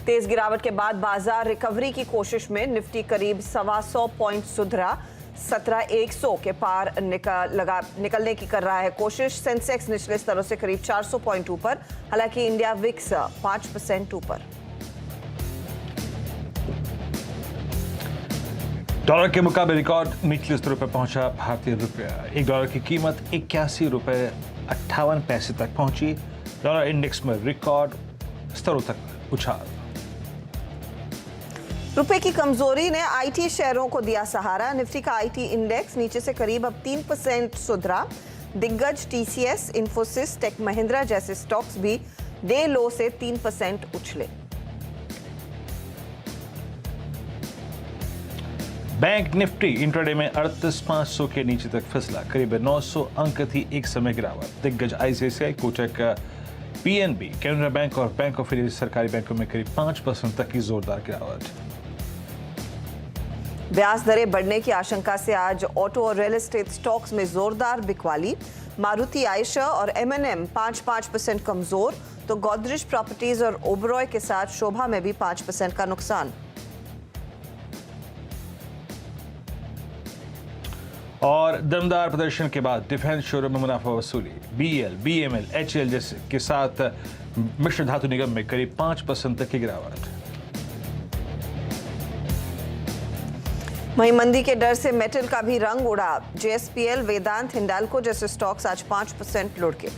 तेज गिरावट के बाद बाजार रिकवरी की कोशिश में। निफ्टी करीब 125 पॉइंट सुधरा, 17,100 के पार निकलने की कर रहा है कोशिश। सेंसेक्स निचले स्तरों से करीब 400 पॉइंट ऊपर, हालांकि इंडिया विक्स 5% ऊपर। डॉलर के मुकाबले रिकॉर्ड निचले स्तरों पर पहुंचा भारतीय रुपया। एक डॉलर की कीमत 81 रुपए 58 पैसे तक पहुंची। डॉलर इंडेक्स में रिकॉर्ड स्तरों तक उछाल। रुपए की कमजोरी ने आईटी शेयरों को दिया सहारा। निफ्टी का आईटी इंडेक्स नीचे से करीब अब 3% सुधरा। दिग्गज टीसीएस, इंफोसिस, टेक महिंद्रा जैसे स्टॉक्स भी डे लो से 3% उछले। बैंक निफ्टी इंट्राडे में 38,500 के नीचे तक फिसला। करीब 900 अंक थी एक समय गिरावट। दिग्गज ICICI, Kotak, PNB, Canara bank और बैंक ऑफ इंडिया सरकारी बैंकों में करीब 5% तक की जोरदार गिरावट। ब्याज दरें बढ़ने की आशंका से आज ऑटो और रियल एस्टेट स्टॉक्स में जोरदार बिकवाली। मारुति, आयशर और एमएनएम 5% कमजोर, तो गोदरेज प्रॉपर्टीज और ओबरॉय के साथ शोभा में भी 5% का नुकसान। और दमदार प्रदर्शन के बाद डिफेंस शोरूम में मुनाफा वसूली। बीएल, बीएमएल, एचएल जैसे के साथ मिश्र धातु निगम में करीब 5% तक की गिरावट। वहीं मंदी के डर से मेटल का भी रंग उड़ा। जेएसपीएल, वेदांत, हिंडाल्को जैसे स्टॉक्स आज 5% लुढ़के।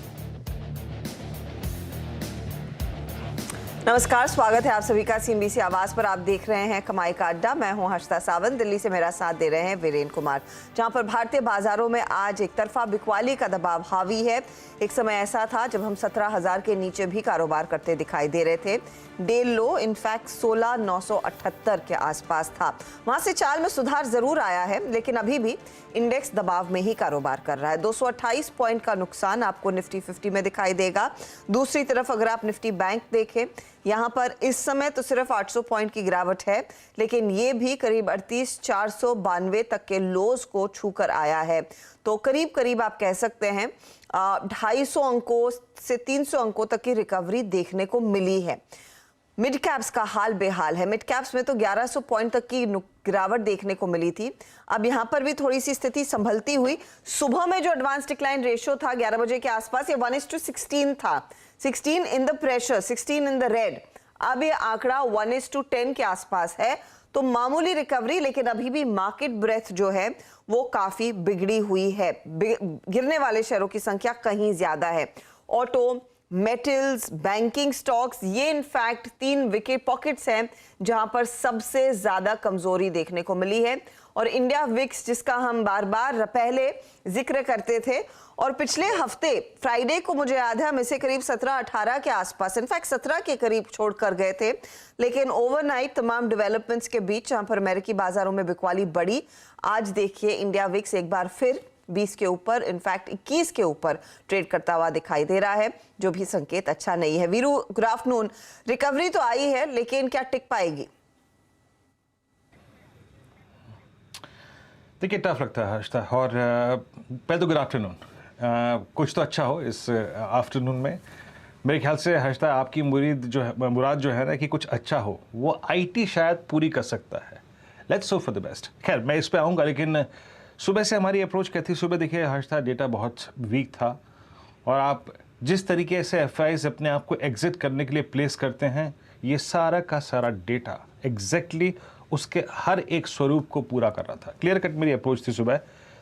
नमस्कार, स्वागत है आप सभी का सीएनबीसी आवाज पर। आप देख रहे हैं कमाई का अड्डा। मैं हूं हर्षिता सावंत। दिल्ली से मेरा साथ दे रहे हैं वीरेन कुमार। जहां पर भारतीय बाजारों में आज एक तरफा बिकवाली का दबाव हावी है। एक समय ऐसा था जब हम 17,000 के नीचे भी कारोबार करते दिखाई दे रहे थे। डे लो इनफैक्ट 16,978 के आसपास था। वहां से चाल में सुधार जरूर आया है, लेकिन अभी भी इंडेक्स दबाव में ही कारोबार कर रहा है। 228 पॉइंट का नुकसान आपको निफ्टी 50 में दिखाई देगा। दूसरी तरफ अगर आप निफ्टी बैंक देखें, यहां पर इस समय तो सिर्फ 800 पॉइंट की गिरावट है, लेकिन ये भी करीब 38,492 तक के लोज को छूकर आया है। तो करीब करीब आप कह सकते हैं 250 अंकों से 300 अंकों तक की रिकवरी देखने को मिली है। मिड कैप्स का हाल बेहाल है। मिड कैप्स में तो 1100 पॉइंट तक की गिरावट देखने को मिली थी। अब यहां पर भी थोड़ी सी स्थिति संभलती हुई। सुबह में जो एडवांस डिक्लाइन रेशियो था 11 बजे के आसपास, ये 1:16 था। 16 in the pressure, 16 in the red. अब ये आंकड़ा 1:10 के आसपास है। तो मामूली रिकवरी, लेकिन अभी भी मार्केट ब्रेथ जो है वो काफी बिगड़ी हुई है। गिरने वाले शेयरों की संख्या कहीं ज्यादा है। ऑटो, मेटल्स, बैंकिंग स्टॉक्स, ये इनफैक्ट 3 विकेट पॉकेट्स हैं जहां पर सबसे ज्यादा कमजोरी देखने को मिली है। और इंडिया विक्स, जिसका हम बार बार पहले जिक्र करते थे, और पिछले हफ्ते फ्राइडे को मुझे याद है हम इसे करीब 17-18 के आसपास, इनफैक्ट 17 के करीब छोड़कर गए थे। लेकिन ओवरनाइट तमाम डेवलपमेंट्स के बीच जहां पर अमेरिकी बाजारों में बिकवाली बढ़ी, आज देखिए इंडिया विक्स एक बार फिर 20 के ऊपर, इनफैक्ट 21 के ऊपर ट्रेड करता हुआ दिखाई दे रहा है, जो भी संकेत अच्छा नहीं है। Veeru, good afternoon. रिकवरी तो आई है, लेकिन क्या टिक पाएगी? देखिए, टफ लगता है हर्षता। और पहले तो गुड आफ्टरनून। कुछ तो अच्छा हो इस आफ्टरनून में। मेरे ख्याल से हर्षता, आपकी मुराद जो है ना कि कुछ अच्छा हो, वो आईटी शायद पूरी कर सकता है। Let's hope for the best. खैर, मैं इस पे आऊँगा, लेकिन सुबह से हमारी अप्रोच क्या थी? सुबह देखिए हर्षता, डेटा बहुत वीक था, और आप जिस तरीके से एफआईज अपने आप को एग्जिट करने के लिए प्लेस करते हैं, ये सारा का सारा डेटा एग्जैक्टली उसके हर एक स्वरूप को पूरा कर रहा था। क्लियर कट मेरी अप्रोच थी सुबह।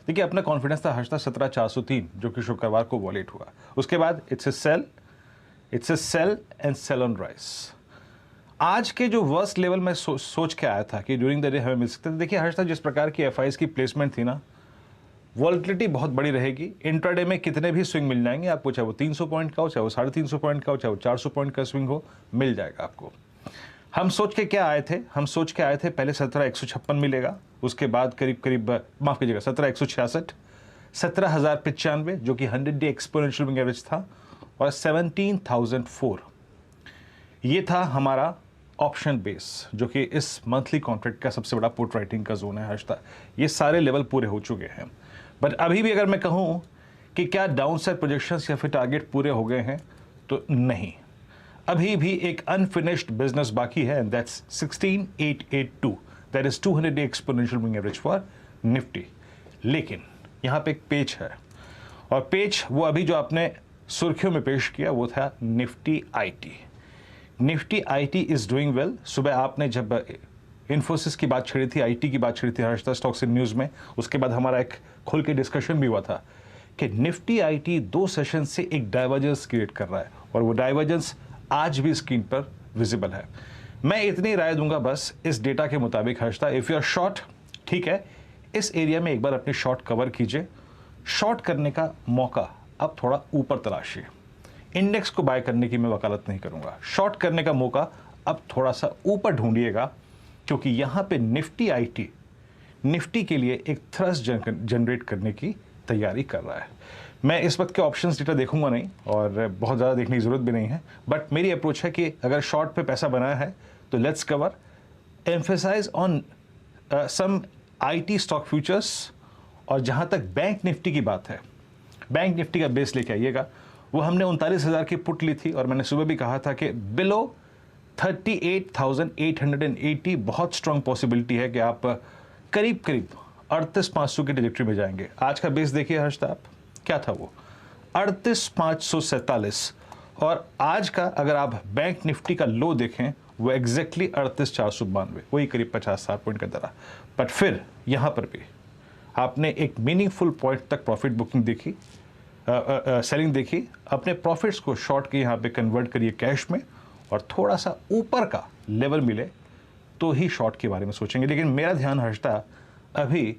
देखिए, अपना कॉन्फिडेंस था हर्षता 17,403, जो कि शुक्रवार को वॉलेट हुआ। उसके बाद it's a sell and sell on rise. आज के जो वर्स्ट लेवल में सोच के आया था कि ड्यूरिंग द डे हमें मिल सकते थे। देखिए हर्षता, जिस प्रकार की एफआईज की प्लेसमेंट थी ना, वॉलेटिलिटी बहुत बड़ी रहेगी। इंट्राडे में कितने भी स्विंग मिल जाएंगे आपको, चाहे वो 300 पॉइंट का हो, चाहे वो 350 पॉइंट का हो, चाहे वो 400 पॉइंट का स्विंग हो, मिल जाएगा आपको। हम सोच के क्या आए थे? हम सोच के आए थे पहले 17,156 मिलेगा, उसके बाद करीब माफ कीजिएगा 17,166, 17,095 जो कि 100 डे एक्सपोनेंशियल मूविंग एवरेज था, और 17,004 ये था हमारा ऑप्शन बेस, जो कि इस मंथली कॉन्ट्रैक्ट का सबसे बड़ा पुट राइटिंग का जोन है हर्षता। ये सारे लेवल पूरे हो चुके हैं। बट अभी भी अगर मैं कहूँ कि क्या डाउन साइड प्रोजेक्शंस या फिर टारगेट पूरे हो गए हैं, तो नहीं। अभी भी एक अनफिनिश्ड बिजनेस बाकी है, and that's 16882, that is 200 exponential moving average for Nifty. लेकिन यहाँ पे एक पेज है, और पेज वो अभी जो आपने सुर्खियों में पेश किया वो था Nifty IT. Nifty IT is doing well. सुबह आपने जब इन्फोसिस की बात छेड़ी थी, आईटी की बात छेड़ी थी हर्षदा स्टॉक्स इन न्यूज़ में, उसके बाद हमारा एक खुल के डिस्कशन भी हुआ था कि निफ्टी आईटी 2 सेशन से एक डाइवर्जेंस क्रिएट कर रहा है, और वो डाइवर्जेंस आज भी स्क्रीन पर विजिबल है। मैं इतनी राय दूंगा बस इस डेटा के मुताबिक Harshada, if you are short, ठीक है, इस एरिया में एक बार अपनी शॉर्ट कवर कीजिए। शॉर्ट करने का मौका अब थोड़ा ऊपर तलाशिए। इंडेक्स को बाय करने की मैं वकालत नहीं करूंगा, शॉर्ट करने का मौका अब थोड़ा सा ऊपर ढूंढिएगा, क्योंकि यहां पे निफ्टी आईटी निफ्टी के लिए एक थ्रस्ट जनरेट करने की तैयारी कर रहा है। मैं इस वक्त के ऑप्शंस डेटा देखूंगा नहीं, और बहुत ज़्यादा देखने की ज़रूरत भी नहीं है, बट मेरी अप्रोच है कि अगर शॉर्ट पे पैसा बनाया है तो let's cover, emphasise on some IT stock futures. और जहां तक बैंक निफ्टी की बात है, बैंक निफ्टी का बेस लेके आइएगा। वो हमने 39,000 की पुट ली थी, और मैंने सुबह भी कहा था कि बिलो 38,880 बहुत स्ट्रांग पॉसिबिलिटी है कि आप करीब 38,500 की ट्रैजेक्टरी में जाएंगे। आज का बेस देखिए हर्षदा आप, क्या था वो 38,547, और आज का अगर आप बैंक निफ्टी का लो देखें वो एग्जैक्टली 38,492, वही करीब 50-60 पॉइंट का दरा। बट फिर यहाँ पर भी आपने एक मीनिंगफुल पॉइंट तक प्रॉफिट बुकिंग देखी, सेलिंग देखी। अपने प्रॉफिट्स को शॉर्ट के यहाँ पे कन्वर्ट करिए कैश में, और थोड़ा सा ऊपर का लेवल मिले तो ही शॉर्ट के बारे में सोचेंगे। लेकिन मेरा ध्यान हर्षदा अभी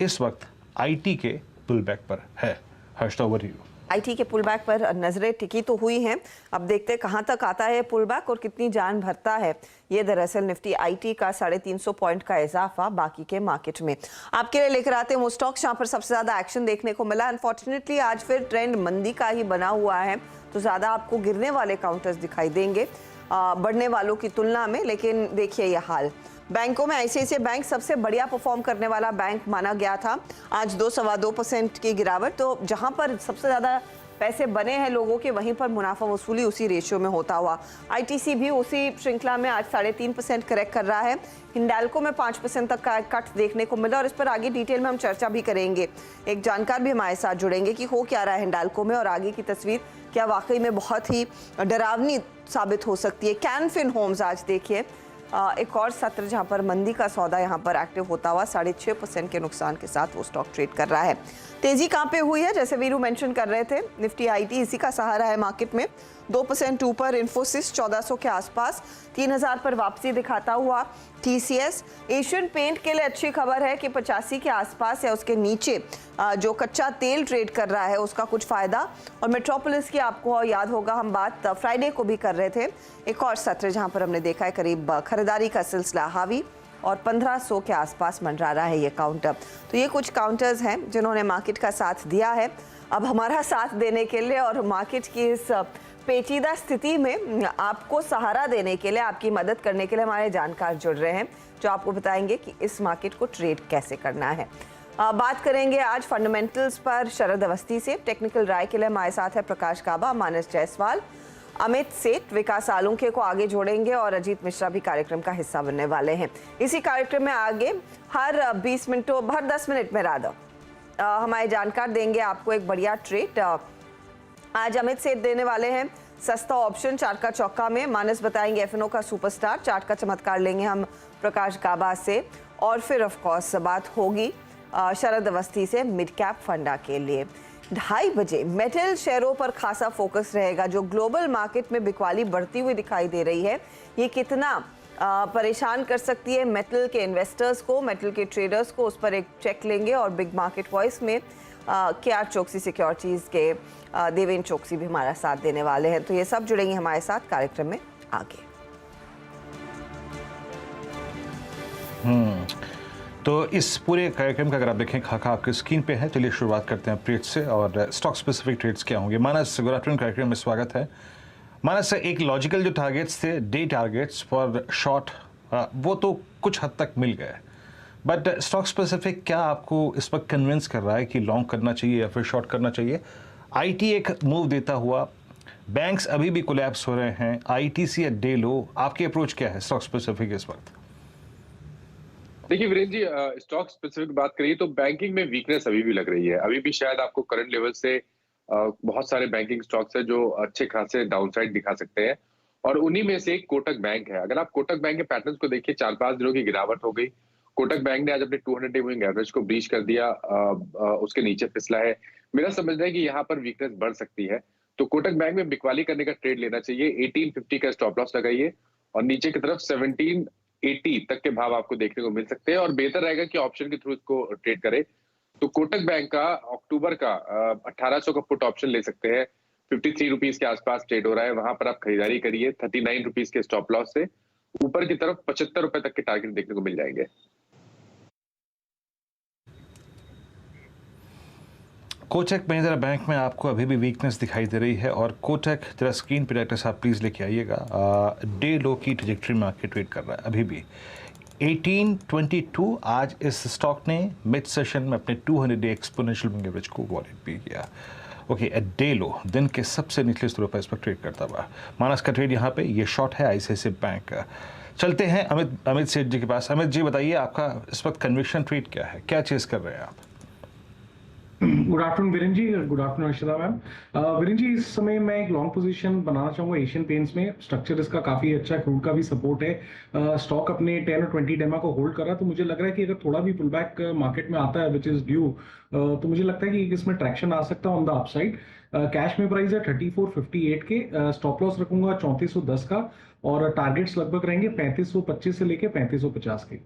इस वक्त आईटी के पुल बैक पर है। Harshada, over you. आईटी के पुल बैक पर नजरें टिकी तो हुई हैं, अब देखते हैं कहां तक आता है पुल बैक और कितनी जान भरता है ये दरअसल निफ्टी आईटी का 350 पॉइंट का इजाफा बाकी के मार्केट में। आपके लिए लेकर आते हैं वो स्टॉक्स जहां पर सबसे ज्यादा एक्शन देखने को मिला। अनफॉर्चुनेटली आज फिर ट्रेंड मंदी का ही बना हुआ है, तो ज्यादा आपको गिरने वाले काउंटर्स दिखाई देंगे बढ़ने वालों की तुलना में। लेकिन देखिए ये हाल, बैंकों में आईसीआईसीआई बैंक सबसे बढ़िया परफॉर्म करने वाला बैंक माना गया था। आज 2-2.25% की गिरावट, तो जहां पर सबसे ज्यादा पैसे बने हैं लोगों के, वहीं पर मुनाफा वसूली उसी रेशियो में होता हुआ। आईटीसी भी उसी श्रृंखला में आज 3.5% करेक्ट कर रहा है। हिंडाल्को में 5% तक का कट देखने को मिला, और इस पर आगे डिटेल में हम चर्चा भी करेंगे। एक जानकार भी हमारे साथ जुड़ेंगे कि हो क्या रहा है हिंडाल्को में, और आगे की तस्वीर क्या वाकई में बहुत ही डरावनी साबित हो सकती है। कैन फिन होम्स आज देखिए एक और सत्र जहां पर मंदी का सौदा यहां पर एक्टिव होता हुआ 6.5% के नुकसान के साथ वो स्टॉक ट्रेड कर रहा है। तेजी कहां पे हुई है, जैसे वीरू मेंशन कर रहे थे, निफ्टी आईटी इसी का सहारा है मार्केट में। 2% ऊपर इन्फोसिस 1400 के आसपास, 3000 पर वापसी दिखाता हुआ टीसीएस। एशियन पेंट के लिए अच्छी खबर है कि 85 के आसपास या उसके नीचे जो कच्चा तेल ट्रेड कर रहा है उसका कुछ फायदा। और मेट्रोपोलिस की आपको याद होगा हम बात फ्राइडे को भी कर रहे थे, एक और सत्र जहां पर हमने देखा है करीब खरीदारी का सिलसिला हावी, और 1500 के आसपास मंडरा रहा है ये काउंटर। तो ये कुछ काउंटर्स हैं जिन्होंने मार्केट का साथ दिया है। अब हमारा साथ देने के लिए और मार्केट की इस पेचीदा स्थिति में आपको सहारा देने के लिए, आपकी मदद करने के लिए हमारे जानकार जुड़ रहे हैं, जो आपको बताएंगे कि इस मार्केट को ट्रेड कैसे करना है। बात करेंगे आज फंडामेंटल्स पर शरद अवस्थी से। टेक्निकल राय के लिए हमारे साथ है प्रकाश काबा, मानस जायसवाल, अमित सेठ, विकास आलूंके को आगे जोड़ेंगे, और अजीत मिश्रा भी कार्यक्रम का हिस्सा बनने वाले हैं। इसी कार्यक्रम में आगे हर 10 मिनट में हमारे जानकार देंगे आपको एक बढ़िया ट्रेड। आज अमित सेठ देने वाले हैं सस्ता ऑप्शन चार्ट का चौका में, मानस बताएंगे एफएनओ का सुपरस्टार, चार्ट का चमत्कार लेंगे हम प्रकाश काबा से, और फिर ऑफ कोर्स बात होगी शरद अवस्थी से मिड कैप फंडा के लिए। 2:30 बजे मेटल शेयरों पर खासा फोकस रहेगा। जो ग्लोबल मार्केट में बिकवाली बढ़ती हुई दिखाई दे रही है, ये कितना परेशान कर सकती है मेटल के इन्वेस्टर्स को, मेटल के ट्रेडर्स को, उस पर एक चेक लेंगे। और बिग मार्केट वॉइस में केआर चोक्सी सिक्योरिटीज के देवेंद्र चोक्सी भी हमारा साथ देने वाले हैं। तो ये सब जुड़ेंगे हमारे साथ कार्यक्रम में आगे। तो इस पूरे कार्यक्रम का अगर आप देखें खाका आपकी स्क्रीन पे है। चलिए शुरुआत करते हैं ट्रेड से, और स्टॉक स्पेसिफिक ट्रेड्स क्या होंगे। मानस, गुड आफ्टरनून, कार्यक्रम में स्वागत है। मानस, एक लॉजिकल जो टारगेट्स थे, डे टारगेट्स फॉर शॉर्ट, वो तो कुछ हद तक मिल गए, बट स्टॉक स्पेसिफिक क्या आपको इस वक्त कन्विंस कर रहा है कि लॉन्ग करना चाहिए या फिर शॉर्ट करना चाहिए? आईटी एक मूव देता हुआ बैंक्स अभी भी कोलैप्स हो रहे हैं, आईटीसी एट डे लो, आपकी अप्रोच क्या है स्टॉक स्पेसिफिक इस वक्त? देखिए वीरेंद्र जी, स्टॉक स्पेसिफिक बात करिए तो बैंकिंग में वीकनेस अभी भी लग रही है। अभी भी शायद आपको करंट लेवल से बहुत सारे बैंकिंग स्टॉक्स है जो अच्छे खासे डाउनसाइड दिखा सकते हैं, और उन्हीं में से एक कोटक बैंक है। अगर आप कोटक बैंक के पैटर्न्स को देखिए, 4-5 दिनों की गिरावट हो गई। कोटक बैंक ने आज अपने 200 डे मूविंग एवरेज को ब्रीच कर दिया, उसके नीचे फिसला है। मेरा समझना है कि यहाँ पर वीकनेस बढ़ सकती है, तो कोटक बैंक में बिकवाली करने का ट्रेड लेना चाहिए। 1850 का स्टॉप लॉस लगाइए और नीचे की तरफ 1780 तक के भाव आपको देखने को मिल सकते हैं, और बेहतर रहेगा कि ऑप्शन के थ्रू इसको ट्रेड करें। तो कोटक बैंक का अक्टूबर का 1800 का पुट ऑप्शन ले सकते हैं। 53 रुपीज के आसपास ट्रेड हो रहा है, वहां पर आप खरीदारी करिए। 39 रुपीज के स्टॉप लॉस से ऊपर की तरफ 75 रुपए तक के टारगेट देखने को मिल जाएंगे। कोटक महिंद्रा बैंक में आपको अभी भी वीकनेस दिखाई दे रही है, और कोटक जरा स्क्रीन पर डायरेक्टर साहब प्लीज़ लेके आइएगा। डे लो की ट्रजेक्ट्री में आके ट्रेड कर रहा है अभी भी 1822। आज इस स्टॉक ने मिड सेशन में अपने 200 डे एक्सपोनेंशियल मूविंग एवरेज को वॉलेट भी किया। ओके, एट डे लो दिन के सबसे निचले स्तरों पर इस पर ट्रेड करता हुआ मानस का ट्रेड यहाँ पे ये शॉर्ट है आईसीआईसीआई बैंक का। चलते हैं अमित सेठ जी के पास। अमित जी बताइए, आपका इस वक्त कन्विक्शन ट्रेड क्या है, क्या चीज कर रहे हैं आप? Good afternoon Viren ji, good afternoon Arshita ma'am. Viren ji, इस समय मैं एक लॉन्ग पोजीशन बनाना चाहूंगा एशियन पेंट्स में। स्ट्रक्चर इसका काफी अच्छा है, क्रूड का भी सपोर्ट है। स्टॉक अपने 10 और 20 डेमा को होल्ड कर रहा है, तो मुझे लग रहा है कि अगर थोड़ा भी पुल बैक मार्केट में आता है विच इज ड्यू, तो मुझे लगता है कि इसमें ट्रैक्शन आ सकता है ऑन द अपसाइड। कैश में प्राइस है 3458 के, स्टॉप लॉस रखूंगा 3410 का, और टारगेट्स लगभग रहेंगे 3525 से लेके 3550 के।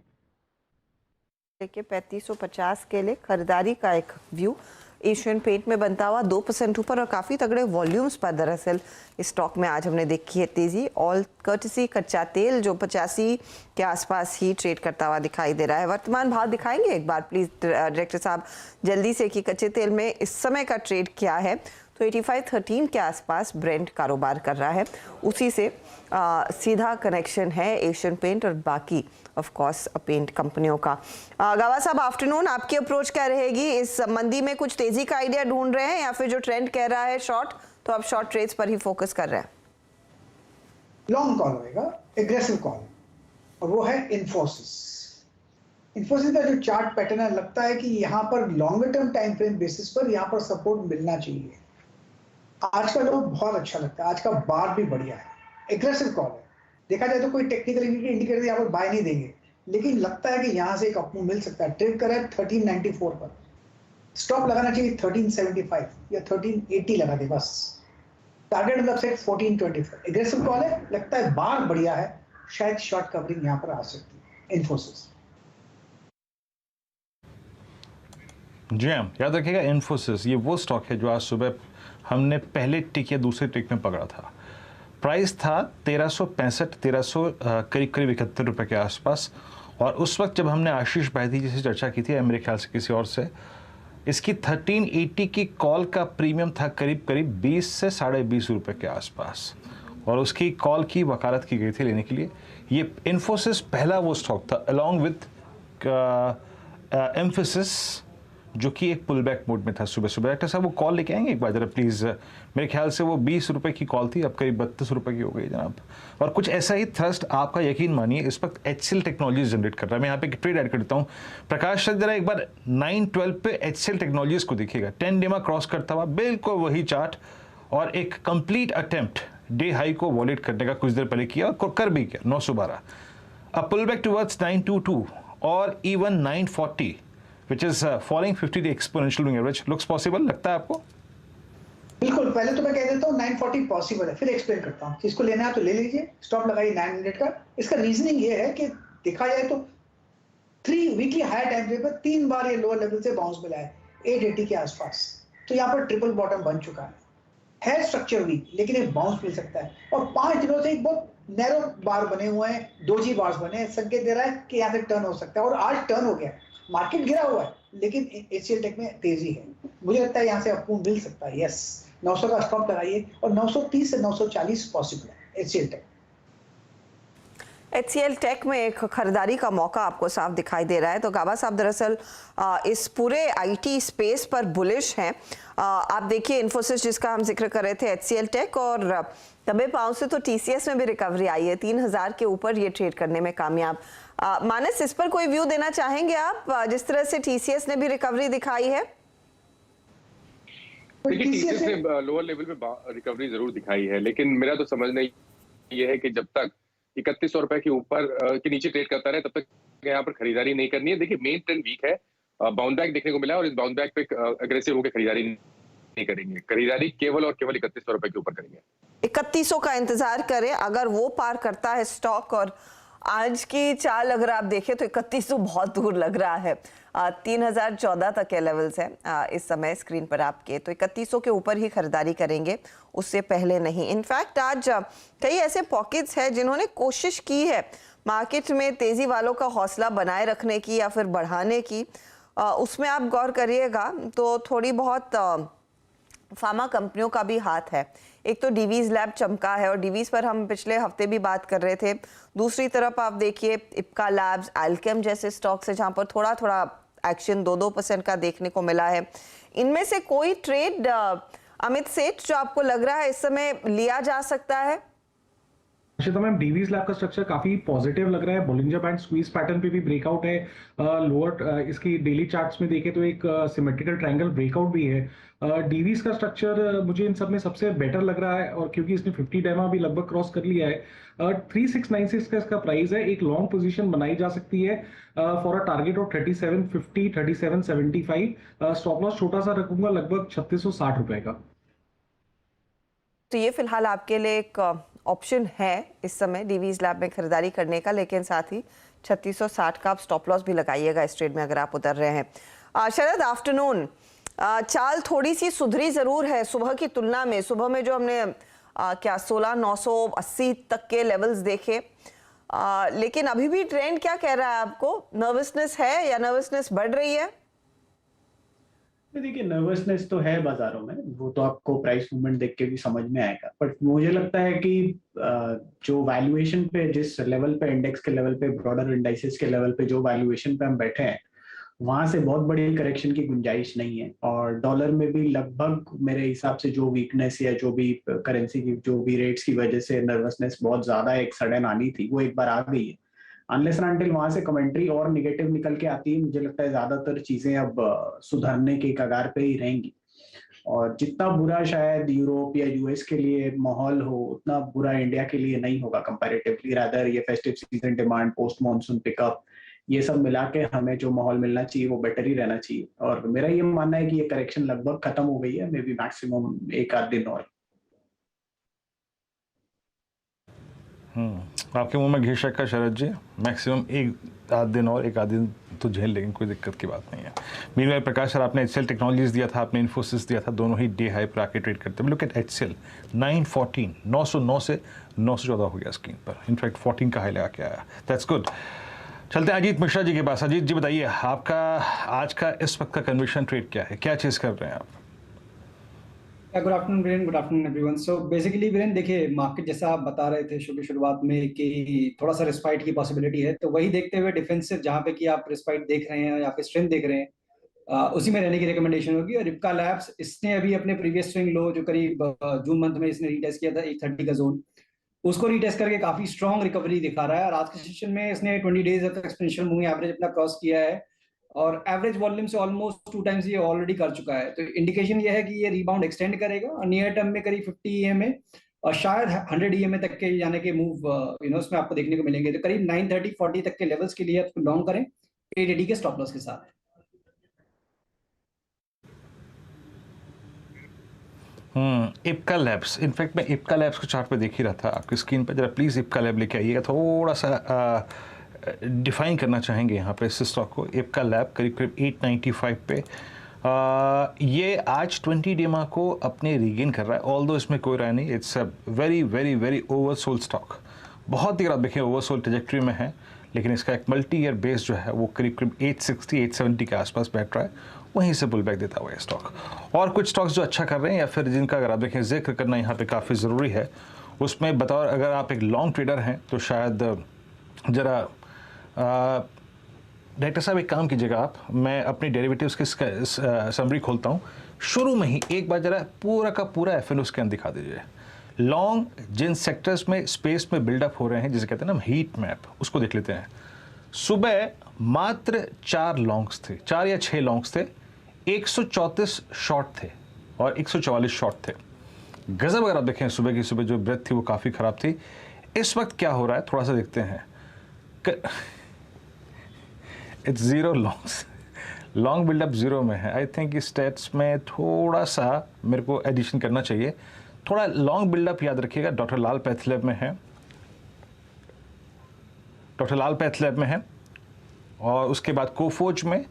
3550 के लिए खरीदारी का एक व्यू एशियन पेंट में बनता हुआ 2% ऊपर और काफ़ी तगड़े वॉल्यूम्स पर दरअसल इस स्टॉक में आज हमने देखी है तेज़ी। ऑल कर्टसी कच्चा तेल जो 85 के आसपास ही ट्रेड करता हुआ दिखाई दे रहा है। वर्तमान भाव दिखाएंगे एक बार प्लीज़ डायरेक्टर साहब जल्दी से कि कच्चे तेल में इस समय का ट्रेड क्या है। तो 85.13 के आसपास ब्रेंट कारोबार कर रहा है, उसी से सीधा कनेक्शन है एशियन पेंट और बाकी ऑफ कोर्स पेंट कंपनियों का। गावा साहब आफ्टरनून, आपकी अप्रोच क्या रहेगी? इस मंदी में कुछ तेजी का आइडिया ढूंढ रहे हैं या फिर जो ट्रेंड कह रहा है शॉर्ट, तो आप शॉर्ट ट्रेड्स पर ही फोकस कर रहे हैं? लॉन्ग कॉल होएगा, एग्रेसिव कॉल, और वो है इन्फोसिस। इन्फोसिस का जो चार्ट पैटर्न है, लगता है कि यहाँ पर longer term time frame basis पर यहाँ पर सपोर्ट मिलना चाहिए। आज का जो बहुत अच्छा लगता है, आज का बार भी बढ़िया है, एग्रेसिव कॉल है। देखा जाए तो कोई टेक्निकल इंडिकेटर यहाँ पर बाय नहीं देंगे, लेकिन लगता है कि यहाँ से एक अपमूव मिल सकता है। ट्रेड कर रहा है 1394 पर, स्टॉप लगाना चाहिए 1375 या 1380 लगा दे बस। टारगेट मतलब सेट 1424। एग्रेसिव कॉल है, लगता है बार बढ़िया है, शायद शॉर्ट कवरिंग यहाँ पर आ सकती है इन्फोसिस। जी हाँ, याद रखिएगा इन्फोसिस ये वो स्टॉक है जो आज सुबह हमने पहले टिक या दूसरे टिक में पकड़ा था। प्राइस था 1365 करीब 71 रुपये के आसपास, और उस वक्त जब हमने आशीष भाईदी जी से चर्चा की थी, मेरे ख्याल से किसी और से, इसकी 1380 की कॉल का प्रीमियम था करीब 20 से 20.5 रुपये के आसपास, और उसकी कॉल की वकालत की गई थी लेने के लिए। ये इन्फोसिस पहला वो स्टॉक था अलॉन्ग विथ एम्फेसिस जो कि एक पुल बैक मोड में था सुबह सुबह। डॉक्टर साहब वो कॉल लेके आएंगे एक बार जरा प्लीज़? मेरे ख्याल से वो 20 रुपये की कॉल थी, अब करीब 32 रुपये की हो गई जनाब। और कुछ ऐसा ही थ्रस्ट आपका यकीन मानिए इस वक्त HCL टेक्नोलॉजीज जनरेट कर रहा है। मैं यहाँ पे ट्रेड ऐड कर देता हूँ। प्रकाश सर जरा एक बार 912 पे HCL टेक्नोलॉजीज को देखिएगा, 10 डेमा क्रॉस करता हुआ, बिल्कुल वही चार्ट, और एक कंप्लीट अटेम्प्ट डे हाई को वॉलेट करने का कुछ देर पहले किया और कर भी किया 912। अ पुल बैक टुवर्ड्स 922 और even 940 which is falling 50 day exponential moving average looks possible, लगता है आपको? बिल्कुल, पहले तो मैं कह देता हूँ 940 पॉसिबल है, फिर एक्सप्लेन करता हूँ। किसको लेना है तो ले लीजिए, स्टॉप लगाइए 900 का। इसका रीजनिंग ये है कि देखा जाए तो 3 वीकली हायर टाइम फ्रेम पर 3 बार ये लोअर लेवल से बाउंस मिला है 880 के आसपास, तो यहाँ पर ट्रिपल बॉटम बन चुका है स्ट्रक्चर वीक, लेकिन एक बाउंस मिल सकता है। और 5 दिनों से एक बहुत नैरो बार बने हुए हैं, डोजी बार्स बने हैं, संकेत दे रहा है कि यहाँ से टर्न हो सकता है, और आज टर्न हो गया। मार्केट गिरा हुआ है, लेकिन HCL टेक में तेजी है, मुझे लगता है यहाँ से आपको मिल सकता है। यस, 900 का स्टॉप लगाइए, और 930 से 940 पॉसिबल है HCL टेक। HCL टेक में एक खरीदारी का मौका आपको साफ दिखाई दे रहा है। तो गाबा साहब दरअसल इस पूरे आईटी स्पेस पर बुलिश हैं। आप देखिए इन्फोसिस जिसका हम जिक्र कर रहे थे, HCL टेक, और दबे पांव से तो TCS में भी रिकवरी आई है, 3000 के ऊपर ये ट्रेड करने में कामयाब। मानस, इस पर कोई व्यू देना चाहेंगे आप, जिस तरह से TCS ने भी रिकवरी दिखाई है? देखिए, TCS ने लोअर लेवल पे रिकवरी जरूर दिखाई है, लेकिन मेरा तो समझना ये है कि जब तक 3100 रुपए के ऊपर के नीचे ट्रेड करता रहे, तब तक यहाँ पर खरीदारी नहीं करनी है। देखिए, मेन ट्रेंड वीक है, बाउंड बैक देखने को मिला, और इस बाउंड बैक पे अग्रेसिव होकर खरीदारी नहीं करेंगे। खरीदारी केवल और केवल 3100 रुपए के ऊपर करेंगे। 3100 का इंतजार करें, अगर वो पार करता है स्टॉक, और आज की चाल अगर आप देखें तो 3100 बहुत दूर लग रहा है, 3014 तक के लेवल्स हैं इस समय स्क्रीन पर आपके, तो 3100 के ऊपर ही खरीदारी करेंगे, उससे पहले नहीं। इनफैक्ट आज कई ऐसे पॉकेट्स हैं जिन्होंने कोशिश की है मार्केट में तेजी वालों का हौसला बनाए रखने की या फिर बढ़ाने की, उसमें आप गौर करिएगा तो थोड़ी बहुत फार्मा कंपनियों का भी हाथ है। एक तो डिवीज लैब चमका है, और डिवीज पर हम पिछले हफ्ते भी बात कर रहे थे। दूसरी तरफ आप देखिए इप्का लैब्स, अल्केम जैसे स्टॉक्स है जहां पर थोड़ा थोड़ा एक्शन 2-2% का देखने को मिला है। इनमें से कोई ट्रेड अमित सेठ जो आपको लग रहा है इस समय लिया जा सकता है? तो मैम, डीवीज लैब का स्ट्रक्चर काफी पॉजिटिव लग रहा है। बोलिंजर बैंड स्क्वीज पैटर्न पे भी ब्रेकआउट है। लोअर इसकी डेली चार्ट्स में देखें तो एक सिमेट्रिकल ट्रायंगल ब्रेकआउट भी है। डीवीज का स्ट्रक्चर मुझे इन सब में सबसे बेटर लग रहा है, और क्योंकि इसने 50 डेमा भी लगभग क्रॉस कर लिया है। 3696 का इसका प्राइस है। एक लॉन्ग पोजीशन बनाई जा सकती है for a target of 3750, 3775। Stop loss छोटा सा रखूंगा, लगभग 3660 रुपए का। तो ये फिलहाल आपके लिए एक ऑप्शन है इस समय डीवीज लैब में खरीदारी करने का, लेकिन साथ ही 3660 का आप स्टॉप लॉस भी लगाइएगा इस ट्रेड में अगर आप उतर रहे हैं। शरद, आफ्टरनून चाल थोड़ी सी सुधरी जरूर है सुबह की तुलना में। सुबह में जो हमने 16,980 तक के लेवल्स देखे, लेकिन अभी भी ट्रेंड क्या कह रहा है आपको? नर्वसनेस है या नर्वसनेस बढ़ रही है? देखिए, नर्वसनेस तो है बाजारों में, वो तो आपको प्राइस मूवमेंट देख के भी समझ में आएगा। बट मुझे लगता है कि जो वैल्यूएशन पे, जिस लेवल पे, इंडेक्स के लेवल पे, ब्रॉडर इंडाइसेस के लेवल पे जो वैल्यूएशन पे हम बैठे हैं, वहां से बहुत बड़ी करेक्शन की गुंजाइश नहीं है। और डॉलर में भी लगभग मेरे हिसाब से जो वीकनेस या जो भी करेंसी की जो भी रेट्स की वजह से नर्वसनेस बहुत ज्यादा एक सडन आनी थी, वो एक बार आ गई है। अनलेस एंड अनटिल वहां से कमेंट्री और निगेटिव निकल के आती है, मुझे लगता है ज्यादातर चीजें अब सुधरने के कगार पे ही रहेंगी। और जितना बुरा शायद यूरोप या यूएस के लिए माहौल हो, उतना बुरा इंडिया के लिए नहीं होगा कंपैरेटिवली। रादर ये festive season demand, post monsoon pickup, ये सब मिला के हमें जो माहौल मिलना चाहिए वो बेटर ही रहना चाहिए। और मेरा ये मानना है कि ये करेक्शन लगभग खत्म हो गई है, मे बी मैक्सिमम एक आध दिन और। आपके मुंह में घी शक्कर शरद जी, मैक्सिमम एक आध दिन और, एक आध दिन तो झेल लेंगे, कोई दिक्कत की बात नहीं है। मीनवाइल प्रकाश सर, आपने HCL टेक्नोलॉजीज दिया था, आपने इन्फोसिस दिया था, दोनों ही डे हाई पर आके ट्रेड करते हैं। लुक एट HCL 914, 909 से 914 हो गया स्क्रीन पर, इनफैक्ट 14 का हाई लगा के आया। That's good. चलते हैं अजीत मिश्रा जी के पास। अजीत जी बताइए, आपका आज का इस वक्त का कन्विक्शन ट्रेड क्या है, क्या चीज़ कर रहे हैं आप? Good afternoon Viren, good afternoon everyone. So basically Viren, देखिए मार्केट जैसा आप बता रहे थे शो की शुरुआत में कि थोड़ा सा रिस्पाइट की पॉसिबिलिटी है, तो वही देखते हुए डिफेंसिव जहाँ पे कि आप रिस्पाइट देख रहे हैं या फिर स्ट्रेंथ देख रहे हैं, उसी में रहने की रिकमेंडेशन होगी। और इप्का लैब्स, इसने अभी अपने प्रीवियस स्विंग लो जो करीब जून मंथ में इसने रीटेस्ट किया था 130 का जोन, उसको रीटेस्ट करके काफी स्ट्रॉन्ग रिकवरी दिखा रहा है। और आज के सेशन में इसने 20 days of expansion moving average अपना क्रॉस किया है, और एवरेज वॉल्यूम से ऑलमोस्ट 2 टाइम्स ये ऑलरेडी कर चुका है। तो इंडिकेशन ये है कि ये रिबाउंड एक्सटेंड करेगा, और नियर टर्म में करीब 50 EMA और शायद 100 EMA तक के जाने के मूव उसमें आपको देखने को मिलेंगे। तो करीब 930-40 तक के लेवल्स के लिए आप लॉन्ग करें 880 के स्टॉप लॉस के साथ। इप्का लैब्स, इनफैक्ट मैं इप्का लैब्स को चार्ट पे देख ही रहा था आपकी स्क्रीन पर। जरा प्लीज़ इप्का लैब लेके आइएगा, थोड़ा सा डिफाइन करना चाहेंगे यहाँ पे इस स्टॉक को। इप्का लैब करीब करीब 895 पे, ये आज 20 डेमा को अपने रीगेन कर रहा है, ऑल्दो इसमें कोई राय नहीं। It's a very very very oversold stock, बहुत ही आप देखें ओवरसोल्ड ट्रैजेक्टरी में है, लेकिन इसका एक मल्टी ईयर बेस जो है वो करीब करीब 860-870 के आसपास बैठ रहा है, वहीं से पुल बैक देता हुआ है स्टॉक। और कुछ स्टॉक्स जो अच्छा कर रहे हैं या फिर जिनका अगर आप देखें जिक्र करना यहाँ पे काफ़ी ज़रूरी है, उसमें बतौर अगर आप एक लॉन्ग ट्रेडर हैं तो शायद ज़रा डायरेक्टर साहब एक काम कीजिएगा आप, मैं अपनी डेरिवेटिव्स की समरी खोलता हूँ। शुरू में ही एक बार ज़रा पूरा का पूरा एफ स्कैन दिखा दीजिए। लॉन्ग जिन सेक्टर्स में स्पेस में बिल्डअप हो रहे हैं, जिसे कहते हैं ना हीट मैप, उसको देख लेते हैं। सुबह मात्र 4 लॉन्ग्स थे, 4 या 6 लॉन्ग्स थे, 134 शॉर्ट थे और 144 शॉर्ट थे। गजब अगर आप देखें सुबह की सुबह जो ब्रेथ थी वो काफ़ी ख़राब थी। इस वक्त क्या हो रहा है थोड़ा सा देखते हैं। It's zero longs, long buildup zero में है। आई थिंक इस स्टेट्स में थोड़ा सा मेरे को एडिशन करना चाहिए। थोड़ा लॉन्ग बिल्डअप याद रखिएगा, डॉक्टर लाल पैथलैब में है, डॉक्टर लाल पैथलैब में है, और उसके बाद कोफोज में,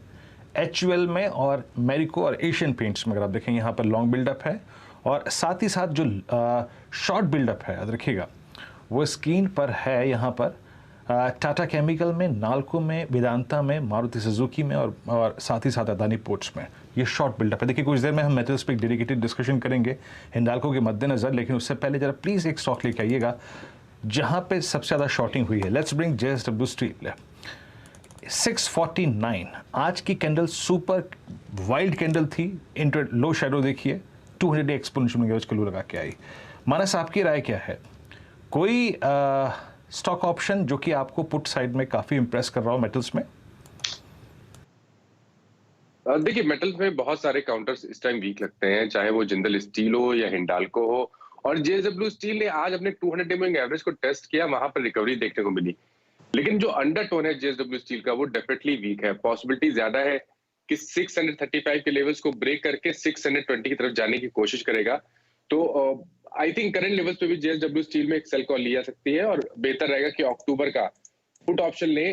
HUL में और मेरिको और एशियन पेंट्स में अगर आप देखें यहाँ पर लॉन्ग बिल्डअप है। और साथ ही साथ जो शॉर्ट बिल्डअप है याद रखिएगा वो स्क्रीन पर है यहाँ पर टाटा केमिकल में, नाल्को में, वेदांता में, मारुति सुजुकी में और साथ ही साथ अदानी पोर्ट्स में। ये शॉर्ट बिल्डअप है। देखिए कुछ देर में हम मेटल्स पे एक डेडिकेटेड डिस्कशन करेंगे हिंडाल्को के मद्देनज़र, लेकिन उससे पहले जरा प्लीज़ एक स्टॉक लेके आइएगा जहाँ पे सबसे ज़्यादा शॉर्टिंग हुई है। Let's bring JSW steel 649। आज की कैंडल सुपर वाइल्ड कैंडल थी, इंटर लो शेडो देखिए, 200 डे एक्सपोनेंशियल एवरेज का लो लगा के आई। मानस आपकी राय क्या है? कोई स्टॉक ऑप्शन जो कि आपको पुट साइड में काफी इंप्रेस कर रहा हो मेटल्स में? देखिए मेटल्स में बहुत सारे काउंटर्स इस टाइम वीक लगते हैं, चाहे वो जिंदल स्टील हो या हिंडाल्को हो। और JSW स्टील ने आज अपने 200 डे मूविंग एवरेज को टेस्ट किया, वहां पर रिकवरी देखने को मिली। लेकिन जो अंडरटोन है JSW स्टील का वो डेफिनेटली वीक है। पॉसिबिलिटी ज्यादा है कि 635 के लेवल्स को ब्रेक करके 620 की तरफ जाने की कोशिश करेगा। तो आई थिंक करंट लेवल्स पे भी JSW स्टील में एक सेल कॉल ली जा सकती है, और बेहतर रहेगा कि अक्टूबर का पुट ऑप्शन ले,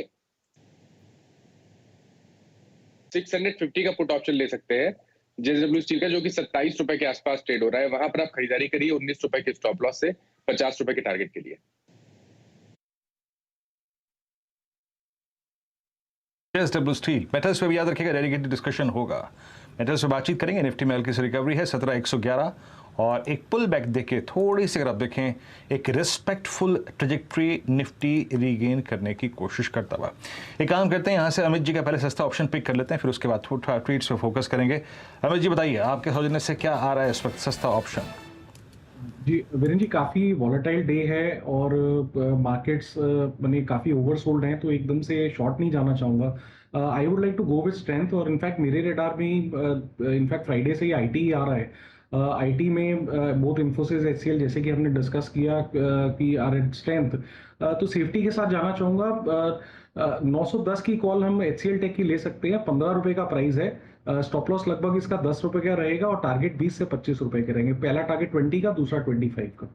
650 का पुट ऑप्शन ले सकते हैं JSW स्टील का, जो कि 27 रुपए के आसपास ट्रेड हो रहा है। वहां पर आप खरीदारी करिए 19 रुपए के स्टॉप लॉस से 50 रुपए के टारगेट के लिए। JSW स्टील मेटल्स पे भी याद रखिएगा डेडिकेटेड डिस्कशन होगा। मेटल्स पे बातचीत करेंगे। निफ्टी में हल्की सी रिकवरी है 17111 और एक पुल बैक देखे थोड़ी सी, अगर आप देखें एक रिस्पेक्टफुल ट्रेजेक्ट्री निफ्टी रीगेन करने की कोशिश करता हुआ। एक काम करते हैं, यहाँ से अमित जी का पहले सस्ता ऑप्शन पिक कर लेते हैं, फिर उसके बाद थोड़ा ट्वीट्स पे फोकस करेंगे। अमित जी बताइए आपके सौजन्य से क्या आ रहा है इस वक्त सस्ता ऑप्शन? जी वीरेन जी, काफ़ी वॉलेटाइल डे है और मार्केट्स मैंने काफ़ी ओवरसोल्ड हैं, तो एकदम से शॉर्ट नहीं जाना चाहूँगा। I would like to go with strength, और इनफैक्ट मेरे रेडार में इनफैक्ट फ्राइडे से ही IT आ रहा है। IT में बोथ इन्फोसिस HCL जैसे कि हमने डिस्कस किया कि आर एट स्ट्रेंथ, तो सेफ्टी के साथ जाना चाहूँगा। 910 की कॉल हम HCL टेक की ले सकते हैं, 15 रुपये का प्राइस है। स्टॉप लॉस लगभग इसका 10 रुपए का रहेगा और टारगेट 20 से 25 रुपए के रहेंगे। पहला टारगेट 20 का, दूसरा 25 का।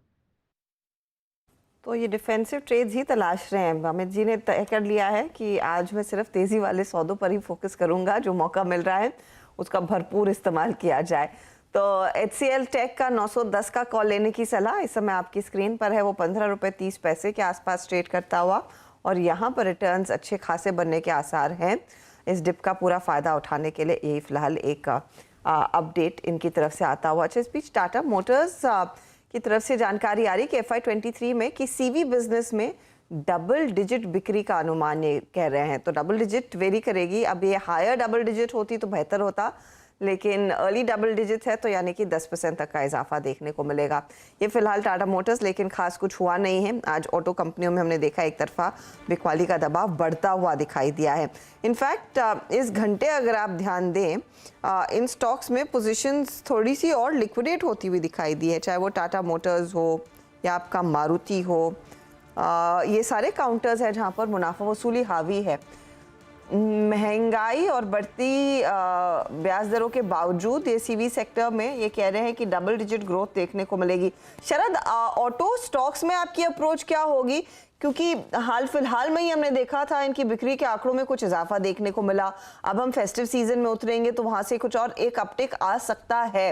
तो ये डिफेंसिव ट्रेड्स ही तलाश रहे हैं। अमित जी ने तय कर लिया है कि आज मैं सिर्फ तेजी वाले सौदों पर ही फोकस करूंगा, जो मौका मिल रहा है उसका भरपूर इस्तेमाल किया जाए। तो HCL टेक का 910 का कॉल लेने की सलाह इस समय आपकी स्क्रीन पर है। वो 15 रुपये 30 पैसे के आसपास ट्रेड करता हुआ, और यहाँ पर रिटर्न्स अच्छे खासे बनने के आसार हैं। इस डिप का पूरा फायदा उठाने के लिए यही फिलहाल एक अपडेट इनकी तरफ से आता हुआ। अच्छा, इस बीच टाटा मोटर्स की तरफ से जानकारी आ रही कि FY23 में कि CV बिजनेस में डबल डिजिट बिक्री का अनुमान ये कह रहे हैं। तो डबल डिजिट वेरी करेगी, अब ये हायर डबल डिजिट होती तो बेहतर होता, लेकिन अर्ली डबल डिजिट है तो यानी कि 10% तक का इजाफा देखने को मिलेगा। ये फिलहाल टाटा मोटर्स, लेकिन खास कुछ हुआ नहीं है। आज ऑटो कंपनियों में हमने देखा एक तरफा बिकवाली का दबाव बढ़ता हुआ दिखाई दिया है। इनफैक्ट इस घंटे अगर आप ध्यान दें, इन स्टॉक्स में पोजीशंस थोड़ी सी और लिक्विडेट होती हुई दिखाई दी है, चाहे वो टाटा मोटर्स हो या आपका मारुति हो। ये सारे काउंटर्स हैं जहाँ पर मुनाफा वसूली हावी है। महंगाई और बढ़ती ब्याज दरों के बावजूद ये CV सेक्टर में ये कह रहे हैं कि डबल डिजिट ग्रोथ देखने को मिलेगी। शरद, ऑटो स्टॉक्स में आपकी अप्रोच क्या होगी? क्योंकि हाल फिलहाल में ही हमने देखा था इनकी बिक्री के आंकड़ों में कुछ इजाफा देखने को मिला। अब हम फेस्टिव सीजन में उतरेंगे तो वहां से कुछ और एक अपटिक आ सकता है।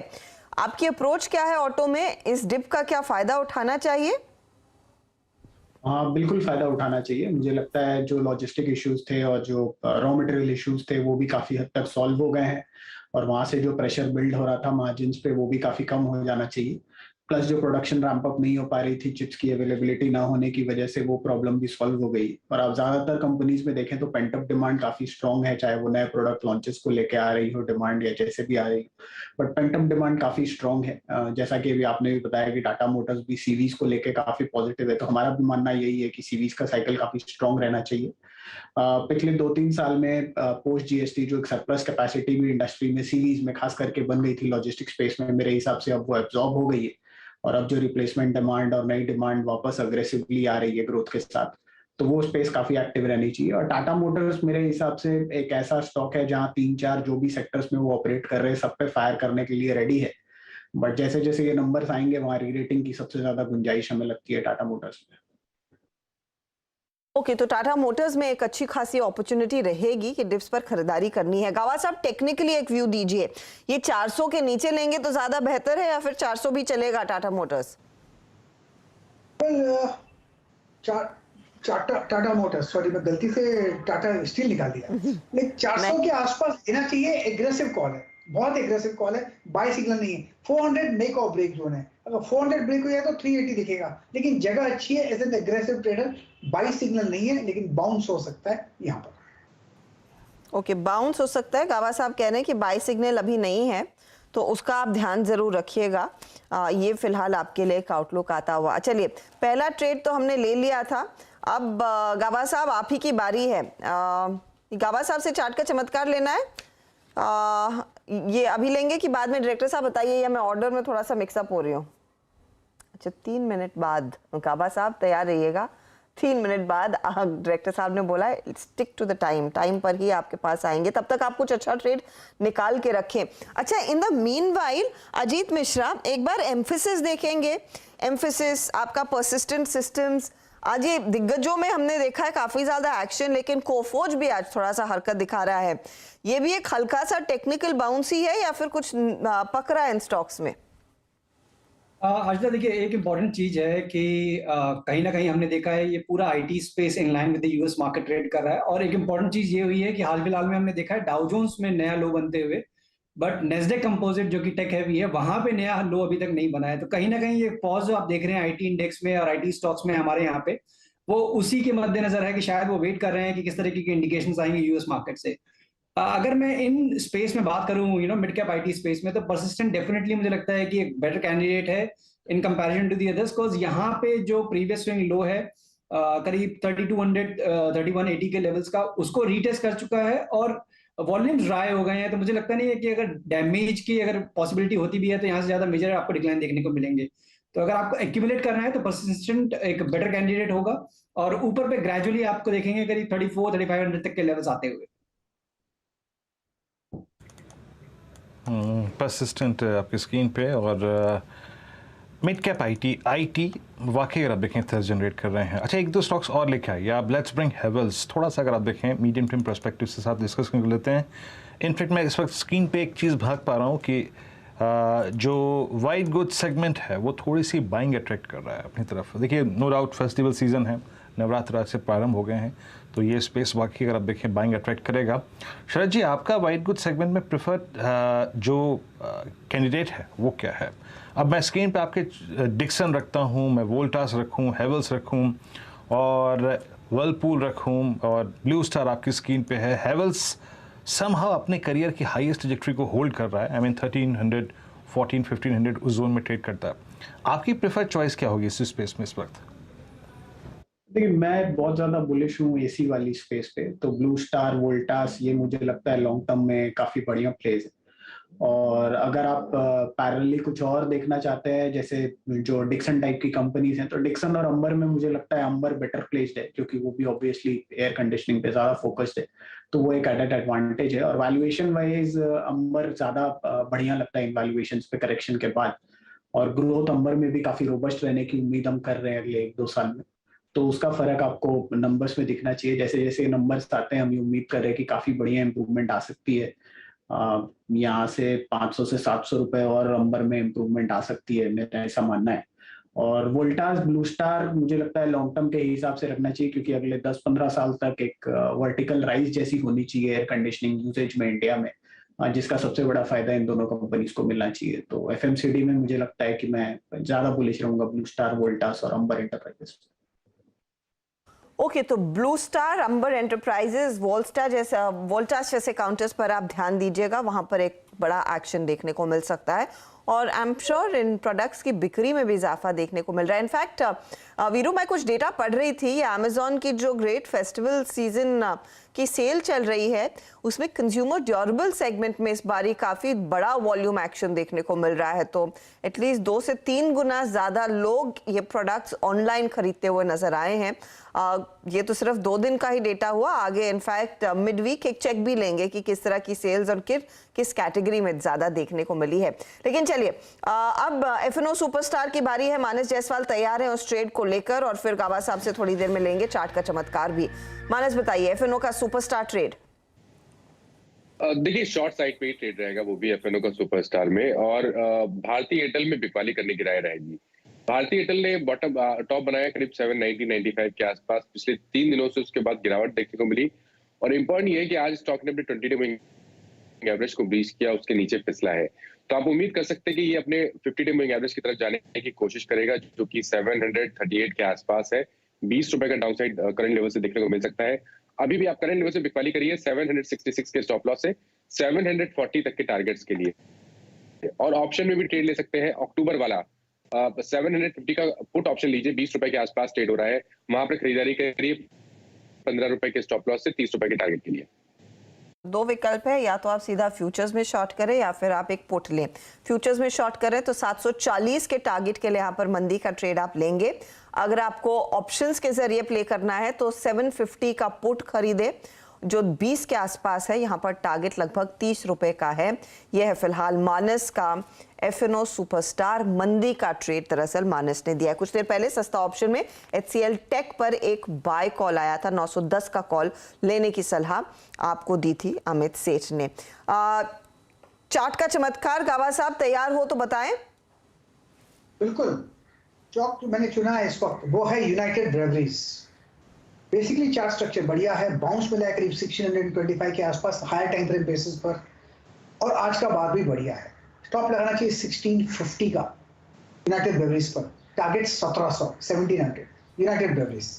आपकी अप्रोच क्या है ऑटो में? इस डिप का क्या फायदा उठाना चाहिए? हाँ, बिल्कुल फायदा उठाना चाहिए। मुझे लगता है जो लॉजिस्टिक इश्यूज थे और जो रॉ मटेरियल इश्यूज थे वो भी काफी हद तक सॉल्व हो गए हैं, और वहां से जो प्रेशर बिल्ड हो रहा था मार्जिन्स पे वो भी काफी कम हो जाना चाहिए। प्लस जो प्रोडक्शन रैंप अप नहीं हो पा रही थी, चिप्स की अवेलेबिलिटी ना होने की वजह से वो प्रॉब्लम भी सॉल्व हो गई। और आप ज्यादातर कंपनीज में देखें तो पेंट अप डिमांड काफी स्ट्रांग है, चाहे वो नए प्रोडक्ट लॉन्चेस को लेके आ रही हो डिमांड या जैसे भी आ रही हो, बट पेंट अप डिमांड काफी स्ट्रांग है। जैसा कि अभी आपने भी बताया कि टाटा मोटर्स भी सीवीज को लेके काफी पॉजिटिव है, तो हमारा भी मानना यही है कि सीवीज का साइकिल काफी स्ट्रांग रहना चाहिए। पिछले 2-3 साल में पोस्ट जीएसटी जो एक सरप्लस कैपेसिटी भी इंडस्ट्री में सीरीज में खास करके बन गई थी लॉजिस्टिक स्पेस में, मेरे हिसाब से अब वो एब्जॉर्ब हो गई है। और अब जो रिप्लेसमेंट डिमांड और नई डिमांड वापस अग्रेसिवली आ रही है ग्रोथ के साथ, तो वो स्पेस काफी एक्टिव रहनी चाहिए। और टाटा मोटर्स मेरे हिसाब से एक ऐसा स्टॉक है जहां 3-4 जो भी सेक्टर्स में वो ऑपरेट कर रहे हैं सब पे फायर करने के लिए रेडी है, बट जैसे जैसे ये नंबर्स आएंगे वहां रीरेटिंग की सबसे ज्यादा गुंजाइश हमें लगती है टाटा मोटर्स में। ओके, तो टाटा मोटर्स में एक अच्छी खासी अपॉर्चुनिटी रहेगी कि डिप्स पर खरीदारी करनी है। गावा साहब, टेक्निकली एक व्यू दीजिए, ये 400 के नीचे लेंगे तो ज्यादा बेहतर है या फिर 400 भी चलेगा Tata Motors? Tata Motors, sorry मैं गलती से टाटा स्टील निकाल दिया, लेकिन 400 के आसपास लेना चाहिए। एग्रेसिव कॉल है, बहुत एग्रेसिव कॉल है, बाय सिग्नल नहीं है। 400 मेक और ब्रेक जोन है, अगर 400 ब्रेक हो जाए तो 380 दिखेगा, लेकिन जगह अच्छी है। As an aggressive trader buy signal नहीं है, लेकिन बाउंस हो सकता है यहाँ पर। ओके, बाउंस हो सकता है। गावा साहब कह रहे हैं कि बाय सिग्नल अभी नहीं है, तो उसका आप ध्यान जरूर रखिएगा। ये फिलहाल आपके लिए एक आउटलुक आता हुआ। चलिए, पहला ट्रेड तो हमने ले लिया था। अब गावा साहब आप ही की बारी है। गावा साहब से चार्ट का चमत्कार लेना है। ये अभी लेंगे कि बाद में? डायरेक्टर साहब बताइए, या मैं ऑर्डर में थोड़ा सा मिक्सअप हो रही हूँ? अच्छा, 3 मिनट बाद। गावा साहब तैयार रहिएगा, 3 मिनट बाद। डायरेक्टर साहब ने बोला है stick to the time, time पर ही आपके पास आएंगे। तब तक आप कुछ अच्छा ट्रेड निकाल के रखें। अच्छा, in the meanwhile Ajit Mishra, एक बार एम्फेसिस देखेंगे। एम्फेसिस, आपका परसिस्टेंट सिस्टम्स, आज ये दिग्गजों में हमने देखा है काफी ज्यादा एक्शन, लेकिन कोफोज भी आज थोड़ा सा हरकत दिखा रहा है। ये भी एक हल्का सा टेक्निकल बाउंस ही है या फिर कुछ पक रहा है इन स्टॉक्स में? हर्षदा, देखिए एक इम्पॉर्टेंट चीज है कि कहीं ना कहीं हमने देखा है ये पूरा IT space in line with the US market trade कर रहा है। और एक इम्पॉर्टेंट चीज ये हुई है कि हाल फिलहाल में हमने देखा है डाउ जोन्स में नया लो बनते हुए, बट नेस्डेक कंपोजिट जो कि टेक हैवी है वहां पे नया लो अभी तक नहीं बना है। तो कहीं ना कहीं ये पॉज जो आप देख रहे हैं आईटी इंडेक्स में और आईटी स्टॉक्स में हमारे यहाँ पे, वो उसी के मद्देनजर है कि शायद वो वेट कर रहे हैं कि किस तरीके की इंडिकेशंस आएंगे यूएस मार्केट से। अगर मैं इन स्पेस में बात करूं, मिड कैप आईटी स्पेस में, तो परसिस्टेंट डेफिनेटली मुझे लगता है कि एक बेटर कैंडिडेट है in comparison to the others, because यहाँ पे जो प्रीवियस स्विंग लो है करीब 3200 3180 के लेवल्स का, उसको रीटेस्ट कर चुका है और वॉल्यूम्स ड्राई हो गए हैं। तो मुझे लगता नहीं है कि अगर डैमेज की अगर पॉसिबिलिटी होती भी है तो यहाँ से ज्यादा मेजर आपको डिक्लाइन देखने को मिलेंगे। तो अगर आपको एक्यूमुलेट करना है तो परसिस्टेंट एक बेटर कैंडिडेट होगा, और ऊपर पे ग्रेजुअली आपको देखेंगे करीब 34-3500 तक के लेवल्स आते हुए। परसिस्टेंट आपकी स्क्रीन पे, और मिड कैप आईटी वाकई अगर आप देखें थर्स जनरेट कर रहे हैं। अच्छा, 1-2 स्टॉक्स और लेके आइए आप। लेट्स ब्रिंग हेवल्स, थोड़ा सा अगर आप देखें मीडियम टर्म पर्सपेक्टिव से साथ डिस्कस कर लेते हैं। इनफैक्ट मैं इस वक्त स्क्रीन पे एक चीज़ भाग पा रहा हूँ कि जो वाइट गुड्स सेगमेंट है वो थोड़ी सी बाइंग अट्रैक्ट कर रहा है अपनी तरफ। देखिए, नो डाउट फेस्टिवल सीजन है, नवरात्र आज से प्रारंभ हो गए हैं, तो ये स्पेस वाकई अगर आप देखें बाइंग अट्रैक्ट करेगा। शरद जी, आपका वाइट गुड सेगमेंट में प्रेफर्ड जो कैंडिडेट है वो क्या है? अब मैं स्क्रीन पे आपके डिक्सन रखता हूँ, मैं वोल्टास रखूँ, हेवल्स रखूँ और वर्लपूल रखूँ, और ब्लू स्टार आपकी स्क्रीन पे है। हेवल्स समहाउ अपने करियर की हाईएस्ट ट्रैजेक्टरी को होल्ड कर रहा है। 1300, 1400-1500 उस जोन में ट्रेड करता है। आपकी प्रेफर्ड चॉइस क्या होगी इस स्पेस में इस वक्त? देखिए, मैं बहुत ज्यादा बुलिश हूँ एसी वाली स्पेस पे, तो ब्लू स्टार, वोल्टास, ये मुझे लगता है लॉन्ग टर्म में काफी बढ़िया प्लेज है। और अगर आप पैरेलली कुछ और देखना चाहते हैं, जैसे जो डिक्सन टाइप की कंपनीज हैं, तो डिक्सन और अंबर में मुझे लगता है अंबर बेटर प्लेस्ड है, क्योंकि वो भी ऑब्वियसली एयर कंडीशनिंग पे ज्यादा फोकस्ड है, तो वो एक एडेड एडवांटेज है। और वैल्यूएशन वाइज अंबर ज्यादा बढ़िया लगता है इन वैल्यूएशन पे करेक्शन के बाद। और ग्रोथ अंबर में भी काफी रोबस्ट रहने की उम्मीद हम कर रहे हैं अगले 1-2 साल में, तो उसका फर्क आपको नंबर्स में दिखना चाहिए। जैसे जैसे नंबर्स आते हैं हम ये उम्मीद कर रहे हैं कि काफी बढ़िया इंप्रूवमेंट आ सकती है। यहाँ से 500 से 700 रुपए और अंबर में इंप्रूवमेंट आ सकती है, मेरा ऐसा मानना है। और वोल्टास, ब्लू स्टार मुझे लगता है लॉन्ग टर्म के हिसाब से रखना चाहिए, क्योंकि अगले 10-15 साल तक एक वर्टिकल राइज जैसी होनी चाहिए एयर कंडीशनिंग यूसेज में इंडिया में, जिसका सबसे बड़ा फायदा इन दोनों कंपनीज को मिलना चाहिए। तो एफएमसीडी में मुझे लगता है कि मैं ज्यादा बुलिश रहूंगा ब्लू स्टार, वोल्टास और अंबर एंटरप्राइजेस। ओके, तो ब्लू स्टार, अंबर एंटरप्राइजेस, वोल्टास जैसे काउंटर्स पर आप ध्यान दीजिएगा, वहां पर एक बड़ा एक्शन देखने को मिल सकता है और I am sure in products की बिक्री में भी इजाफा देखने को मिल रहा है। इनफैक्ट वीरू, मैं कुछ डेटा पढ़ रही थी, अमेजॉन की जो ग्रेट फेस्टिवल सीजन की सेल चल रही है उसमें कंज्यूमर ड्यूरेबल सेगमेंट में इस बारी काफ़ी बड़ा वॉल्यूम एक्शन देखने को मिल रहा है। तो एटलीस्ट 2 से 3 गुना ज़्यादा लोग ये प्रोडक्ट्स ऑनलाइन खरीदते हुए नजर आए हैं। ये तो सिर्फ 2 दिन का ही डेटा हुआ, आगे इनफैक्ट मिड वीक एक चेक भी लेंगे कि किस तरह की सेल्स और किस कैटेगरी में ज़्यादा देखने को मिली है। लेकिन चलिए अब एफएनओ सुपरस्टार की बारी है। मानस जायसवाल तैयार है उस ट्रेड को लेकर और फिर गाबा साहब से थोड़ी देर में लेंगे चार्ट का चमत्कार भी। मानस बताइए, एफएनओ का सुपरस्टार ट्रेड। देखिए, शॉर्ट साइड पे ही ट्रेड रहेगा, वो भी एफएनओ का सुपरस्टार में, और भारतीय एयरटेल में बिकवाली करने की राय रहेगी। भारतीय एयरटेल ने बॉटम टॉप बनाया करीब 790-95 के आसपास। पिछले 3 दिनों से उसके बाद गिरावट देखने को मिली और इम्पोर्टेंट ये है कि आज स्टॉक ने अपने 20 डे मूविंग एवरेज को ब्रीच किया, उसके नीचे फिसला है। तो आप उम्मीद कर सकते हैं कि ये अपने 50 डे मूविंग एवरेज की तरफ जाने की कोशिश करेगा, जो कि 738 के आसपास है। 20 रुपए का डाउनसाइड करंट लेवल से देखने को मिल सकता है। अभी भी आप करंट लेवल से बिकवाली करिए 766 के स्टॉप लॉस से 740 तक के टारगेट्स के लिए, और ऑप्शन में भी ट्रेड ले सकते हैं। अक्टूबर वाला 750 का पुट ऑप्शन लीजिए, 20 रुपए के आसपास ट्रेड हो रहा है, वहां पर खरीदारी करिए 15 रुपए के स्टॉप लॉस से 30 रुपए के टारगेट के लिए। 2 विकल्प है, या तो आप सीधा फ्यूचर्स में शॉर्ट करें या फिर आप एक पुट लें। फ्यूचर्स में शॉर्ट करें तो 740 के टारगेट के लिए यहाँ पर मंदी का ट्रेड आप लेंगे। अगर आपको ऑप्शंस के जरिए प्ले करना है तो 750 का पुट खरीदे जो 20 के आसपास है, यहाँ पर टारगेट लगभग 30 रुपए का है। यह है फिलहाल मानस का एफएनओ सुपरस्टार मंदी का ट्रेड दरअसल मानस ने दिया। कुछ देर पहले सस्ता ऑप्शन में एचसीएल टेक पर एक बाय कॉल आया था, 910 का कॉल लेने की सलाह आपको दी थी अमित सेठ ने। चार्ट का चमत्कार गाबा साहब तैयार हो तो बताएं। बिल्कुल, स्टॉक जो मैंने चुना है इस वक्त वो है United breweries. Basically chart structure बढ़िया है, बाउंस मिला है करीब 1625 के आसपास हायर टाइम फ्रेम बेसिस पर, और आज का बार भी बढ़िया है। स्टॉप लगाना चाहिए 1650 का यूनाइटेड ब्रेवरीज पर, टारगेट 1700 यूनाइटेड ब्रेवरीज।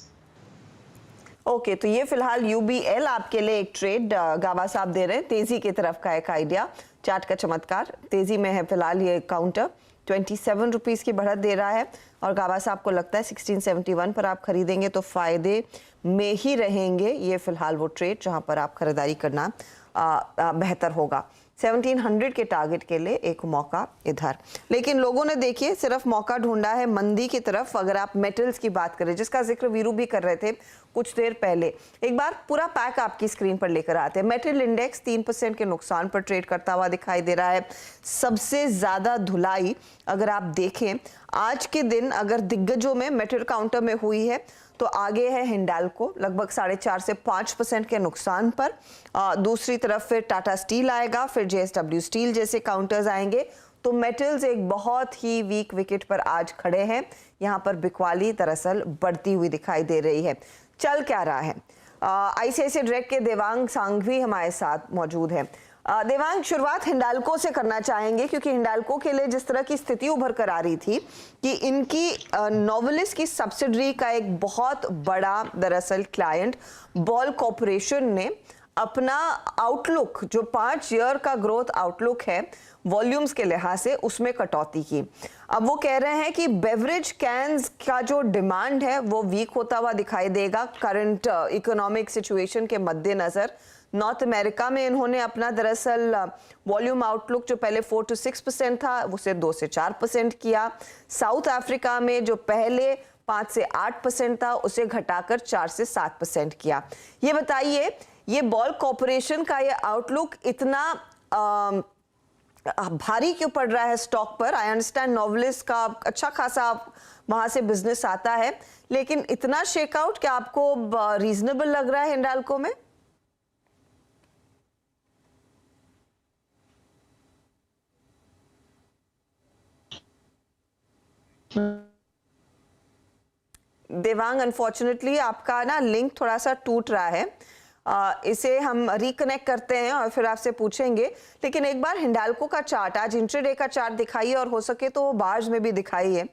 ओके, तो ये फिलहाल यूबीएल आपके लिए एक ट्रेड गाबा साहब दे रहे हैं, तेजी की तरफ का एक आइडिया। चार्ट का चमत्कार तेजी में है फिलहाल, ये काउंटर 27 रुपीज़ की बढ़त दे रहा है और गाबा साहब को लगता है 1671 पर आप खरीदेंगे तो फायदे में ही रहेंगे। ये फिलहाल वो ट्रेड जहां पर आप खरीदारी करना बेहतर होगा। 1700 के टारगेट के लिए एक मौका इधर, लेकिन लोगों ने देखिए सिर्फ मौका ढूंढा है मंदी की तरफ। अगर आप मेटल्स की बात करें, जिसका जिक्र वीरू भी कर रहे थे कुछ देर पहले, एक बार पूरा पैक आपकी स्क्रीन पर लेकर आते हैं। मेटल इंडेक्स 3% के नुकसान पर ट्रेड करता हुआ दिखाई दे रहा है। सबसे ज्यादा धुलाई अगर आप देखें आज के दिन अगर दिग्गजों में मेटल काउंटर में हुई है तो आगे है हिंडाल्को लगभग 4.5 से 5% के नुकसान पर। दूसरी तरफ फिर टाटा स्टील आएगा, फिर जेएसडब्ल्यू स्टील जैसे काउंटर्स आएंगे। तो मेटल्स एक बहुत ही वीक विकेट पर आज खड़े हैं। यहाँ पर बिकवाली दरअसल बढ़ती हुई दिखाई दे रही है। चल क्या रहा है, आईसीआईसीआई डायरेक्ट के देवांग सांघवी हमारे साथ मौजूद है। देवांग, शुरुआत हिंडाल्को से करना चाहेंगे क्योंकि हिंडाल्को के लिए जिस तरह की स्थिति उभर कर आ रही थी कि इनकी नोवेलिस की सब्सिडरी का एक बहुत बड़ा दरअसल क्लाइंट बॉल कॉर्पोरेशन ने अपना आउटलुक जो 5 ईयर का ग्रोथ आउटलुक है वॉल्यूम्स के लिहाज से उसमें कटौती की। अब वो कह रहे हैं कि बेवरेज कैंस का जो डिमांड है वो वीक होता हुआ दिखाई देगा करंट इकोनॉमिक सिचुएशन के मद्देनजर। नॉर्थ अमेरिका में इन्होंने अपना दरअसल वॉल्यूम आउटलुक जो पहले 4 to 6% था उसे 2 से 4% किया। साउथ अफ्रीका में जो पहले 5 से 8% था उसे घटाकर 4 से 7% किया। ये बताइए, ये बॉल कॉर्पोरेशन का ये आउटलुक इतना भारी क्यों पड़ रहा है स्टॉक पर? आई अंडरस्टैंड नोवेलिस का अच्छा खासा वहां से बिजनेस आता है, लेकिन इतना शेकआउट क्या आपको रीजनेबल लग रहा है हिंडाल्को में? देवांग, अनफॉर्चुनेटली आपका ना लिंक थोड़ा सा टूट रहा है। इसे हम रिकनेक्ट करते हैं और फिर आपसे पूछेंगे। लेकिन एक बार हिंडाल्को का चार्ट, आज इंट्राडे का चार्ट दिखाइए और हो सके तो वो बार्स में भी दिखाइए,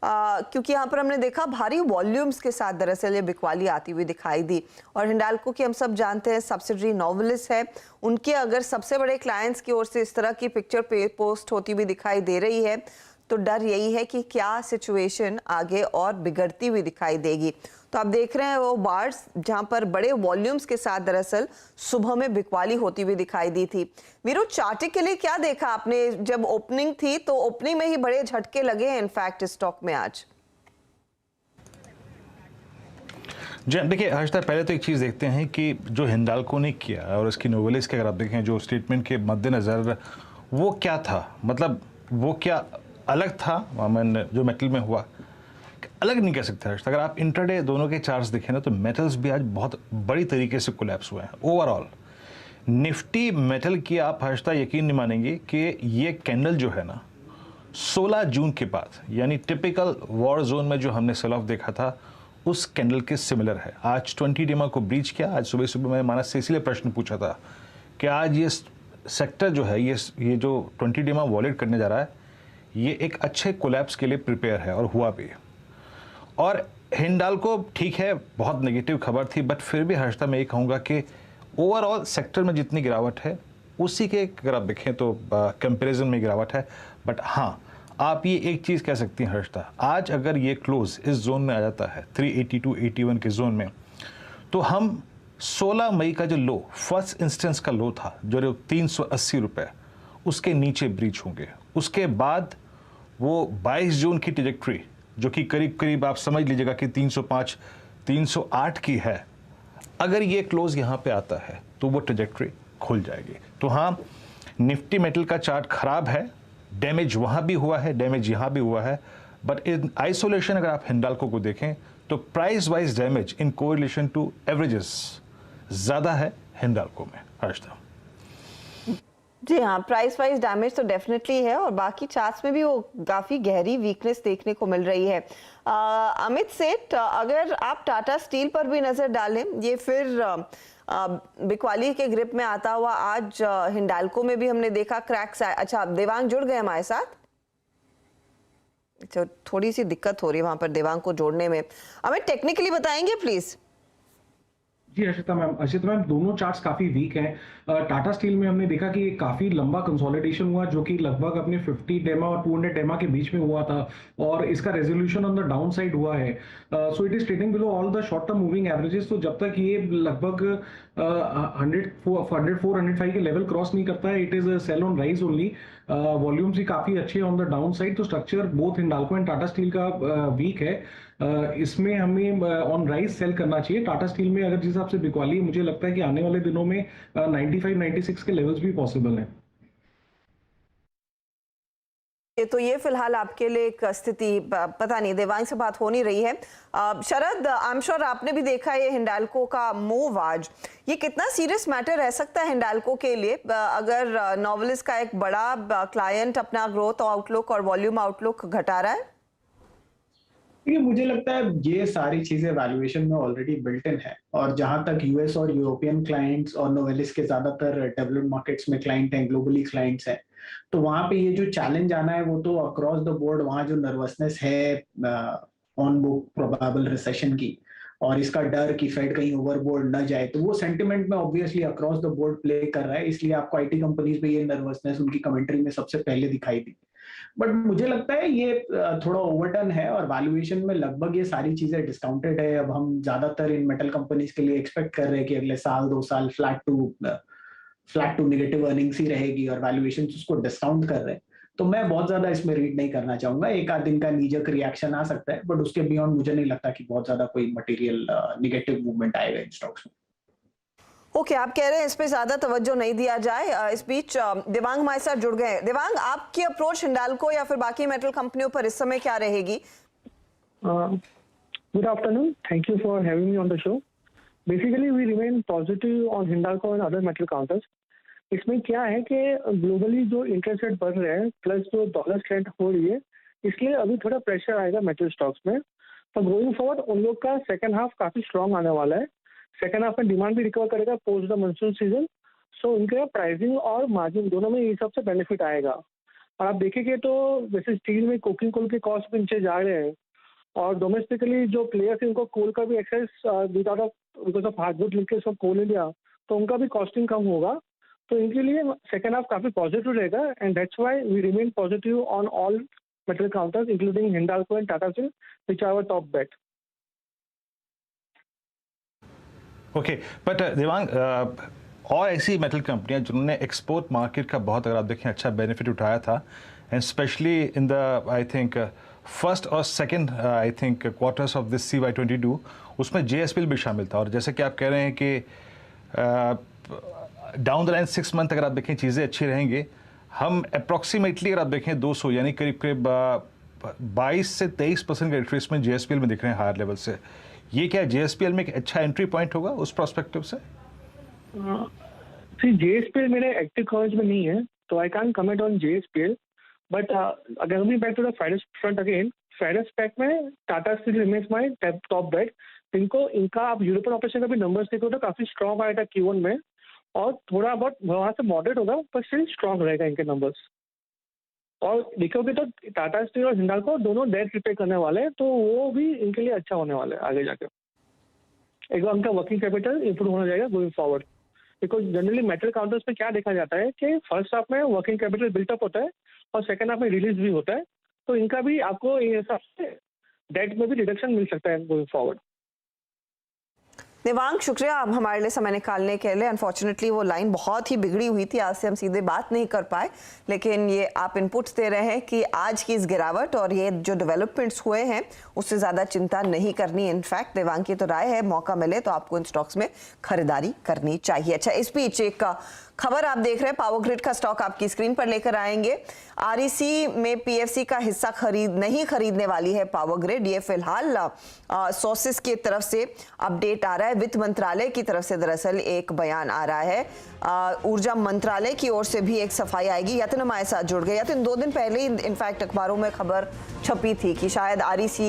क्योंकि यहाँ पर हमने देखा भारी वॉल्यूम्स के साथ दरअसल ये बिकवाली आती हुई दिखाई दी। और हिंडाल्को की हम सब जानते हैं सब्सिडरी नोवेलिस है, उनके अगर सबसे बड़े क्लाइंट्स की ओर से इस तरह की पिक्चर पे पोस्ट होती हुई दिखाई दे रही है तो डर यही है कि क्या सिचुएशन आगे और बिगड़ती हुई दिखाई देगी। तो आप देख रहे हैं वो बार्स जहां पर बड़े वॉल्यूम्स के साथ दरअसल सुबह में बिकवाली होती हुई दिखाई दी थी। वीरू, चार्ट के लिए क्या देखा आपने? जब ओपनिंग थी तो ओपनिंग में ही बड़े झटके लगे हैं इनफैक्ट स्टॉक में आज। जी देखिए हर्षदा, पहले तो एक चीज़ देखते हैं कि जो हिंडाल्को ने किया और इसकी नोवेलिस के अगर आप देखें जो स्टेटमेंट के मद्देनज़र वो क्या था, मतलब वो क्या अलग था जो मेटल में हुआ, अलग नहीं कह सकते हर्षदा। अगर आप इंट्राडे दोनों के चार्ट्स देखें ना तो मेटल्स भी आज बहुत बड़ी तरीके से कोलैप्स हुए हैं। ओवरऑल निफ्टी मेटल की आप हर्षदा यकीन नहीं मानेंगे कि ये कैंडल जो है ना 16 जून के बाद, यानी टिपिकल वॉर जोन में जो हमने सेल ऑफ देखा था उस कैंडल के सिमिलर है। आज 20 डेमा को ब्रीच किया। आज सुबह सुबह मैंने मानस से इसलिए प्रश्न पूछा था कि आज ये सेक्टर जो है ये जो 20 डेमा वॉलेट करने जा रहा है ये एक अच्छे कोलैप्स के लिए प्रिपेयर है और हुआ भी। और हिंडाल्को ठीक है बहुत नेगेटिव खबर थी, बट फिर भी हर्षदा मैं ये कहूँगा कि ओवरऑल सेक्टर में जितनी गिरावट है उसी के अगर आप देखें तो कंपैरिजन में गिरावट है। बट हाँ, आप ये एक चीज़ कह सकती हैं हर्षदा, आज अगर ये क्लोज इस जोन में आ जाता है 382-81 के जोन में, तो हम 16 मई का जो लो फर्स्ट इंस्टेंस का लो था जो 380 रुपये, उसके नीचे ब्रीच होंगे। उसके बाद वो 22 जून की ट्रैजेक्टरी जो कि करीब करीब आप समझ लीजिएगा कि 305 308 की है, अगर ये क्लोज यहाँ पे आता है तो वो ट्रैजेक्टरी खुल जाएगी। तो हाँ, निफ्टी मेटल का चार्ट खराब है, डैमेज वहाँ भी हुआ है, डैमेज यहाँ भी हुआ है, बट इन आइसोलेशन अगर आप हिंडाल्को को देखें तो price wise damage in correlation to averages ज़्यादा है हिंडाल्को में हर्षदा। जी हाँ, प्राइस वाइज डैमेज तो डेफिनेटली है और बाकी चार्ट्स में भी वो काफी गहरी वीकनेस देखने को मिल रही है। अमित सेठ, अगर आप टाटा स्टील पर भी नजर डालें, ये फिर बिकवाली के ग्रिप में आता हुआ आज हिंडाल्को में भी हमने देखा क्रैक्स। अच्छा, देवांग जुड़ गए हमारे साथ। अच्छा, थोड़ी सी दिक्कत हो रही है वहां पर देवांग को जोड़ने में। अमित, टेक्निकली बताएंगे प्लीज। जी अर्शिता मैम, दोनों चार्ट्स काफी वीक हैं। टाटा स्टील में हमने देखा कि काफी लंबा कंसोलिडेशन हुआ जो कि लगभग अपने 50 डेमा और 200 डेमा के बीच में हुआ था और इसका resolution on the down side हुआ है। So it is trading below all the short term moving averages. तो जब तक ये लगभग 104-105 के लेवल क्रॉस नहीं करता है, it is sell on rise only. Volumes भी काफी अच्छे ऑन द डाउन साइड। तो structure both Hindalco and Tata steel का वीक है। इसमें हमें ऑन राइज सेल करना चाहिए। टाटा स्टील में अगर जिस हिसाब से बिकवाली है, मुझे लगता है कि आने वाले दिनों में 95-96 के लेवल्स भी पॉसिबल हैं। तो ये फिलहाल आपके लिए एक स्थिति, पता नहीं, देवांग से बात हो नहीं रही है। शरद, आई एम श्योर आपने भी देखा ये हिंडाल्को का मूव आज, ये कितना सीरियस मैटर रह सकता है हिंडाल्को के लिए अगर नोवेलिस का एक बड़ा क्लाइंट अपना ग्रोथ आउटलुक और वॉल्यूम आउटलुक घटा रहा है? मुझे लगता है ये सारी चीजें वैल्यूएशन में ऑलरेडी बिल्ट इन है और जहां तक यूएस और यूरोपियन क्लाइंट्स और नोवेलिस के ज्यादातर डेवलप्ड मार्केट्स में क्लाइंट हैं, ग्लोबली क्लाइंट्स हैं, तो वहां पे ये जो चैलेंज आना है वो तो अक्रॉस द बोर्ड, वहां जो नर्वसनेस है ऑन बुक प्रोबेबल रिसेशन की और इसका डर कि फेड कहीं ओवरबोर्ड न जाए, तो वो सेंटिमेंट में obviously across the board play कर रहा है। इसलिए आपको आईटी कंपनीज में ये नर्वसनेस उनकी कमेंट्री में सबसे पहले दिखाई दी। बट मुझे लगता है ये थोड़ा ओवरडन है और वैल्यूएशन में लगभग ये सारी चीजें डिस्काउंटेड है। अब हम ज्यादातर इन मेटल कंपनीज के लिए एक्सपेक्ट कर रहे हैं कि अगले साल 2 साल फ्लैट टू नेगेटिव अर्निंग्स ही रहेगी और वैल्यूएशन उसको डिस्काउंट कर रहे हैं। तो मैं बहुत ज्यादा इसमें रीड नहीं करना चाहूंगा। एक आध दिन का नीजक रिएक्शन आ सकता है, बट उसके बियॉन्ड मुझे नहीं लगता कि बहुत ज्यादा कोई मटेरियल नेगेटिव मूवमेंट आएगा इन स्टॉक्स में। ओके, आप कह रहे हैं इस पे ज्यादा तवज्जो नहीं दिया जाए। इस बीच देवांग हमारे साथ जुड़ गए। देवांग, आपकी अप्रोच हिंडाल्को या फिर बाकी मेटल कंपनियों पर इस समय क्या रहेगी? Good afternoon, thank you for having me on the show. Basically we remain positive on Hindalco and other metal counters. इसमें क्या है कि ग्लोबली जो इंटरेस्ट रेट बढ़ रहे हैं प्लस जो डॉलर स्ट्रेंथ हो रही है, इसलिए अभी थोड़ा प्रेशर आएगा मेटल स्टॉक्स में। तो गोइंग फॉरवर्ड उन लोग का सेकंड हाफ काफी स्ट्रांग आने वाला है। सेकेंड हाफ में डिमांड भी रिकवर करेगा पोस्ट द मानसून सीजन, सो उनके प्राइसिंग और मार्जिन दोनों में ये सबसे बेनिफिट आएगा। और आप देखेंगे तो वैसे स्टील में कोकिंग कोल के कॉस्ट भी नीचे जा रहे हैं और डोमेस्टिकली जो प्लेयर्स हैं उनको कोल का भी access without of because of hardwood linkage of coal India, तो उनका भी कॉस्टिंग कम होगा, तो इनके लिए सेकेंड हाफ काफी पॉजिटिव रहेगा and that's why we remain positive on all metal counters including Hindalco and Tata steel which are our top bet. Okay, but Devang, और ऐसी मेटल कंपनियां जिन्होंने एक्सपोर्ट मार्केट का बहुत, अगर आप देखें, अच्छा बेनिफिट उठाया था, and specially in the I think first और second I think quarters of this CY22, उसमें JSPL भी शामिल था। और जैसे कि आप कह रहे हैं कि डाउन द लाइन 6 मंथ अगर आप देखें चीज़ें अच्छी रहेंगी, हम अप्रॉक्सीमेटली अगर आप देखें 200 यानी करीब करीब 22 से 23% का रिट्रेसमेंट JSPL में दिख रहे हैं हायर लेवल से। ये क्या JSPL में एक अच्छा एंट्री पॉइंट होगा उस प्रोस्पेक्टिव से? JSPL मेरे एक्टिव कवरेज में नहीं है तो I can't comment on JSPL, but अगर coming back to the ferrous front again, ferrous pack में Tata steel remains my top bet. इनका आप यूरोपियन ऑपरेशन का भी नंबर्स देखो तो काफी स्ट्रॉन्ग आया था Q1 में और थोड़ा बहुत वहाँ से मॉडरेट होगा पर स्टिल स्ट्रॉन्ग रहेगा इनके नंबर्स। और देखोगे तो टाटा स्टील और हिंडाल्को दोनों डेट रिपे करने वाले हैं, तो वो भी इनके लिए अच्छा होने वाला है आगे जाके। एक बार उनका वर्किंग कैपिटल इंप्रूव होना जाएगा going forward, because generally metal counters में क्या देखा जाता है कि फर्स्ट हाफ में वर्किंग कैपिटल बिल्टअप होता है और सेकेंड हाफ में रिलीज भी होता है, तो इनका भी आपको ये हिसाब से डेट में भी रिडक्शन मिल सकता है गोइंग फॉरवर्ड। देवांग, शुक्रिया आप हमारे लिए समय निकालने के लिए। अनफॉर्चुनेटली वो लाइन बहुत ही बिगड़ी हुई थी, आज से हम सीधे बात नहीं कर पाए, लेकिन ये आप इनपुट्स दे रहे हैं कि आज की इस गिरावट और ये जो डेवलपमेंट्स हुए हैं उससे ज़्यादा चिंता नहीं करनी। इनफैक्ट देवांग की तो राय है मौका मिले तो आपको इन स्टॉक्स में खरीदारी करनी चाहिए। अच्छा, इस बीच एक खबर आप देख रहे हैं, पावर ग्रिड का स्टॉक आपकी स्क्रीन पर लेकर आएंगे। REC में PFC का हिस्सा नहीं खरीदने वाली है पावर ग्रिड। ये फिलहाल सोर्सेस की तरफ से अपडेट आ रहा है, वित्त मंत्रालय की तरफ से दरअसल एक बयान आ रहा है। ऊर्जा मंत्रालय की ओर से भी एक सफाई आएगी। यतिन हमारे साथ जुड़ गए। यतिन, 2 दिन पहले ही इनफैक्ट अखबारों में खबर छपी थी कि शायद REC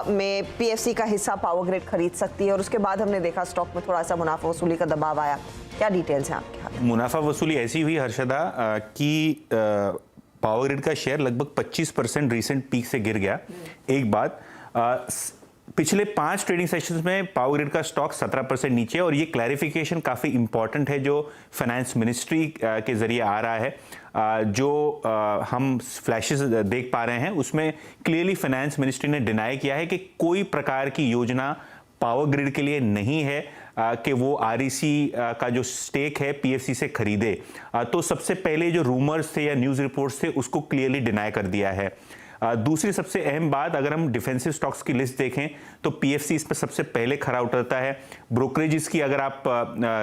में PFC का हिस्सा पावर ग्रिड खरीद सकती है और उसके बाद हमने देखा स्टॉक में थोड़ा सा मुनाफा वसूली का दबाव आया। क्या डिटेल्स हैं आपके हाथ? मुनाफा वसूली ऐसी हुई हर्षदा कि पावर ग्रिड का शेयर लगभग 25% रीसेंट पीक से गिर गया। एक बात, पिछले 5 ट्रेडिंग सेशंस में पावर ग्रिड का स्टॉक 17% नीचे, और ये क्लैरिफिकेशन काफ़ी इंपॉर्टेंट है जो फाइनेंस मिनिस्ट्री के जरिए आ रहा है। जो हम फ्लैशेस देख पा रहे हैं उसमें क्लियरली फाइनेंस मिनिस्ट्री ने डिनाई किया है कि कोई प्रकार की योजना पावर ग्रिड के लिए नहीं है कि वो REC का जो स्टेक है PFC से खरीदे। तो सबसे पहले जो रूमर्स थे या न्यूज़ रिपोर्ट्स थे उसको क्लियरली डिनाई कर दिया है। दूसरी सबसे अहम बात, अगर हम डिफेंसिव स्टॉक्स की लिस्ट देखें तो PFC इस पर सबसे पहले खरा उतरता है। ब्रोकरेजेस की अगर आप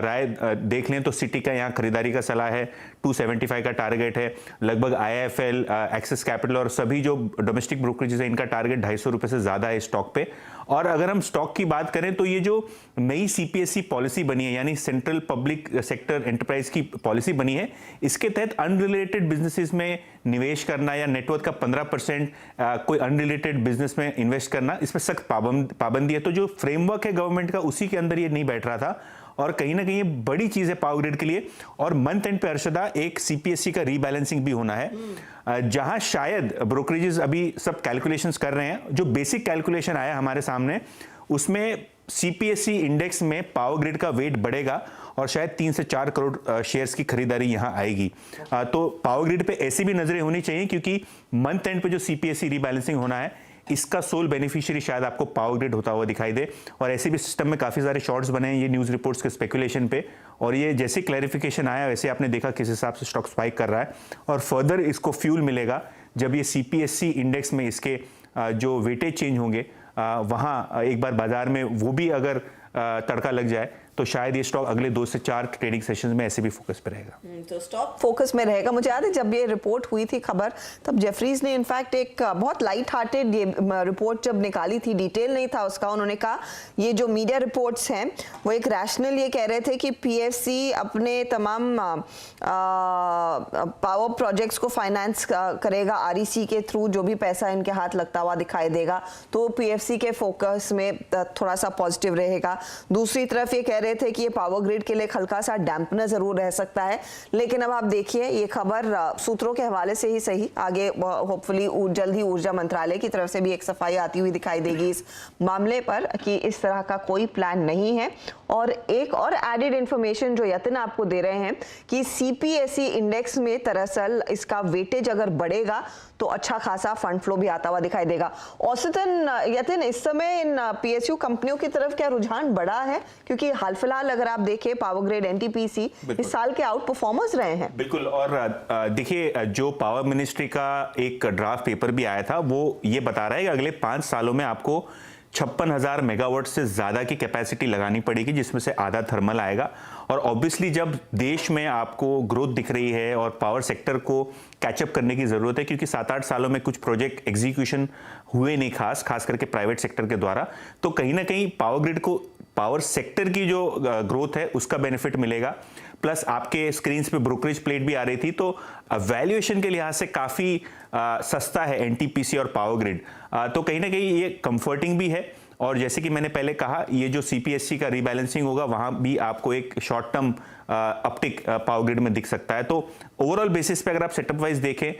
राय देख लें तो सिटी का यहाँ खरीदारी का सलाह है, 275 का टारगेट है। लगभग IIFL, एक्सिस कैपिटल और सभी जो डोमेस्टिक ब्रोकरेजेस है इनका टारगेट 250 रुपये से ज़्यादा है स्टॉक पे। और अगर हम स्टॉक की बात करें तो ये जो नई CPSE पॉलिसी बनी है, यानी सेंट्रल पब्लिक सेक्टर एंटरप्राइज की पॉलिसी बनी है, इसके तहत अनरिलेटेड बिजनेसेस में निवेश करना या नेटवर्थ का 15% कोई अनरिलेटेड बिजनेस में इन्वेस्ट करना, इस पर सख्त पाबंदी है। तो जो फ्रेमवर्क है गवर्नमेंट का उसी के अंदर ये नहीं बैठ रहा था, और कहीं ना कहीं ये बड़ी चीज़ है पावर ग्रिड के लिए। और मंथ एंड पे हर्षदा एक CPSE का रीबैलेंसिंग भी होना है, जहां शायद ब्रोकरेजेस अभी सब कैलकुलेशंस कर रहे हैं। जो बेसिक कैलकुलेशन आया हमारे सामने उसमें CPSE इंडेक्स में पावर ग्रिड का वेट बढ़ेगा और शायद 3 से 4 करोड़ शेयर्स की खरीदारी यहां आएगी। तो पावर ग्रिड पे ऐसी भी नजरें होनी चाहिए क्योंकि मंथ एंड पे जो CPSE रीबैलेंसिंग होना है इसका सोल बेनिफिशियरी शायद आपको पावर ग्रिड होता हुआ दिखाई दे। और ऐसे भी सिस्टम में काफ़ी सारे शॉर्ट्स बने हैं ये न्यूज़ रिपोर्ट्स के स्पेकुलेशन पे, और ये जैसे क्लैरिफिकेशन आया वैसे आपने देखा किस हिसाब से स्टॉक स्पाइक कर रहा है। और फर्दर इसको फ्यूल मिलेगा जब ये CPSE इंडेक्स में इसके जो वेटेज चेंज होंगे वहाँ एक बार बाजार में वो भी अगर तड़का लग जाए तो शायद ये स्टॉक अगले 2 से 4 ट्रेडिंग सेशंस में ऐसे भी फोकस पे रहेगा। तो स्टॉक फोकस में रहेगा। मुझे याद है जब ये रिपोर्ट हुई थी खबर, तब जेफरीज ने इनफैक्ट एक बहुत लाइट हार्टेड ये रिपोर्ट जब निकाली थी, डिटेल नहीं था उसका। उन्होंने कहा ये जो मीडिया रिपोर्ट्स हैं वो एक रैशनल ये कह रहे थे कि पीएफसी अपने तमाम पावर प्रोजेक्ट्स को फाइनेंस करेगा आरईसी के थ्रू, जो भी पैसा इनके हाथ लगता हुआ दिखाई देगा तो पीएफसी के फोकस में थोड़ा सा पॉजिटिव रहेगा। दूसरी तरफ ये कह रहे थे कि ये पावर ग्रिड के लिए हल्का सा डैम्पनर जरूर रह सकता है, लेकिन अब आप देखिए ये खबर सूत्रों के हवाले से ही सही, आगे होपफुली जल्द ही ऊर्जा मंत्रालय की तरफ से भी एक सफाई आती हुई दिखाई देगी इस मामले पर कि इस तरह का कोई प्लान नहीं है। और एक और एडेड इंफॉर्मेशन जो यतिन आपको दे रहे हैं कि सीपीएसई इंडेक्स में दरअसल इसका वेटेज अगर बढ़ेगा तो अच्छा खासा फंड फ्लो भी आता हुआ दिखाई देगा। औसतन यतिन इस समय इन पीएसयू कंपनियों की तरफ क्या रुझान बढ़ा है, क्योंकि हाल फिलहाल अगर आप देखें पावर ग्रिड, एनटीपीसी इस साल के आउट परफॉर्मर्स रहे हैं। बिल्कुल, और देखिए जो पावर मिनिस्ट्री का एक ड्राफ्ट पेपर भी आया था वो ये बता रहा है कि अगले 5 सालों में आपको 56,000 मेगावाट से ज़्यादा की कैपेसिटी लगानी पड़ेगी, जिसमें से आधा थर्मल आएगा। और ऑब्वियसली जब देश में आपको ग्रोथ दिख रही है और पावर सेक्टर को कैचअप करने की ज़रूरत है, क्योंकि 7-8 सालों में कुछ प्रोजेक्ट एग्जीक्यूशन हुए नहीं खास करके प्राइवेट सेक्टर के द्वारा, तो कहीं ना कहीं पावर ग्रिड को पावर सेक्टर की जो ग्रोथ है उसका बेनिफिट मिलेगा। प्लस आपके स्क्रीन्स पे ब्रोकरेज प्लेट भी आ रही थी, तो वैल्यूएशन के लिहाज से काफ़ी सस्ता है एनटीपीसी और पावर ग्रिड, तो कहीं ना कहीं ये कंफर्टिंग भी है। और जैसे कि मैंने पहले कहा, ये जो सीपीएससी का रीबैलेंसिंग होगा वहाँ भी आपको एक short term uptick power grid में दिख सकता है। तो ओवरऑल बेसिस पे अगर आप सेटअप वाइज देखें,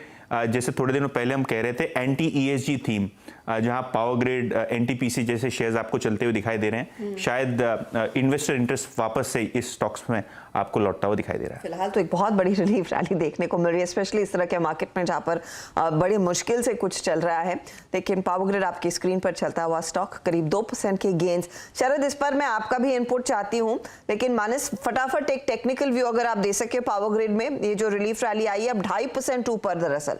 जैसे थोड़े दिनों पहले हम कह रहे थे एंटी ईएसजी थीम, जहां पावर ग्रिड, एनटीपीसी जैसे शेयर्स आपको चलते हुए दिखाई दे रहे हैं, शायद इन्वेस्टर इंटरेस्ट वापस से इस स्टॉक्स में आपको लौटता हुआ दिखाई दे रहा है। फिलहाल तो एक बहुत बड़ी रिलीफ रैली देखने को मिल रही है, स्पेशली इस तरह के मार्केट में जहां पर बड़ी मुश्किल से कुछ चल रहा है, लेकिन पावर ग्रिड आपकी स्क्रीन पर चलता हुआ स्टॉक करीब 2% के गेंस। शरद, इस पर मैं आपका भी इनपुट चाहती हूँ, लेकिन मानस फटाफट एक टेक्निकल व्यू अगर आप दे सके पावर ग्रिड में, ये जो रिलीफ रैली आई है अब 2.5% ऊपर दरअसल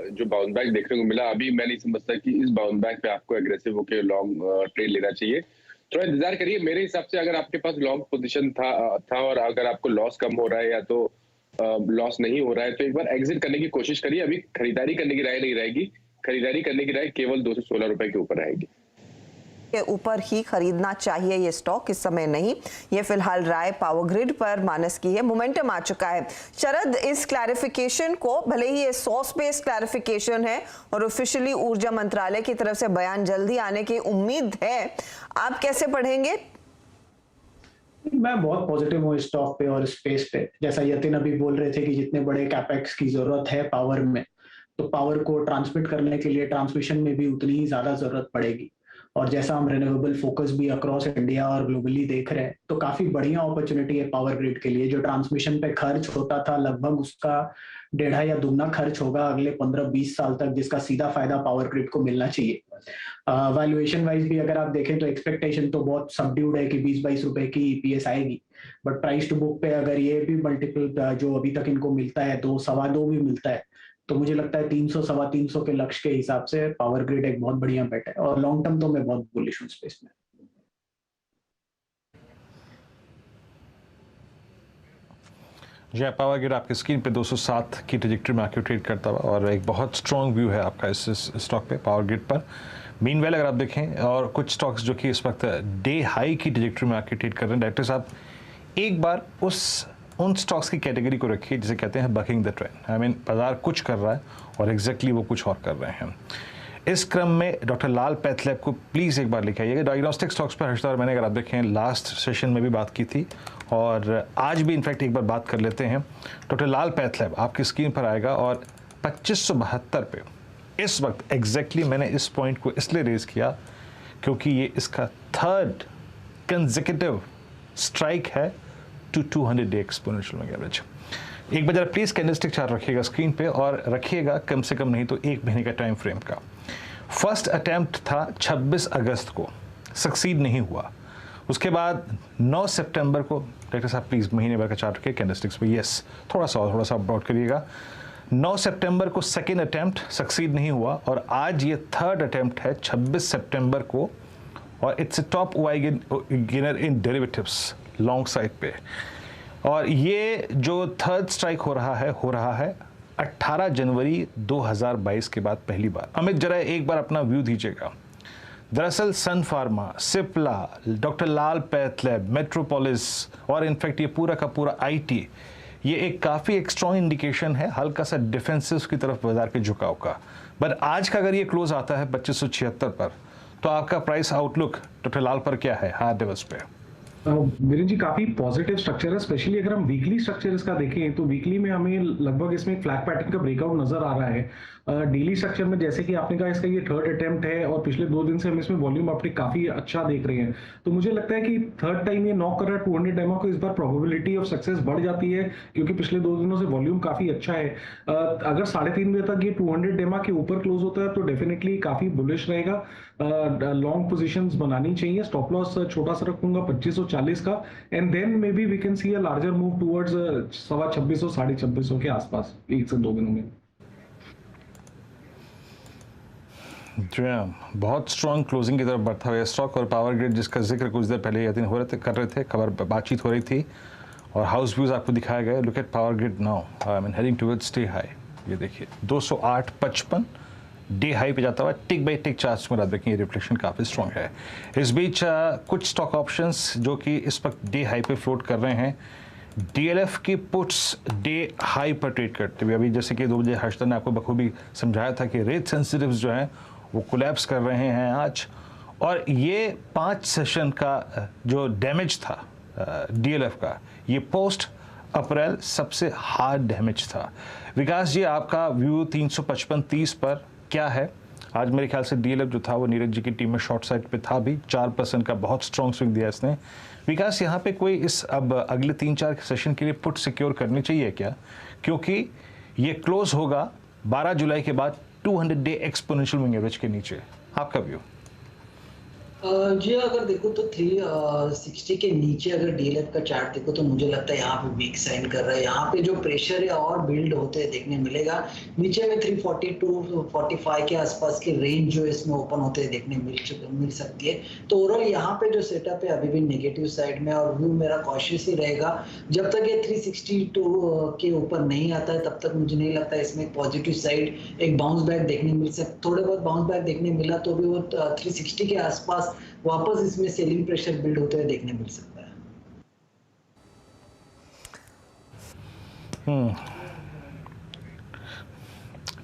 जो बाउंस बैक देखने को मिला, अभी मैं नहीं समझता कि इस बाउंस बैक पे आपको एग्रेसिव होकर लॉन्ग ट्रेड लेना चाहिए। थोड़ा इंतजार करिए। मेरे हिसाब से अगर आपके पास लॉन्ग पोजीशन था और अगर आपको लॉस कम हो रहा है या तो लॉस नहीं हो रहा है, तो एक बार एग्जिट करने की कोशिश करिए। अभी खरीदारी करने की राय नहीं रहेगी, खरीदारी करने की राय केवल 2 से 16 रुपए के ऊपर रहेगी। के ऊपर ही खरीदना चाहिए ये स्टॉक, इस समय नहीं। ये फिलहाल राय पावर ग्रिड पर मानस की है। मोमेंटम आ चुका है। शरद, इस क्लैरिफिकेशन को, भले ही ये सोर्स बेस्ड क्लैरिफिकेशन है और ऑफिशियली ऊर्जा मंत्रालय की तरफ से बयान जल्दी आने की उम्मीद है, आप कैसे पढ़ेंगे? मैं बहुत पॉजिटिव हूँ इस स्टॉक पे और स्पेस पे। जैसा यतिन अभी बोल रहे थे कि जितने बड़े कैपेक्स की जरूरत है पावर में, तो पावर को ट्रांसमिट करने के लिए ट्रांसमिशन में भी उतनी ही ज्यादा जरूरत पड़ेगी। और जैसा हम रिन्यूएबल फोकस भी अक्रॉस इंडिया और ग्लोबली देख रहे हैं, तो काफी बढ़िया अपॉर्चुनिटी है पावर ग्रिड के लिए। जो ट्रांसमिशन पे खर्च होता था लगभग उसका 1.5 या दुगना खर्च होगा अगले 15-20 साल तक, जिसका सीधा फायदा पावर ग्रिड को मिलना चाहिए। वैल्यूएशन वाइज भी अगर आप देखें तो एक्सपेक्टेशन तो बहुत सबड्यूड है कि 20-22 रुपए की ईपीएस आएगी, बट प्राइस टू बुक पे अगर ये भी मल्टीपल जो अभी तक इनको मिलता है 2, 2.25 भी मिलता है, तो मुझे लगता है 300-325 के लक्ष्य के हिसाब से पावर ग्रिड एक बहुत बढ़िया बेट है। और लॉन्ग टर्म तो मैं बहुत बुलिश हूँ स्पेस में। जी, पावर ग्रिड आपकी स्क्रीन पे 207 की ट्रेजेक्टरी में आके ट्रेड करता हुआ, और एक बहुत स्ट्रॉन्ग व्यू है आपका इस स्टॉक पे, पावर ग्रिड पर। मीनवेल अगर आप देखें, और कुछ स्टॉक्स जो कि इस वक्त डे हाई की ट्रेजेक्टरी में आके ट्रेड कर रहे हैं, डायरेक्टर साहब एक बार उन स्टॉक्स की कैटेगरी को रखिए जिसे कहते हैं baking the trend. I mean बाजार कुछ कर रहा है और एग्जैक्टली वो कुछ और कर रहे हैं। इस क्रम में डॉक्टर लाल पैथलैब को प्लीज़ एक बार लिख आइएगा। डायग्नोस्टिक स्टॉक्स पर हर्षदा और मैंने, अगर आप देखें, लास्ट सेशन में भी बात की थी और आज भी इनफैक्ट एक बार बात कर लेते हैं। डॉक्टर लाल पैथलैब आपकी स्क्रीन पर आएगा और 2572 पे इस वक्त एग्जैक्टली मैंने इस पॉइंट को इसलिए रेज किया क्योंकि ये इसका 3rd कंसेक्यूटिव स्ट्राइक है to 200 day exponential moving average. एक बार प्लीज कैंडलस्टिक चार्ट रखिएगा स्क्रीन पे, और रखिएगा कम से कम नहीं तो 1 महीने का टाइम फ्रेम का। फर्स्ट अटेम्प्ट था 26 अगस्त को, सक्सीड नहीं हुआ। उसके बाद 9 सितंबर को, डायरेक्टर साहब प्लीज महीने भर का चार्ट रखिए कैंडलस्टिक्स पे। यस, थोड़ा सा अपडाउट करिएगा। 9 सितंबर को सेकेंड अटेम्प्ट सक्सीड नहीं हुआ, और आज ये 3rd अटेम्प्ट है 26 सितंबर को और it's a top OI gainer in derivatives long side पे। और ये जो थर्ड स्ट्राइक हो रहा है 18 जनवरी 2022 के बाद पहली बार। अमित जरा एक बार अपना व्यू दीजिएगा। दरअसल सन फार्मा, सिप्ला, डॉक्टर लाल पैथलैब, मेट्रोपोलिस और इनफैक्ट ये पूरा का पूरा IT, ये एक काफ़ी एक स्ट्रॉन्ग इंडिकेशन है हल्का सा डिफेंसिव की तरफ बाजार के झुकाव का। बट आज का अगर ये क्लोज आता है 2576 पर, तो आपका प्राइस आउटलुक डॉक्टर लाल पर क्या है हायर लेवल्स पे? वीरेन जी काफी पॉजिटिव स्ट्रक्चर है, स्पेशली अगर हम वीकली स्ट्रक्चर इसका देखें तो वीकली में हमें लगभग इसमें एक फ्लैग पैटर्न का ब्रेकआउट नजर आ रहा है। डेली स्ट्रक्चर में जैसे कि आपने कहा इसका ये थर्ड अटेम्प्ट है और पिछले 2 दिन से हम इसमें वॉल्यूम अपडेट काफी अच्छा देख रहे हैं, तो मुझे लगता है कि थर्ड टाइम ये नॉक कर रहा है 200 डेमा को, इस बार प्रोबेबिलिटी ऑफ सक्सेस बढ़ जाती है क्योंकि पिछले 2 दिनों से वॉल्यूम काफी अच्छा है। अगर 3.5 बजे तक ये 200 डेमा के ऊपर क्लोज होता है तो डेफिनेटली काफी बुलिश रहेगा। लॉन्ग पोजीशंस बनानी चाहिए। स्टॉप लॉस छोटा सा रखूंगा 2540 का, and then maybe we can see a larger move towards 2600 2650 के आसपास 1 से 2 दिनों में। बहुत स्ट्रॉन्ग क्लोजिंग की तरफ बढ़ता हुआ स्टॉक और पावर ग्रिड जिसका जिक्र कुछ देर पहले दिन कर रहे थे, खबर बातचीत हो रही थी और हाउस व्यूज आपको दिखाया गया। Look at power grid now, I mean heading towards day high. ये देखिए 208.55 डे हाई पे जाता हुआ टिक बाई टिक चार्ट्स में देखें, ये रिफ्लेक्शन काफ़ी स्ट्रॉन्ग है। इस बीच कुछ स्टॉक ऑप्शंस जो कि इस वक्त डे हाई पे फ्लोट कर रहे हैं, DLF की पुट्स डे हाई पर ट्रेड करते हुए, अभी जैसे कि 2 बजे हर्षदा ने आपको बखूबी समझाया था कि रेट सेंसिटिव्स जो हैं वो कोलैप्स कर रहे हैं आज, और ये 5 सेशन का जो डैमेज था DLF का, ये पोस्ट अप्रैल सबसे हार्ड डैमेज था। विकास जी आपका व्यू 355.30 पर क्या है? आज मेरे ख्याल से DLF जो था वो नीरज जी की टीम में शॉर्ट साइड पे था भी, 4% का बहुत स्ट्रॉन्ग स्विंग दिया इसने। विकास यहाँ पे कोई इस अब अगले 3-4 सेशन के लिए पुट सिक्योर करनी चाहिए क्या? क्योंकि ये क्लोज होगा 12 जुलाई के बाद 200 डे एक्सपोनेंशियल मूविंग एवरेज के नीचे। आपका व्यू? जी अगर देखो तो 360 के नीचे अगर DLF का चार्ट देखो तो मुझे लगता है यहाँ पे वीक साइन कर रहा है। यहाँ पे जो प्रेशर है और बिल्ड होते देखने मिलेगा। नीचे में 342-45 के आसपास की रेंज जो इसमें ओपन होते देखने मिल सकती है। तो ओवरऑल यहाँ पे जो सेटअप है अभी भी नेगेटिव साइड में, और व्यू मेरा कॉशियस ही रहेगा। जब तक ये 362 के ऊपर नहीं आता है तब तक मुझे नहीं लगता इसमें पॉजिटिव साइड एक बाउंस बैक देखने मिल सकता। थोड़े बहुत बाउंस बैक देखने मिला तो भी वो 360 के आसपास वापस इसमें सेलिंग प्रेशर बिल्ड होते हुए देखने मिल सकता है।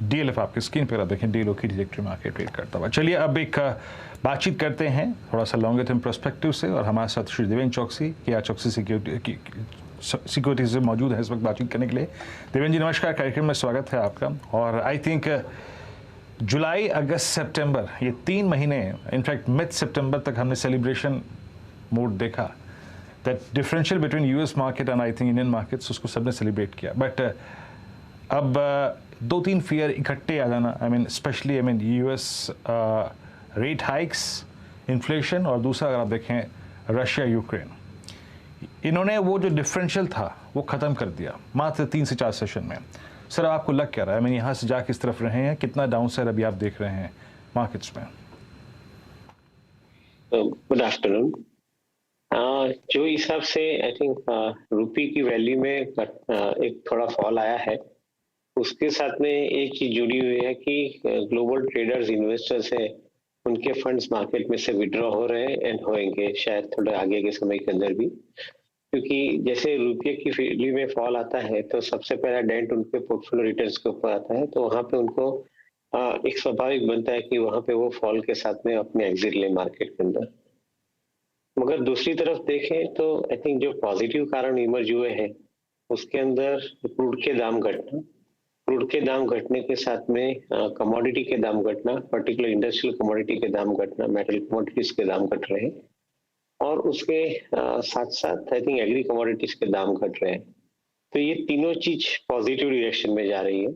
DLF आपकी स्क्रीन पर देखें, डीलो की ट्रैजेक्टरी में आके ट्रेड करता हुआ। चलिए अब एक बातचीत करते हैं थोड़ा सा लॉन्गर टर्म पर्सपेक्टिव से, और हमारे साथ श्री देवेंद्र चौकसी KR चौकसी सिक्योरिटी से मौजूद है इस वक्त बातचीत करने के लिए। देवेंद्र जी नमस्कार, कार्यक्रम में स्वागत है आपका। और आई थिंक जुलाई, अगस्त, सितंबर, ये 3 महीने, इनफैक्ट मिड सितंबर तक हमने सेलिब्रेशन मोड देखा। That differential between US market and I think Indian markets, उसको सबने सेलिब्रेट किया। बट अब 2-3 फियर इकट्ठे आ जाना, I mean specially US rate hikes, inflation, और दूसरा अगर आप देखें रशिया यूक्रेन, इन्होंने वो जो डिफरेंशियल था वो ख़त्म कर दिया मात्र 3 से 4 सेशन में। सर आपको लग क्या रहा है, यहाँ से जा किस तरफ रहे हैं, कितना डाउन साइड अभी आप देख रहे हैं मार्केट्स में? Good afternoon. जो हिसाब से आई थिंक रुपये की वैल्यू में एक थोड़ा फॉल आया है, उसके साथ में एक चीज जुड़ी हुई है कि ग्लोबल ट्रेडर्स, इन्वेस्टर्स है, उनके फंड्स मार्केट में से विड्रॉ हो रहे हैं एंड होंगे शायद थोड़े आगे के समय के अंदर भी, क्योंकि जैसे रुपये की वैल्यू में फॉल आता है तो सबसे पहला डेंट उनके पोर्टफोलियो रिटर्न्स के ऊपर आता है, तो वहां पे उनको एक स्वाभाविक बनता है कि वहां पे वो फॉल के साथ में अपने एग्जिट ले मार्केट के अंदर। मगर दूसरी तरफ देखें तो आई थिंक जो पॉजिटिव कारण इमर्ज हुए हैं उसके अंदर क्रूड के दाम घटने के साथ में कमोडिटी के दाम घटना, पर्टिकुलर इंडस्ट्रियल कमोडिटी के दाम घटना, मेटल कमोडिटीज के दाम घट रहे हैं, और उसके साथ साथ आई थिंक एग्री कमोडिटीज के दाम घट रहे हैं। तो ये तीनों चीज पॉजिटिव डायरेक्शन में जा रही है।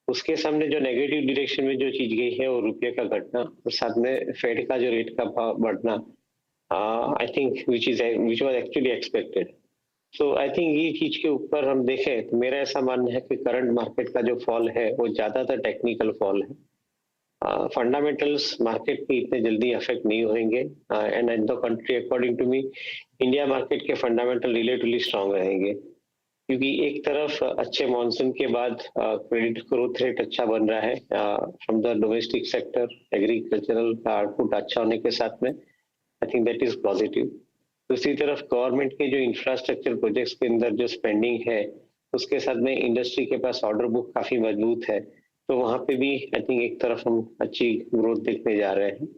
उसके सामने जो नेगेटिव डायरेक्शन में जो चीज गई है वो रुपये का घटना, और साथ में फेड का जो रेट का बढ़ना, I think which was actually expected. So I think ये चीज के ऊपर हम देखें तो मेरा ऐसा मानना है कि करंट मार्केट का जो फॉल है वो ज्यादातर टेक्निकल फॉल है, फंडामेंटल्स मार्केट के इतने जल्दी अफेक्ट नहीं होंगे and in the country according to me India market के फंडामेंटल रिलेटिवली स्ट्रांग रहेंगे, क्योंकि एक तरफ अच्छे मॉनसून के बाद क्रेडिट ग्रोथ रेट अच्छा बन रहा है from the domestic sector, agricultural output अच्छा होने के साथ में I think that is positive. दूसरी तरफ गवर्नमेंट के जो इंफ्रास्ट्रक्चर प्रोजेक्ट्स के अंदर जो स्पेंडिंग है उसके साथ में इंडस्ट्री के पास ऑर्डर बुक काफी मजबूत है, तो वहां पे भी आई थिंक एक तरफ हम अच्छी ग्रोथ देखने जा रहे हैं।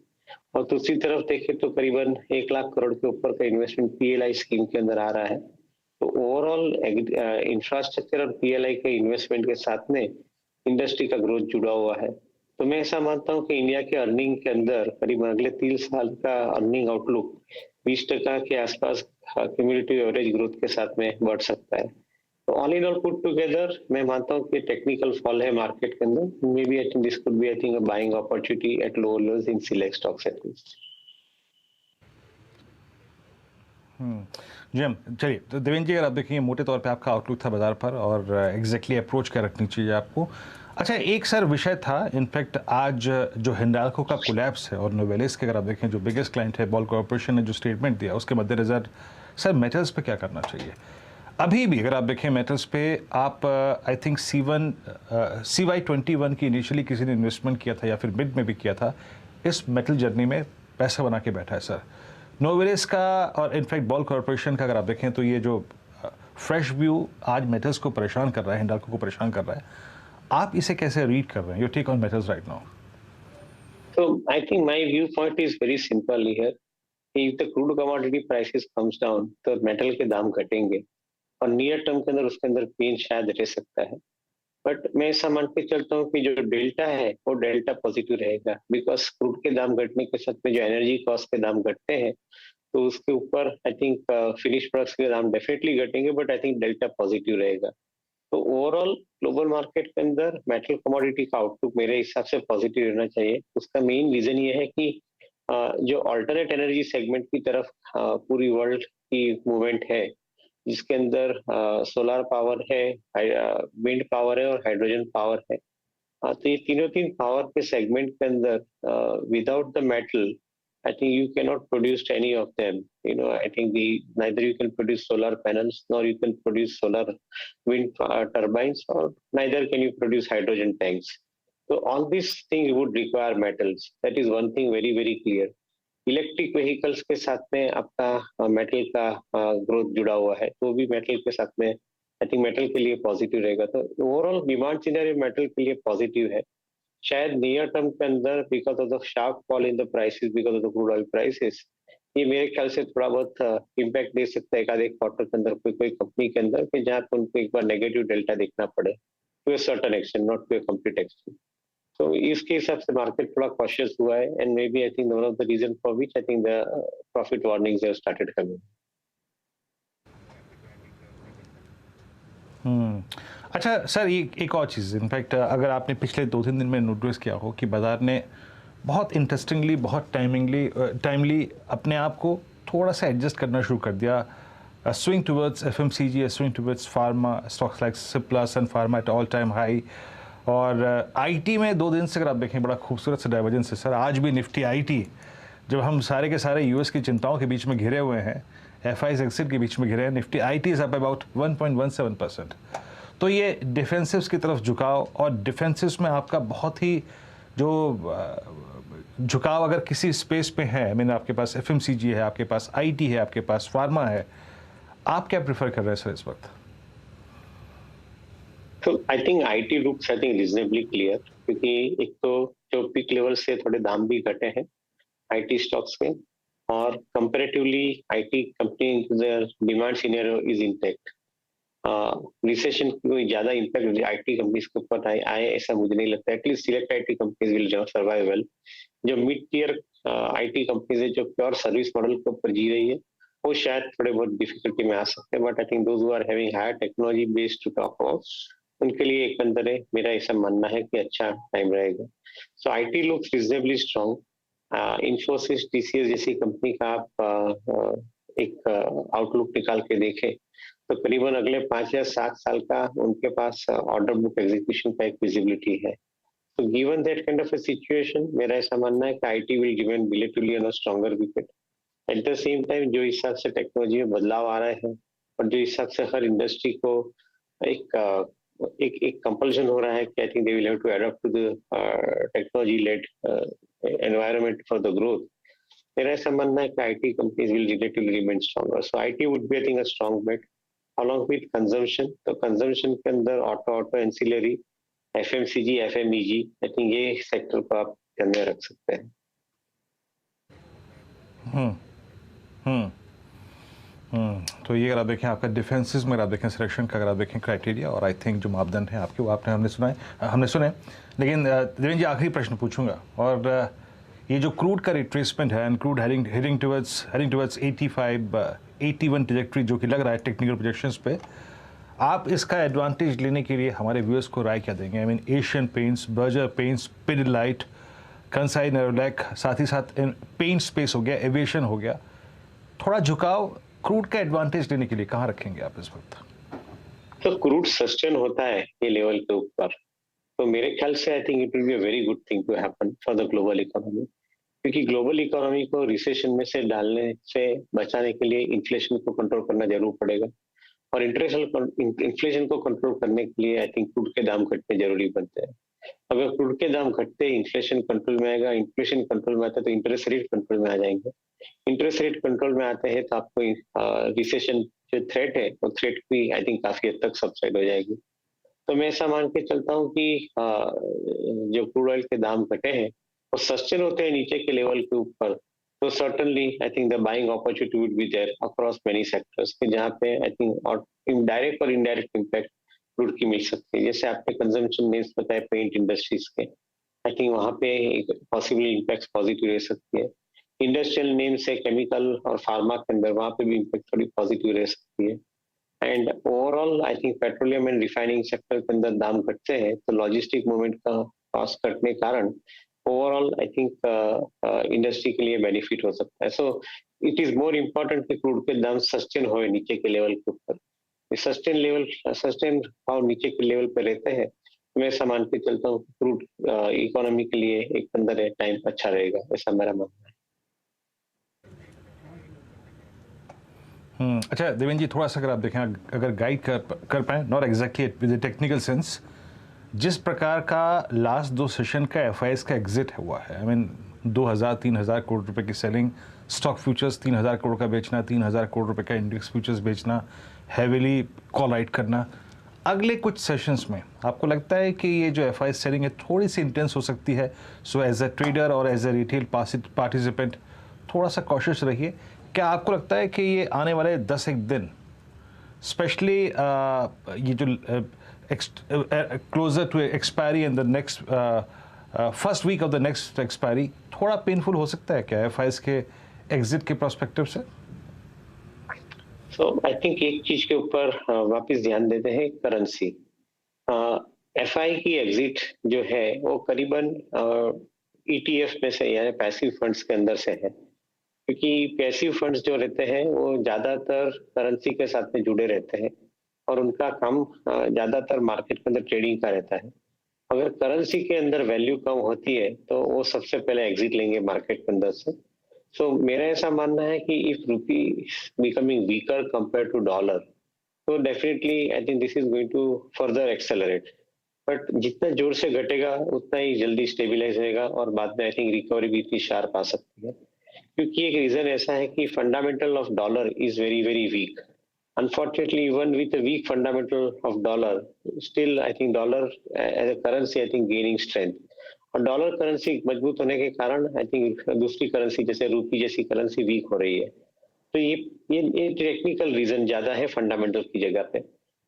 और दूसरी तरफ देखें तो करीबन 1 लाख करोड़ के ऊपर का इन्वेस्टमेंट पीएलआई स्कीम के अंदर आ रहा है, तो ओवरऑल इंफ्रास्ट्रक्चर और पीएलआई के इन्वेस्टमेंट के साथ में इंडस्ट्री का ग्रोथ जुड़ा हुआ है। तो मैं ऐसा मानता हूँ कि इंडिया के अर्निंग के अंदर करीब अगले 3 साल का अर्निंग आउटलुक 20% के आसपास क्यूमुलेटिव एवरेज ग्रोथ के साथ में बढ़ सकता है। तो all in all put together मैं मानता हूँ कि टेक्निकल फॉल है मार्केट के अंदर, maybe I think this could be I think a buying opportunity at lower levels in select stocks at least. जी हम चलिए, तो देवेंद्र जी अगर आप देखेंगे मोटे तौर पे आपका आउटलुक था बाजार पर और एग्जैक्टली अप्रोच क्या रखनी चाहिए आपको। अच्छा, एक सर विषय था इनफैक्ट आज जो हिंडाल्को का कोलैप्स है और नोवेलिस के अगर आप देखें जो बिगेस्ट क्लाइंट है बॉल कॉर्पोरेशन ने जो स्टेटमेंट दिया उसके मद्देनजर सर मेटल्स पे क्या करना चाहिए? अभी भी अगर आप देखें मेटल्स पे आप आई थिंक CY21 की इनिशियली किसी ने इन्वेस्टमेंट किया था या फिर मिड में भी किया था, इस मेटल जर्नी में पैसा बना के बैठा है सर। नोवेलिस का और इनफैक्ट बॉल कॉर्पोरेशन का अगर आप देखें तो ये जो फ्रेश व्यू आज मेटल्स को परेशान कर रहा है, हिंडाल्को को परेशान कर रहा है, आप इसे कैसे रीड कर रहे हैं? Your take on metals right now. So I think my viewpoint is very simple here. If the crude commodity prices comes down, तो मेटल के दाम घटेंगे और नियर टर्म के अंदर उसके अंदर पेन शायद रह सकता है, बट मैं ऐसा मान के चलता हूँ कि जो डेल्टा है वो डेल्टा पॉजिटिव रहेगा, बिकॉज क्रूड के दाम घटने के साथ में जो एनर्जी कॉस्ट के दाम घटते हैं तो उसके ऊपर आई थिंक फिनिश प्रोडक्ट्स के दाम डेफिनेटली घटेंगे, but I think delta positive रहेगा। तो ओवरऑल ग्लोबल मार्केट के अंदर मेटल कमोडिटी का आउटलुक मेरे हिसाब से पॉजिटिव रहना चाहिए। उसका मेन रीजन ये है कि जो अल्टरनेट एनर्जी सेगमेंट की तरफ पूरी वर्ल्ड की मूवमेंट है, जिसके अंदर सोलर पावर है, विंड पावर है और हाइड्रोजन पावर है, तो ये तीन पावर के सेगमेंट के अंदर without the metal I think you cannot produce any of them. You know, I think neither you can produce solar panels, nor you can produce solar wind turbines, or neither can you produce hydrogen tanks. So all these things would require metals. That is one thing very, very clear. Electric vehicles के साथ में आपका metal का growth जुड़ा हुआ है, तो भी मेटल के साथ में आई थिंक मेटल के लिए पॉजिटिव रहेगा। तो ओवरऑल डिमांड सिनेरियो मेटल के लिए पॉजिटिव है। शायद नियर टर्म के अंदर because of the sharp fall in the prices, because of the crude oil prices, ये मेरे ख्याल से थोड़ा बहुत इम्पैक्ट दे सकता है एक क्वार्टर के अंदर कोई कंपनी के अंदर कि जहाँ पर उनको एक बार नेगेटिव डेल्टा देखना पड़े to a certain extent, not to a complete extent. तो इसके हिसाब से मार्केट थोड़ा कॉशियस हुआ है, and maybe I think one of the reason for which I think the profit warnings have started coming. अच्छा सर, ये एक और चीज़ इनफैक्ट अगर आपने पिछले 2-3 दिन में नोटिस किया हो कि बाजार ने बहुत इंटरेस्टिंगली, बहुत टाइमली अपने आप को थोड़ा सा एडजस्ट करना शुरू कर दिया, swing towards FMCG, swing towards pharma stocks like Cipla, Sun Pharma at all time high, और IT में 2 दिन से अगर आप देखें बड़ा खूबसूरत सा डाइवर्जेंस है सर। आज भी निफ्टी IT जब हम सारे के सारे US की चिंताओं के बीच में घिरे हुए हैं, FIs एक्सिट के बीच में घिरे हैं, Nifty IT is up about 1.17%। तो ये डिफेंसिव्स की तरफ झुकाव, और डिफेंसिव्स में आपका बहुत ही जो झुकाव अगर किसी स्पेस पे है, मैंने आपके पास FMCG है, आपके पास IT है, आपके पास फार्मा है, आप क्या प्रेफर कर रहे हैं सर इस वक्त? तो I think IT looks I think reasonably clear, क्योंकि एक तो जो पीक लेवल से थोड़े दाम भी घटे हैं IT स्टॉक्स में, और comparatively IT company demand scenario is intact. Recession की कोई ज्यादा इम्पैक्ट IT कंपनीज के ऊपर आए ऐसा मुझे नहीं लगता। At least select IT companies will survive well. जो मिड टियर IT कंपनीज है जो प्योर सर्विस मॉडल के ऊपर जी रही है, वो शायद थोड़े बहुत डिफिकल्टी में आ सकते हैं, but I think those who are having higher technology based to talk about, उनके लिए एक अंदर है मेरा ऐसा मानना है कि अच्छा टाइम रहेगा। सो IT looks reasonably strong. Infosys, TCS जैसी कंपनी का आप एक आउटलुक निकाल के देखें तो करीबन अगले 5 या 7 साल का उनके पास ऑर्डर बुक एग्जीक्यूशन का एक विजिबिलिटी है। So given that kind of a situation, मेरा ऐसा मानना है कि IT will remain relatively on a stronger wicket. At the same time, जो हिसाब से टेक्नोलॉजी में बदलाव आ रहे हैं और जो हिसाब से हर इंडस्ट्री को एक कंपल्शन हो रहा है कि I think they will have to adopt to the technology led environment for the growth. मेरा ऐसा मानना है कि IT companies will relatively remain stronger. So IT would be I think a strong bet along with consumption. तो consumption के अंदर auto ancillary, FMCG, FMEG, I think ये sector को आप ध्यान में रख सकते हैं. तो ये अगर आप देखें आपका डिफेंसेस में, अगर आप देखें सिलेक्शन का, अगर आप देखें क्राइटेरिया और आई थिंक जो मापदंड हैं आपके, वो आपने हमने सुने. लेकिन देवेंद्र जी, आखिरी प्रश्न पूछूंगा. और ये जो क्रूड का रिट्रेसमेंट है and crude heading towards 81 trajectory जो कि लग रहा है टेक्निकल प्रोजेक्शंस पे, आप इसका एडवांटेज लेने के लिए हमारे व्यूअर्स को राय क्या देंगे? I mean Asian paints, Berger paints, Pidilite, Kansai Nerolac, साथ ही साथ पेंट स्पेस हो गया, एविएशन हो गया, थोड़ा झुकाव क्रूड का एडवांटेज लेने के लिए कहाँ रखेंगे आप इस वक्त? तो क्रूड सस्टेन होता है ये लेवल के ऊपर, तो मेरे ख्याल से I think it will be a very good thing to happen for the global economy. क्योंकि ग्लोबल इकोनॉमी को रिसेशन में से डालने से बचाने के लिए इन्फ्लेशन को कंट्रोल करना जरूर पड़ेगा, और इन्फ्लेशन को कंट्रोल करने के लिए आई थिंक क्रूड के दाम घटने जरूरी बनते हैं. अगर क्रूड के दाम घटते इन्फ्लेशन कंट्रोल में आएगा, इन्फ्लेशन कंट्रोल में आता है तो इंटरेस्ट रेट कंट्रोल में आ जाएंगे. इंटरेस्ट रेट कंट्रोल में आते हैं तो आपको रिसेशन जो थ्रेट है वो थ्रेट भी आई थिंक काफी हद तक सबसाइड हो जाएगी. तो मैं ऐसा मान के चलता हूँ कि जो क्रूड ऑयल के दाम घटे हैं और सस्टेन होते हैं नीचे के लेवल के ऊपर, तो certainly I think the buying opportunity would be there across many sectors के, जहाँ पे आई थिंक और डायरेक्ट और इनडायरेक्ट इम्पैक्ट क्रूड की मिल सकती है. जैसे आपने कंजम्पशन नेम्स बताए पेंट इंडस्ट्रीज के, आई थिंक वहाँ पे पॉसिबल इम्पैक्ट पॉजिटिव रह सकती है. इंडस्ट्रियल नेम्स है केमिकल और फार्मा के अंदर, वहाँ पे भी इम्पैक्ट थोड़ी पॉजिटिव रह सकती है. And overall I think petroleum and refining sector के अंदर दाम घटते हैं तो लॉजिस्टिक मूवमेंट का कॉस्ट घटने के कारण ओवरऑल आई थिंक इंडस्ट्री के लिए बेनिफिट हो सकता है. So it is more important कि क्रूड के दाम सस्टेन हो नीचे के लेवल के ऊपर. सस्टेन और नीचे के लेवल पे रहते हैं, मैं सामान के चलता हूँ क्रूड इकोनॉमी के लिए एक अंदर टाइम अच्छा रहेगा, ऐसा मेरा मानना है. अच्छा देवेंद्र जी, थोड़ा सा अगर आप देखें, अगर गाइड कर पाए, not exactly with technical sense, जिस प्रकार का लास्ट 2 सेशन का एफआईएस का एग्जिट हुआ है, आई मीन 2000-3000 करोड़ रुपए की सेलिंग, स्टॉक फ्यूचर्स 3000 करोड़ का बेचना, 3000 करोड़ रुपए का इंडेक्स फ्यूचर्स बेचना, हैवीली कॉल राइट करना, अगले कुछ सेशंस में आपको लगता है कि ये जो एफआईएस सेलिंग है थोड़ी सी इंटेंस हो सकती है? सो एज अ ट्रेडर और एज अ रिटेल पार्टिसिपेंट थोड़ा सा कॉशियस रहिए. क्या आपको लगता है कि ये आने वाले 10-1 दिन, स्पेशली ये जो closer to expiry and the next first week of the next expiry, थोड़ा पेनफुल हो सकता है क्या एफआईएस के एग्जिट के पर्सपेक्टिव से? सो आई थिंक एक चीज के ऊपर वापस ध्यान देते हैं, करेंसी. एफआई की एग्जिट जो है वो करीबन ETF में से यानी पैसिव फंड्स के अंदर से है, क्योंकि पैसिव फंड्स जो रहते हैं वो ज्यादातर करेंसी के साथ में जुड़े रहते हैं और उनका काम ज्यादातर मार्केट के अंदर ट्रेडिंग का रहता है. अगर करेंसी के अंदर वैल्यू कम होती है तो वो सबसे पहले एग्जिट लेंगे मार्केट के अंदर से. सो मेरा ऐसा मानना है कि if rupee becoming weaker compare to dollar, तो definitely I think this is going to further accelerate. But जितना जोर से घटेगा उतना ही जल्दी स्टेबिलाईज होगा और बाद में आई थिंक रिकवरी भी इतनी शार्प आ सकती है, क्योंकि एक रीजन ऐसा है कि fundamental of dollar is very very weak. Unfortunately, even with the weak fundamental of dollar, still I think dollar as a currency I think gaining strength. और डॉलर करेंसी मजबूत होने के कारण आई थिंक दूसरी currency जैसे रूपी जैसी currency week हो रही है. तो ये टेक्निकल रीजन ज्यादा है फंडामेंटल की जगह पे.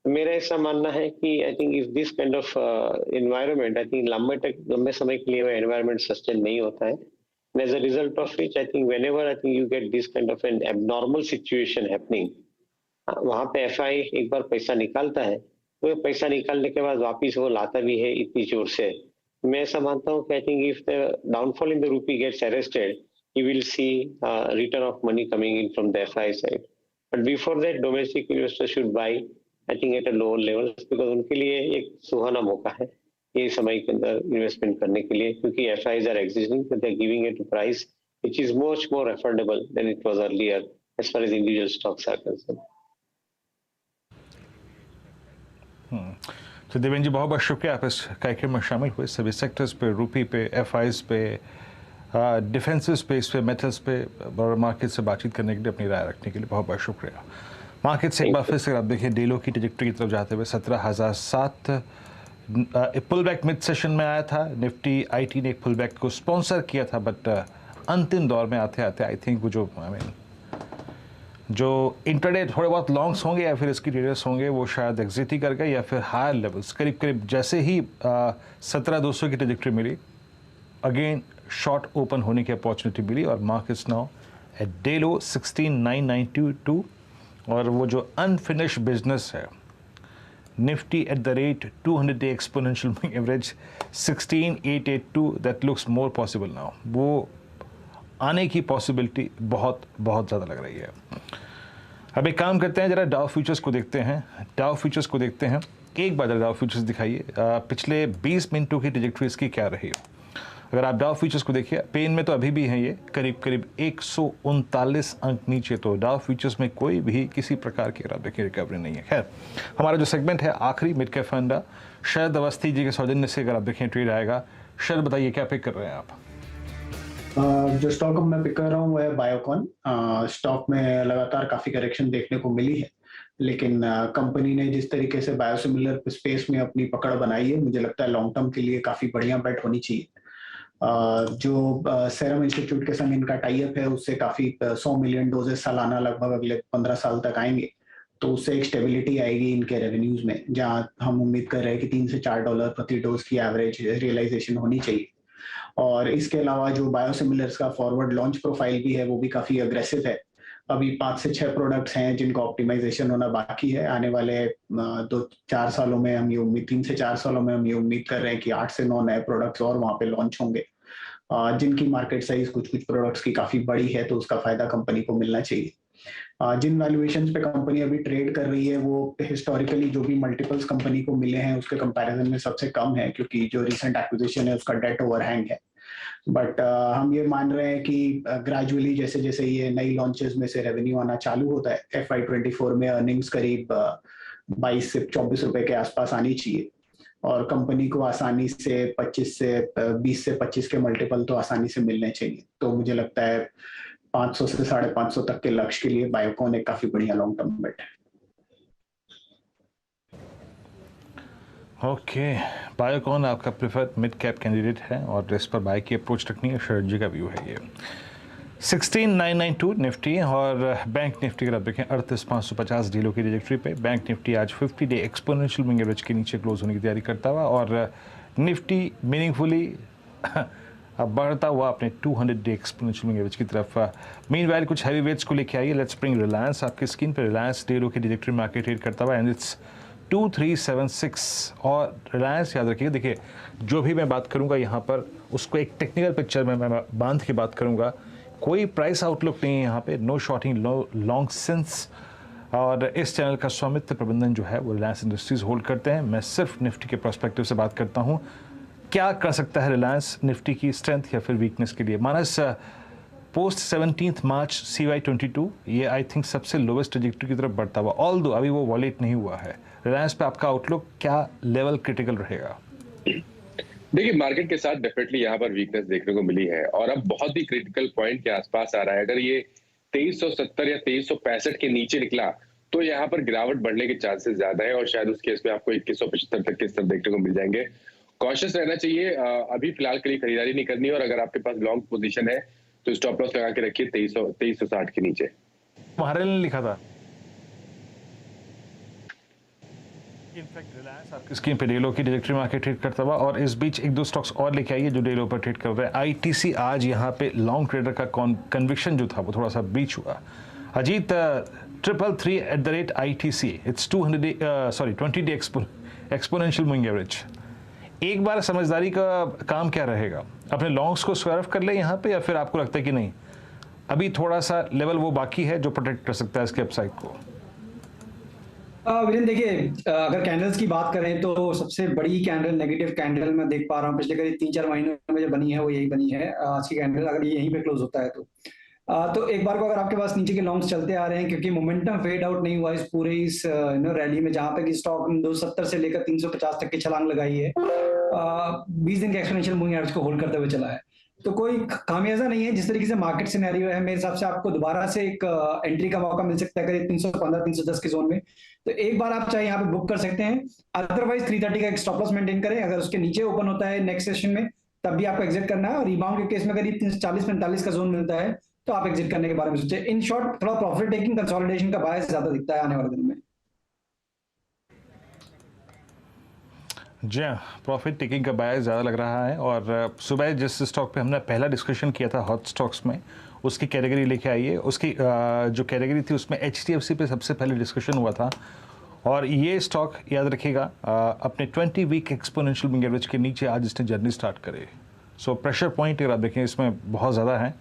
मेरा ऐसा मानना है कि I think if this kind of environment, I think लंबे समय के लिए वो एनवायरनमेंट सस्टेन नहीं होता है. As a result of which I think whenever I think you get this kind of an abnormal situation happening, वहां पे एफआई एक बार पैसा निकालता है तो पैसा निकालने के बाद वापिस वो लाता भी है इतनी जोर से. मैं ऐसा मानता हूँ कि I think if the downfall in the rupee gets arrested, you will see return of money coming in from the FI side. But before that domestic investor should buy I think at a lower level, because उनके लिए एक सुहाना मौका है. ये समय के अंदर investment करने के लिए, क्योंकि FIs are existing but they are giving it price which is much more affordable than it was earlier as far as individual stocks are concern. तो देवेंद्र जी बहुत बहुत शुक्रिया, आप इस कार्यक्रम में शामिल हुए। सभी सेक्टर्स पे, रुपी पे, FIs पे, डिफेंसिव स्पेस पे, मेटल्स पे और मार्केट से बातचीत करने के लिए, अपनी राय रखने के लिए बहुत बहुत शुक्रिया। मार्केट से एक बार फिर से आप देखिए डेलो की ट्रैजेक्टरी की तरफ जाते हुए 17,007 पुल बैक मिड सेशन में आया था। निफ्टी IT ने एक पुल बैक को स्पॉन्सर किया था, बट अंतिम दौर में आते आते आई थिंक वो जो इंटरडे थोड़े बहुत लॉन्ग्स होंगे या फिर इसकी ट्रेडर्स होंगे वो शायद एग्जिट ही कर गए, या फिर हायर लेवल्स करीब करीब जैसे ही 17,200 की ट्रैजेक्टरी मिली, अगेन शॉर्ट ओपन होने की अपॉर्चुनिटी मिली और मार्केट्स नाउ एट डे लो 16,992 और वो जो अनफिनिश बिजनेस है Nifty at the rate 200 day exponential moving average 16,882 that looks more possible now, वो आने की पॉसिबिलिटी बहुत बहुत ज़्यादा लग रही है। अब एक काम करते हैं, ज़रा डाउ फ्यूचर्स को देखते हैं। एक बार डाउ फ्यूचर्स दिखाइए, पिछले 20 मिनटों की ट्रैजेक्टरी इसकी क्या रही। अगर आप डाउ फ्यूचर्स को देखिए, पेन में तो अभी भी है ये करीब करीब 139 अंक नीचे, तो डाउ फ्यूचर्स में कोई भी किसी प्रकार की अगर आप देखिए रिकवरी नहीं है। खैर, हमारा जो सेगमेंट है आखिरी मिड कैप फंड, शरद अवस्थी जी के सौजन्य से अगर आप देखें ट्रेड आएगा। शरद बताइए क्या पिक कर रहे हैं आप? जो स्टॉक अब मैं पिक कर रहा हूँ वो है बायोकॉन। स्टॉक में लगातार काफी करेक्शन देखने को मिली है, लेकिन कंपनी ने जिस तरीके से बायोसिमिलर स्पेस में अपनी पकड़ बनाई है, मुझे लगता है लॉन्ग टर्म के लिए काफी बढ़िया बेट होनी चाहिए। जो सेरम इंस्टीट्यूट के संग इनका टाई अप है उससे काफी 100 मिलियन डोजेस सालाना लगभग अगले 15 साल तक आएंगे, तो उससे एक स्टेबिलिटी आएगी इनके रेवेन्यूज में, जहां हम उम्मीद कर रहे हैं कि $3 से $4 प्रति डोज की एवरेज रियलाइजेशन होनी चाहिए। और इसके अलावा जो बायोसिमिलर्स का फॉरवर्ड लॉन्च प्रोफाइल भी है वो भी काफी अग्रेसिव है। अभी 5 से 6 प्रोडक्ट्स हैं जिनका ऑप्टिमाइजेशन होना बाकी है। आने वाले 3 से 4 सालों में हम ये उम्मीद कर रहे हैं कि 8 से 9 नए प्रोडक्ट्स और वहां पे लॉन्च होंगे, जिनकी मार्केट साइज कुछ प्रोडक्ट्स की काफी बड़ी है, तो उसका फायदा कंपनी को मिलना चाहिए। जिन वैल्यूएशंस पे कंपनी अभी ट्रेड कर रही है वो हिस्टोरिकली जो भी मल्टीपल्स कंपनी को मिले हैं उसके कंपैरिजन में सबसे कम है, क्योंकि जो रिसेंट एक्विजिशन है उसका डेट ओवरहैंग है। बट हम ये मान रहे हैं कि ग्रेजुअली जैसे जैसे ये नई लॉन्चेस में से रेवेन्यू आना चालू होता है, FY24 में अर्निंग्स करीब 22 से 24 रुपए के आसपास आनी चाहिए, और कंपनी को आसानी से 20 से 25 के मल्टीपल तो आसानी से मिलने चाहिए। तो मुझे लगता है 500 से 550 तक के लक्ष्य के लिए बायोकॉन एक काफी बढ़िया लॉन्ग टर्म बेट है। ओके, बायोकॉन आपका प्रेफर्ड मिड कैप कैंडिडेट है और इस पर बाय की अप्रोच रखनी है, शरद जी का व्यू है ये। 16,992 निफ्टी और बैंक निफ्टी अगर आप देखें 38,550 डीलों की ट्रैजेक्टरी पे। बैंक निफ्टी आज 50 डे एक्सपोनेंशियल मूविंग एवरेज के नीचे क्लोज होने की तैयारी करता हुआ और निफ्टी मीनिंगफुली अब बढ़ता हुआ अपने 200 डे एक्सपोनेंशियल मूविंग एवरेज की तरफ। मीनवाइल कुछ हैवी वेट्स को लेके आइए। लेट्स ब्रिंग रिलायंस आपकी स्क्रीन पर। रिलायंस डीलों की ट्रैजेक्टरी मार्केट ट्रेड करता हुआ एंड इट्स 2376 और रिलायंस याद रखिए, देखिए जो भी मैं बात करूंगा यहाँ पर उसको एक टेक्निकल पिक्चर में मैं बांध के बात करूंगा। कोई प्राइस आउटलुक नहीं है यहाँ पे, no shorting, no long sense, और इस चैनल का स्वामित्व प्रबंधन जो है वो रिलायंस इंडस्ट्रीज होल्ड करते हैं। मैं सिर्फ निफ्टी के पर्सपेक्टिव से बात करता हूँ। क्या कर सकता है रिलायंस निफ्टी की स्ट्रेंथ या फिर वीकनेस के लिए? मानस पोस्ट 17 मार्च CY22 ये आई थिंक सबसे लोवेस्ट ट्रैजेक्टरी की तरफ बढ़ता हुआ, ऑल्दो अभी वो वॉलेट नहीं हुआ है। रिलायंस पे आपका आउटलुक क्या लेवल क्रिटिकल रहेगा? देखिए, मार्केट के साथ डेफिनेटली यहाँ पर वीकनेस देखने को मिली है और अब बहुत ही क्रिटिकल पॉइंट के आसपास आ रहा है। अगर ये 2370 या 2365 के नीचे निकला तो यहाँ पर गिरावट बढ़ने के चांसेस ज्यादा है और शायद उस केस में आपको 2175 तक के स्तर देखने को मिल जाएंगे। कॉशियस रहना चाहिए, अभी फिलहाल के लिए खरीदारी नहीं करनी, और अगर आपके पास लॉन्ग पोजीशन है तो स्टॉप लॉस लगा के रखिए 2360 के नीचे। महाराज ने लिखा था इनफैक्ट रिलायंस आपकी स्क्रीन पे डेलो की ट्रैजेक्टरी मार्केट ट्रेड करता हुआ, और इस बीच एक दो स्टॉक्स और लेके आइए जो डेलो पर ट्रेड कर रहे हैं। ITC आज यहाँ पे लॉन्ग ट्रेडर का कन्विक्शन जो था वो थोड़ा सा ब्रीच हुआ। Ajit 333 ITC it's 20 day exponential moving average. एक बार समझदारी का काम क्या रहेगा, अपने लॉन्ग्स को स्क्वायर ऑफ कर ले यहाँ पे, या फिर आपको लगता है कि नहीं अभी थोड़ा सा लेवल वो बाकी है जो प्रोटेक्ट कर सकता है इसके अपसाइड को? वीरेंद्र देखिए, अगर कैंडल्स की बात करें तो सबसे बड़ी कैंडल, नेगेटिव कैंडल मैं देख पा रहा हूँ पिछले करीब 3-4 महीनों में जो बनी है वो यही बनी है। आज की कैंडल अगर ये यहीं पे क्लोज होता है तो एक बार को अगर आपके पास नीचे के लॉन्ग्स चलते आ रहे हैं, क्योंकि मोमेंटम फेड आउट नहीं हुआ इस पूरे इस रैली में, जहां पे कि स्टॉक 270 से लेकर 350 तक की छलांग लगाई है, 20 दिन के एक्सपोनेंशियल मूविंग एवरेज को होल्ड करते हुए चला है। तो कोई खामियाजा नहीं है। जिस तरीके से मार्केट सिनेरियो है, मेरे हिसाब से आपको दोबारा से एक एंट्री का मौका मिल सकता है करीब 315-310 के जोन में। तो एक बार आप चाहे यहाँ पे बुक कर सकते हैं, अदरवाइज 330 का एक स्टॉप लॉस मेंटेन करें। अगर उसके नीचे ओपन होता है नेक्स्ट सेशन में, तब भी आपको एग्जिट करना है, और रिबाउंड के केस में करीब 340-45 का जोन मिलता है तो आप एग्जिट करने के बारे में सोचें। इन शॉर्ट, थोड़ा प्रॉफिट टेकिंग, कंसोलिडेशन का बायस ज्यादा दिखता है आने वाले दिन में। जी हाँ, प्रॉफिट टेकिंग का बायस ज़्यादा लग रहा है। और सुबह जिस स्टॉक पे हमने पहला डिस्कशन किया था हॉट स्टॉक्स में, उसकी कैटेगरी लेके आइए। उसकी जो कैटेगरी थी उसमें HDFC पे सबसे पहले डिस्कशन हुआ था। और ये स्टॉक याद रखिएगा अपने 20 वीक एक्सपोनेंशियल मूविंग एवरेज के नीचे आज इसने जर्नी स्टार्ट करे। सो प्रेशर पॉइंट अगर आप देखें इसमें बहुत ज़्यादा है,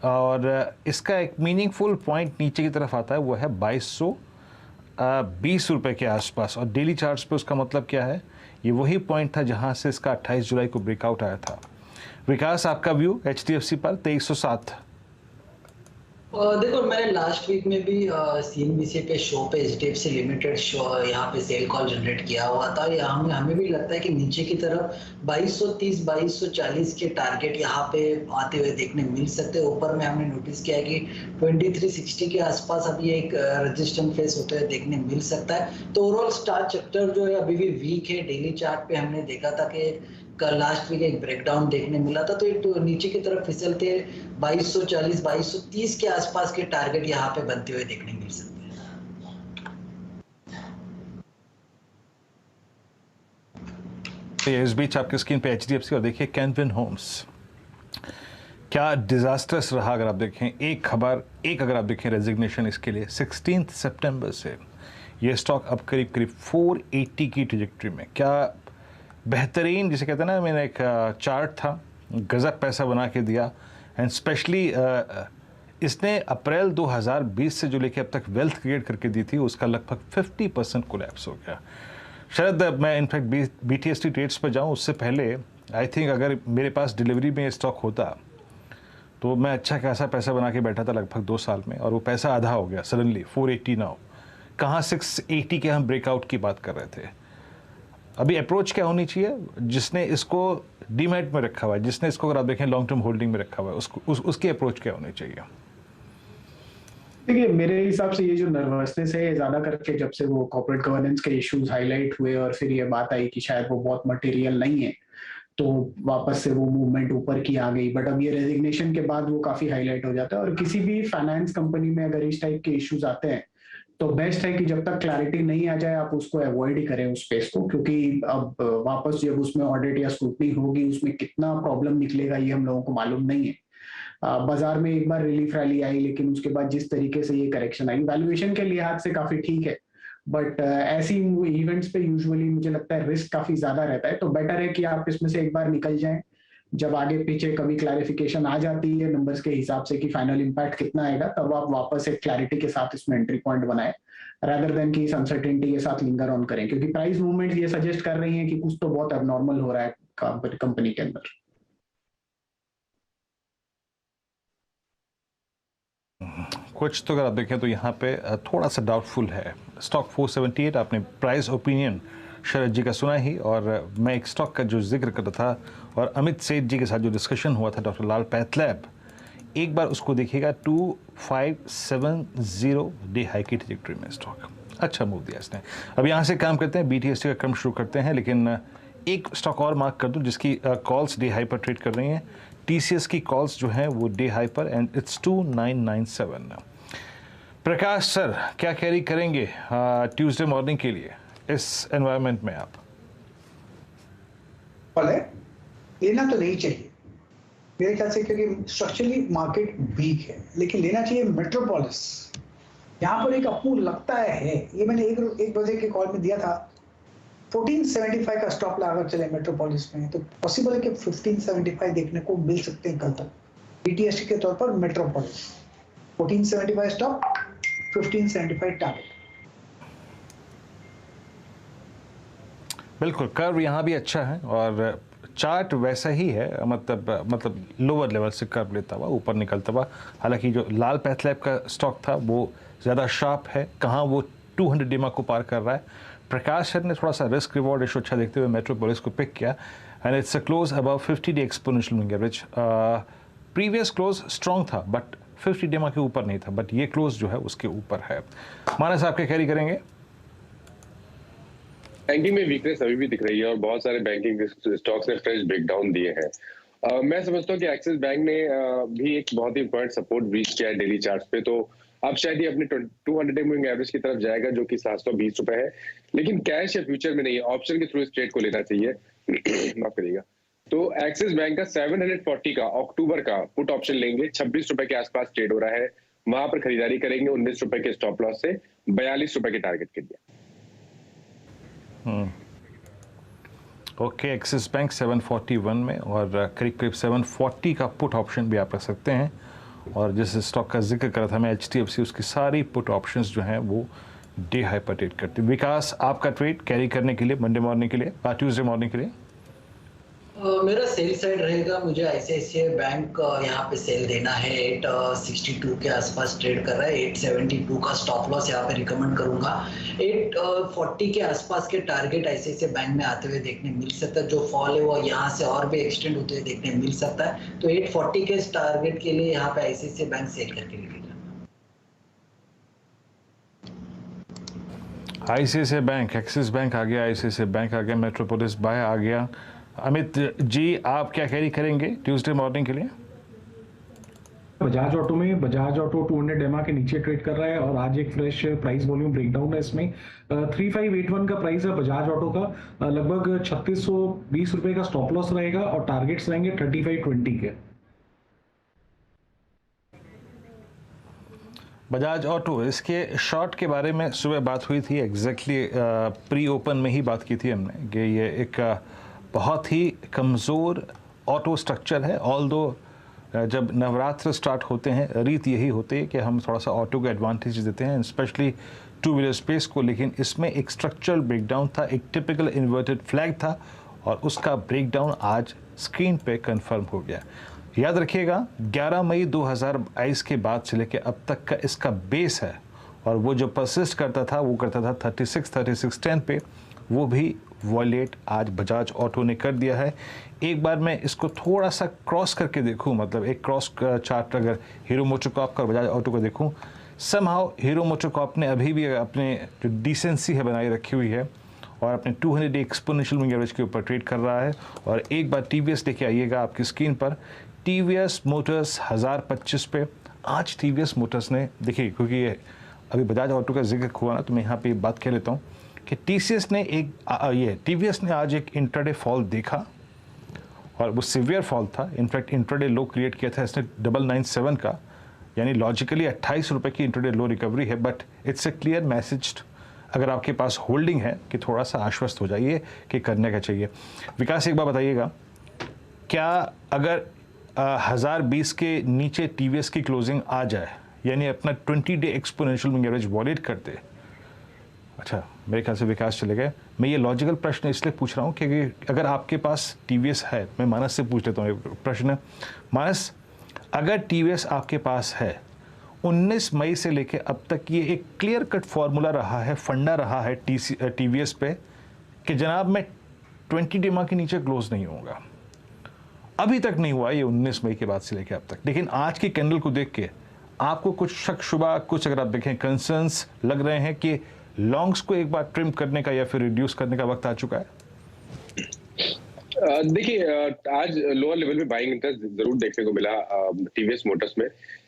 और इसका एक मीनिंगफुल पॉइंट नीचे की तरफ आता है, वो है 2220 रुपये के आसपास। और डेली चार्ट्स पे उसका मतलब क्या है, ये वही पॉइंट था जहां से इसका 28 जुलाई को ब्रेकआउट आया था। विकास, आपका व्यू HDFC पर 2307? देखो, मैंने लास्ट वीक में भी CNBC पे शो पे HDFC लिमिटेड शो यहाँ पे सेल कॉल जनरेट किया हुआ था। यहाँ हमें भी लगता है कि नीचे की तरफ 2230 2240 के टारगेट यहाँ पे आते हुए देखने मिल सकते हैं। ऊपर में हमने नोटिस किया है कि 2360 के आसपास अभी एक रेजिस्टेंस फेस होते हुए देखने मिल सकता है। तो ओवरऑल स्टार सेक्टर जो है अभी भी वीक है। डेली चार्ट पे हमने देखा था कि कल लास्ट वीक एक ब्रेकडाउन देखने मिला था, तो नीचे की तरफ फिसलते 2240 2230 के आसपास के टारगेट यहाँ पे बनते हुए देखने मिल सकते हैं। तो इस बीच आपकी स्क्रीन पे HDFC और देखिए कैनविन होम्स, क्या डिजास्टर्स रहा। अगर आप देखें एक खबर, अगर आप देखें रेजिग्नेशन इसके लिए 16 सितंबर से ये स्टॉक अब करीब 480 की ट्रेजेक्ट्री में। क्या बेहतरीन, जिसे कहते हैं ना, मैंने एक चार्ट था, गजब पैसा बना के दिया। एंड स्पेशली इसने अप्रैल 2020 से जो लेके अब तक वेल्थ क्रिएट करके दी थी, उसका लगभग 50% कोलैप्स हो गया। शायद मैं इनफैक्ट BTST ट्रेड्स पर जाऊं उससे पहले आई थिंक अगर मेरे पास डिलीवरी में स्टॉक होता तो मैं अच्छा खासा पैसा बना के बैठा था लगभग 2 साल में, और वो पैसा आधा हो गया सडनली 480 नाउ। कहाँ 680 के हम ब्रेकआउट की बात कर रहे थे। अभी अप्रोच क्या होनी चाहिए, जिसने इसको डीमैट में रखा हुआ है, जिसने इसको अगर आप देखें लॉन्ग टर्म होल्डिंग में रखा हुआ है, उसकी अप्रोच क्या होनी चाहिए? देखिए, मेरे हिसाब से ये जो नर्वसनेस है ज्यादा करके जब से वो कॉर्पोरेट गवर्नेंस के इश्यूज हाईलाइट हुए और फिर ये बात आई कि शायद वो बहुत मटेरियल नहीं है, तो वापस से वो मूवमेंट ऊपर की आ गई। बट अब ये रेजिग्नेशन के बाद वो काफी हाईलाइट हो जाता है। और किसी भी फाइनेंस कंपनी में अगर इस टाइप के इश्यूज आते हैं तो बेस्ट है कि जब तक क्लैरिटी नहीं आ जाए आप उसको अवॉइड ही करें उस स्पेस को, क्योंकि अब वापस जब उसमें ऑडिट या स्क्रूटनी होगी उसमें कितना प्रॉब्लम निकलेगा ये हम लोगों को मालूम नहीं है। बाजार में एक बार रिलीफ रैली आई, लेकिन उसके बाद जिस तरीके से ये करेक्शन आई, वैल्यूएशन के लिहाज से काफी ठीक है, बट ऐसी इवेंट्स पे यूजुअली मुझे लगता है रिस्क काफी ज्यादा रहता है। तो बेटर है कि आप इसमें से एक बार निकल जाएं। जब आगे पीछे कभी क्लैरिफिकेशन आ जाती है नंबर्स के हिसाब से कि फाइनल इंपैक्ट कितना आएगा, तब आप वापस एक क्लैरिटी के साथ इसमें एंट्री पॉइंट बनाए, रादर देन कि इस अनसर्टेनिटी के साथ लिंगर ऑन करें, क्योंकि प्राइस मूवमेंट ये सजेस्ट कर रही है कि कुछ तो बहुत अबनॉर्मल हो रहा है कंपनी के अंदर। कुछ तो अगर आप देखें तो यहाँ पे थोड़ा सा डाउटफुल है। स्टॉक 478, आपने प्राइस ओपिनियन शरद जी का सुना ही, और मैं एक स्टॉक का जो जिक्र कर रहा था और अमित सेठ जी के साथ जो डिस्कशन हुआ था डॉक्टर लाल पैथलैब, एक बार उसको देखिएगा। 2570 डे हाई की ट्रेजेक्टरी में स्टॉक अच्छा मूव दिया इसने। अब यहाँ से काम करते हैं, BTST का क्रम शुरू करते हैं, लेकिन एक स्टॉक और मार्क कर दूं जिसकी कॉल्स डे हाई पर ट्रेड कर रही हैं। TCS की कॉल्स जो हैं वो डे हाई पर, एंड इट्स 2997। प्रकाश सर, क्या कैरी करेंगे ट्यूसडे मॉर्निंग के लिए इस एनवायरनमेंट में आप? लेना तो नहीं चाहिए मेरे ख्याल से, क्योंकि स्ट्रक्चरली मार्केट वीक है, लेकिन लेना चाहिए मेट्रोपोलिस। यहाँ पर एक अपू लगता है, ये मैंने एक बजे के कॉल में दिया था, 1475 का स्टॉप लगाकर चले मेट्रोपोलिस में, तो पॉसिबल है कि 1575 देखने को मिल सकते हैं कल तक BTST के तौर पर। Metropolis 1475 stop, 1575 target. बिल्कुल, कर्व यहाँ भी अच्छा है और चार्ट वैसा ही है, मतलब लोअर लेवल से कर्व लेता हुआ ऊपर निकलता हुआ। हालांकि जो लाल पैथलैब का स्टॉक था वो ज़्यादा शार्प है, कहाँ वो 200 डेमा को पार कर रहा है। प्रकाश सर ने थोड़ा सा रिस्क रिवॉर्ड रेशो अच्छा देखते हुए मेट्रोपोलिस को पिक किया and it's a close above 50 day exponential moving average. Previous close strong था बट 50 डेमा के ऊपर नहीं था, बट ये क्लोज जो है उसके ऊपर है। मानस आप क्या कैरी करेंगे? बैंकिंग में वीकनेस अभी भी दिख रही है और बहुत सारे बैंकिंग स्टॉक्स ने फ्रेश ब्रेकडाउन दिए हैं। मैं समझता हूँ कि एक्सिस बैंक ने भी एक बहुत ही इंपॉर्टेंट सपोर्ट ब्रीच किया है डेली चार्ट्स पे, तो अब शायद ये अपने 200 डे मूविंग एवरेज की तरफ जाएगा जो कि 720 रुपए है, लेकिन कैश या फ्यूचर में नहीं है, ऑप्शन के थ्रू इस ट्रेड को लेना चाहिए। माफ करिएगा। तो एक्सिस बैंक का 740 का अक्टूबर का पुट ऑप्शन लेंगे, 26 रुपए के आसपास ट्रेड हो रहा है, वहां पर खरीदारी करेंगे 19 रुपए के स्टॉप लॉस से 42 रुपए के टारगेट के लिए। ओके, एक्सिस बैंक 741 में और करीब 740 का पुट ऑप्शन भी आप रख सकते हैं। और जिस स्टॉक का जिक्र करा था मैं HDFC, उसकी सारी पुट ऑप्शंस जो हैं वो डे हाई पर ट्रेड करती है। विकास, आपका ट्रेड कैरी करने के लिए मंडे मॉर्निंग के लिए, ट्यूसडे मॉर्निंग के लिए? मेरा सेल साइड रहेगा, मुझे ICICI बैंक यहाँ पे सेल देना है। 862 के आसपास ट्रेड कर रहा है, 872 का स्टॉप लॉस यहाँ पे रिकमेंड करूंगा। 840 के आसपास के टारगेट ICICI बैंक में आते हुए देखने मिल सकता है, जो फॉल है वो यहाँ से और भी एक्सटेंड होते हुए देखने मिल सकता है। तो 840 के टारगेट के लिए यहाँ पे ICICI बैंक सेल करके निकलेगा। ICICI बैंक, एक्सिस बैंक आ गया, ICICI बैंक आ गया, मेट्रोपोलिस बाय आ गया। अमित जी, आप क्या कैरी करेंगे ट्यूसडे मॉर्निंग के लिए? बजाज ऑटो में, बजाज ऑटो 200 डेमा के नीचे ट्रेड कर रहा है और आज एक फ्रेश प्राइस वॉल्यूम ब्रेकडाउन है इसमें। 3581 का प्राइस है बजाज ऑटो का, लगभग 3620 रुपए का स्टॉप लॉस रहेगा और टारगेट्स रहेंगे 3520 के। बजाज ऑटो, इसके शॉर्ट के बारे में सुबह बात हुई थी, एग्जैक्टली प्री ओपन में ही बात की थी हमने कि ये एक बहुत ही कमज़ोर ऑटो स्ट्रक्चर है। ऑल्दो जब नवरात्र स्टार्ट होते हैं रीत यही होती है कि हम थोड़ा सा ऑटो को एडवांटेज देते हैं, स्पेशली टू व्हीलर स्पेस को, लेकिन इसमें एक स्ट्रक्चरल ब्रेकडाउन था, एक टिपिकल इन्वर्टेड फ्लैग था और उसका ब्रेकडाउन आज स्क्रीन पे कंफर्म हो गया। याद रखिएगा 11 मई 2022 के बाद से लेकर अब तक का इसका बेस है और वो जो परसिस्ट करता था वो करता था 3610 पे, वो भी वॉलेट आज बजाज ऑटो ने कर दिया है। एक बार मैं इसको थोड़ा सा क्रॉस करके देखूं, मतलब एक क्रॉस चार्ट अगर हीरो मोटोकॉर्प का बजाज ऑटो को देखूं, समहाउ हीरो मोटोकॉर्प ने अभी भी अपने जो डिसेंसी है बनाई रखी हुई है और अपने 200 डे एक्सपोनेंशियल मूविंग एवरेज के ऊपर ट्रेड कर रहा है। और एक बार TVS देखे आइएगा आपकी स्क्रीन पर, TVS मोटर्स 1025 पे। आज TVS मोटर्स ने, देखिए क्योंकि ये अभी बजाज ऑटो का जिक्र हुआ ना, तो मैं यहाँ पे बात कह लेता हूँ कि TVS ने आज एक इंट्राडे फॉल देखा और वो सीवियर फॉल था। इनफैक्ट इंट्राडे लो क्रिएट किया था इसने 997 का, यानी लॉजिकली 28 रुपये की इंट्राडे लो रिकवरी है। But it's a clear message, अगर आपके पास होल्डिंग है, कि थोड़ा सा आश्वस्त हो जाइए कि करने का चाहिए। विकास, एक बार बताइएगा, क्या अगर 1020 के नीचे TVS की क्लोजिंग आ जाए, यानी अपना 20 day exponential moving average wallet कर दे? अच्छा, मेरे ख्याल से विकास चले गए। मैं ये लॉजिकल प्रश्न इसलिए पूछ रहा हूँ क्योंकि अगर आपके पास TVS है, मैं मानस से पूछ लेता हूँ एक प्रश्न। मानस, अगर TVS आपके पास है, 19 मई से लेकर अब तक ये एक क्लियर कट फॉर्मूला रहा है, फंडा रहा है TVS पे कि जनाब मैं 20 डेमा के नीचे क्लोज नहीं होऊंगा। अभी तक नहीं हुआ ये 19 मई के बाद से लेकर अब तक, लेकिन आज की कैंडल को देख के आपको कुछ शक शुबा, कुछ अगर आप देखें कंसर्न्स लग रहे हैं कि लॉन्ग्स को एक बार ट्रिम करने का या फिर रिड्यूस करने का वक्त आ चुका है? देखिए, आज लोअर लेवल पे बाइंग इंटरेस्ट जरूर देखने को मिला TVS मोटर्स में,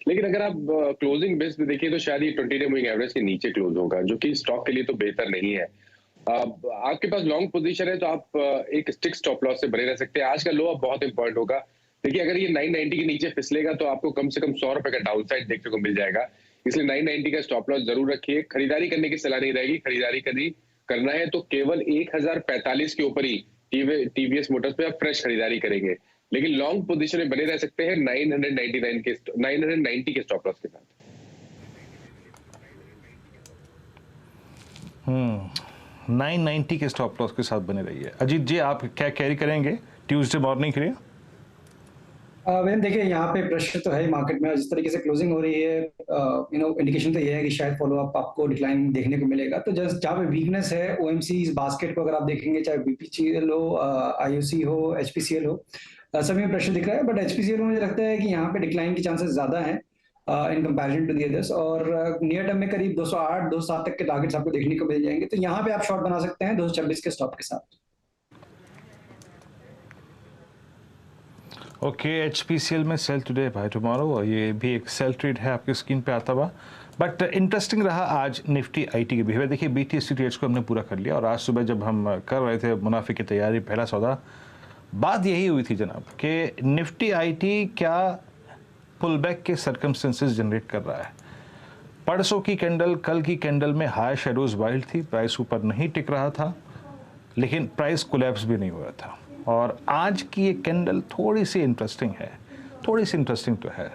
लेकिन अगर आप क्लोजिंग बेस पे देखिए तो शायद ये 20 डे मूविंग एवरेज के नीचे क्लोज होगा, जो कि स्टॉक के लिए तो बेहतर नहीं है। आपके पास लॉन्ग पोजीशन है तो आप एक स्टिक स्टॉप लॉस से बने रह सकते हैं। आज का लो अब बहुत इंपॉर्टेंट होगा। देखिए, अगर ये 990 के नीचे फिसलेगा तो आपको कम से कम 100 रुपए का डाउन साइड देखने को मिल जाएगा, इसलिए 990 का स्टॉप लॉस जरूर रखिए। खरीदारी करने की सलाह नहीं रहेगी, खरीदारी करना है तो केवल 1045 के ऊपर ही TVS मोटर्स पे आप फ्रेश खरीदारी करेंगे, लेकिन लॉन्ग पोजीशन में बने रह सकते हैं 990 के स्टॉप लॉस के साथ। 990 के स्टॉप लॉस के साथ बने रही है। अजीत जी, आप क्या कैरी करेंगे ट्यूसडे मॉर्निंग के लिए? वेन देखिए यहाँ पे प्रेशर तो है ही मार्केट में, जिस तरीके से क्लोजिंग हो रही है इंडिकेशन तो ये है कि शायद फॉलो अप आपको डिक्लाइन देखने को मिलेगा। तो जस्ट जहाँ पे वीकनेस है ओएमसी इस बास्केट को अगर आप देखेंगे, चाहे बीपीसीएल हो, आईओसी हो, एचपीसीएल हो, सभी में प्रेशर दिख रहा है। बट एचपीसीएल में मुझे लगता है कि यहाँ पे डिक्लाइन के चांसेस ज्यादा हैं in comparison to the others, और नियर टर्म में करीब 208 207 तक के टारगेट्स आपको देखने को मिल जाएंगे। तो यहाँ पे आप शॉर्ट बना सकते हैं 226 के स्टॉप के साथ। ओके, एचपीसीएल में सेल टुडे बाय टुमारो, ये भी एक सेल ट्रेड है आपकी स्क्रीन पे आता हुआ। बट इंटरेस्टिंग रहा आज निफ्टी आईटी के बिहेवियर। देखिए बीटीएससी ट्रेड्स को हमने पूरा कर लिया और आज सुबह जब हम कर रहे थे मुनाफे की तैयारी, पहला सौदा, बात यही हुई थी जनाब कि निफ्टी आईटी क्या पुलबैक के सर्कमस्टेंसेस जनरेट कर रहा है। परसों की कैंडल, कल की कैंडल में हाई शेडोज वाइल्ड थी, प्राइस ऊपर नहीं टिक रहा था, लेकिन प्राइस कोलैप्स भी नहीं हुआ था। और आज की ये कैंडल थोड़ी सी इंटरेस्टिंग है, थोड़ी सी इंटरेस्टिंग तो है।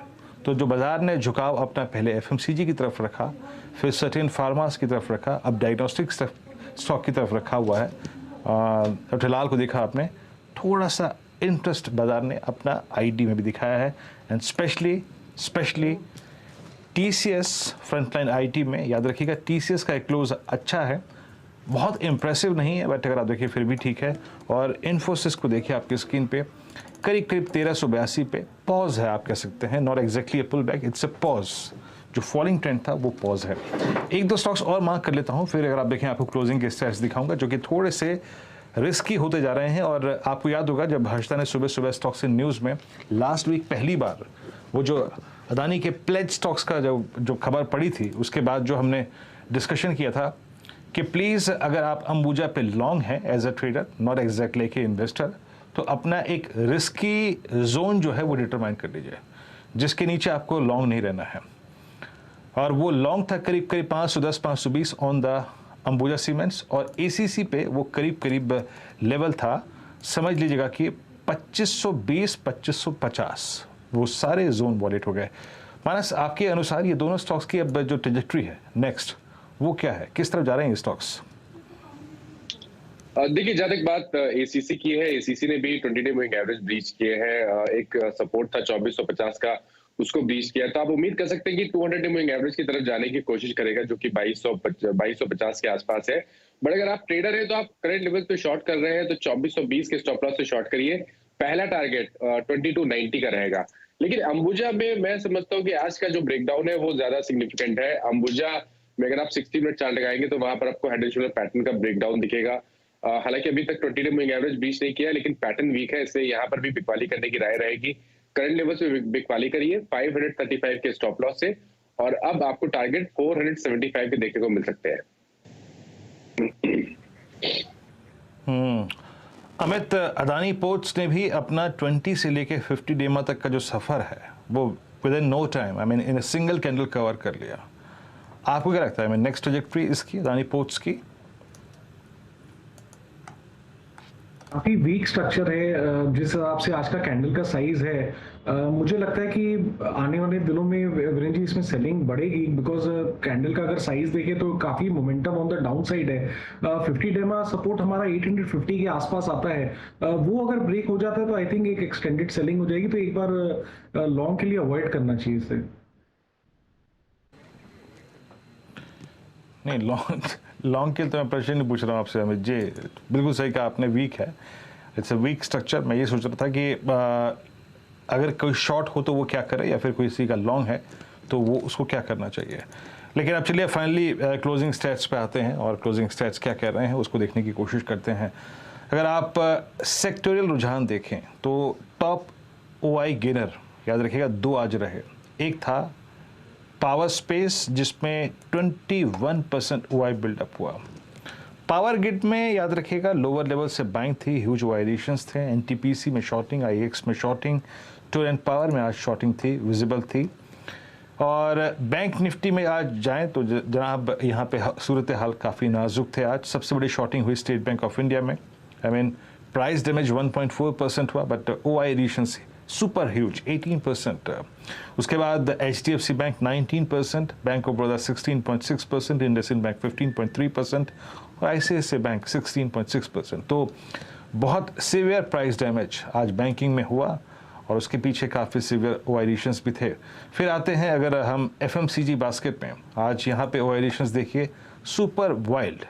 तो जो बाजार ने झुकाव अपना पहले एफएमसीजी की तरफ रखा, फिर सर्टेन फार्मास की तरफ रखा, अब डायग्नोस्टिक स्टॉक की तरफ रखा हुआ है। और फिलहाल को देखा आपने, थोड़ा सा इंटरेस्ट बाजार ने अपना आईडी में भी दिखाया है, and specially TCS frontline IT में। याद रखिएगा टीसीएस का एक क्लोज अच्छा है, बहुत इम्प्रेसिव नहीं है, बट अगर आप देखिए फिर भी ठीक है। और इन्फोसिस को देखिए आपकी स्क्रीन पे, करीब 1382 पे पॉज है, आप कह सकते हैं, not exactly a pull back, it's a pause. जो फॉलिंग ट्रेंड था वो पॉज है। एक दो स्टॉक्स और मार्क कर लेता हूँ, फिर अगर आप देखें आपको क्लोजिंग के स्टैट्स दिखाऊंगा जो कि थोड़े से रिस्की होते जा रहे हैं। और आपको याद होगा जब हर्षदा ने सुबह सुबह स्टॉक्स इन न्यूज़ में लास्ट वीक पहली बार वो जो अदानी के प्लेज स्टॉक्स का जो खबर पड़ी थी, उसके बाद जो हमने डिस्कशन किया था कि प्लीज़ अगर आप अंबुजा पे लॉन्ग हैं as a trader, not exactly के इन्वेस्टर, तो अपना एक रिस्की जोन जो है वो डिटरमाइन कर लीजिए जिसके नीचे आपको लॉन्ग नहीं रहना है। और वो लॉन्ग था करीब 510 520 ऑन द अंबुजा सीमेंट्स, और एसीसी पे वो करीब लेवल था, समझ लीजिएगा कि 2520 2550, वो सारे जोन वॉलेट हो गए। मानस, आपके अनुसार ये दोनों स्टॉक्स की अब जो ट्रेजेक्ट्री है नेक्स्ट वो क्या है, किस तरफ जा रहे हैं ये स्टॉक्स? देखिए, जहाँ तक बात एसीसी की है, एसीसी ने भी 20 डे मूविंग एवरेज ब्रीच किए हैं। एक सपोर्ट था 2450 का, उसको ब्रीच किया। तो आप उम्मीद कर सकते हैं कि 200 डे मूविंग एवरेज की तरफ जाने की कोशिश करेगा, जो कि 2250 के आसपास है। बट अगर आप ट्रेडर है तो आप करंट लेवल पे शॉर्ट कर रहे हैं तो 2420 के स्टॉप लॉस से शॉर्ट करिए। पहला टारगेट 2290 का रहेगा। लेकिन अंबुजा में मैं समझता हूँ कि आज का जो ब्रेकडाउन है वो ज्यादा सिग्निफिकेंट है। अंबुजा में अगर आप 60 मिनट चार्ट लगाएंगे तो वहां पर आपको हेड एंड शोल्डर पैटर्न का ब्रेकडाउन दिखेगा। हालांकि अभी तक 20 डे मूविंग एवरेज ब्रीच नहीं किया, लेकिन पैटर्न वीक है, इसलिए यहाँ पर भी बिकवाली करने की राय रहेगी। करंट लेवल से बिकवाली करिए 535 के स्टॉप लॉस से, और अब आपको टारगेट 475 के देखने को मिल सकते हैं। अमित, अदानी पोर्ट्स ने भी अपना 20 से लेके 50 डेमा तक का जो सफर है वो within no time, I mean in a single candle cover कर लिया। आपको क्या लगता है नेक्स्ट ट्रैजेक्टरी इसकी, अदानी पोर्ट्स की? काफी वीक स्ट्रक्चर है जिस हिसाब से आज का कैंडल का साइज है। मुझे लगता है कि आने वाले दिनों में वीरेंद्र जी इसमें सेलिंग बढ़ेगी, बिकॉज कैंडल का अगर साइज देखें तो काफी momentum on the down side है। 50 डेमा सपोर्ट हमारा 850 के आसपास आता है, वो अगर ब्रेक हो जाता है तो आई थिंक एक एक्सटेंडेड सेलिंग हो जाएगी। तो एक बार लॉन्ग के लिए अवॉइड करना चाहिए इसे। नहीं, लॉन्ग के लिए तो मैं प्रश्न नहीं पूछ रहा हूँ आपसे अमित जी, बिल्कुल सही कहा आपने, वीक है, इट्स अ वीक स्ट्रक्चर। मैं ये सोच रहा था कि अगर कोई शॉर्ट हो तो वो क्या करे, या फिर कोई किसी का लॉन्ग है तो वो उसको क्या करना चाहिए। लेकिन अब चलिए फाइनली क्लोजिंग स्टैट्स पे आते हैं, और क्लोजिंग स्टैट्स क्या कह रहे हैं उसको देखने की कोशिश करते हैं। अगर आप सेक्टोरियल रुझान देखें तो टॉप ओआई गेनर याद रखिएगा 2 आज रहे। एक था पावर स्पेस जिसमें 21% ओआई बिल्डअप हुआ। पावर ग्रिड में याद रखिएगा लोअर लेवल से बाइंग थी, ह्यूज ओआई एडिशंस थे, एनटीपीसी में शॉर्टिंग, आईएक्स में शॉर्टिंग, टूरेंट पावर में आज शॉर्टिंग थी, विजिबल थी। और बैंक निफ्टी में आज जाएं तो जनाब यहाँ पे सूरत हाल काफ़ी नाजुक थे। आज सबसे बड़ी शॉर्टिंग हुई स्टेट बैंक ऑफ इंडिया में, आई मीन प्राइस डैमेज 1.4% हुआ, but OI additions super huge 18%। उसके बाद HDFC bank 19%, bank of Baroda 16.6%, IndusInd bank 15.3% और ICICI बैंक 16.6%। तो बहुत सीवियर प्राइस डैमेज आज बैंकिंग में हुआ और उसके पीछे काफ़ी सीवियर ओआईरेशंस भी थे। फिर आते हैं अगर हम FMCG बास्केट में, आज यहाँ पे ओआईरेशंस देखिए सुपर वाइल्ड।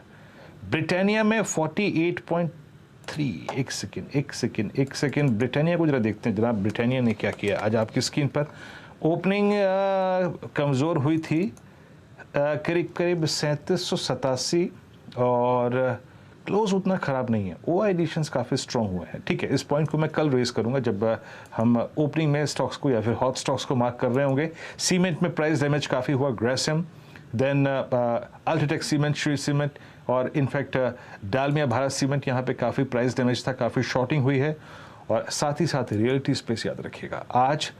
ब्रिटानिया में 48.3, एक सेकेंड ब्रिटानिया को जरा देखते हैं जनाब, ब्रिटानिया ने क्या किया आज आपकी स्क्रीन पर। ओपनिंग कमज़ोर हुई थी करीब 3787 और क्लोज उतना ख़राब नहीं है। ओआईरेशंस काफ़ी स्ट्रॉन्ग हुए हैं। ठीक है, इस पॉइंट को मैं कल रेज करूंगा जब हम ओपनिंग में स्टॉक्स को या फिर हॉट स्टॉक्स को मार्क कर रहे होंगे। सीमेंट में प्राइस डैमेज काफ़ी हुआ, Grasim, then UltraTech cement, Shree cement और इनफैक्ट डालमिया भारत सीमेंट, यहाँ पे काफ़ी प्राइस डैमेज था, काफ़ी शॉर्टिंग हुई है। और साथ ही साथ रियल्टी स्पेस याद रखिएगा, आज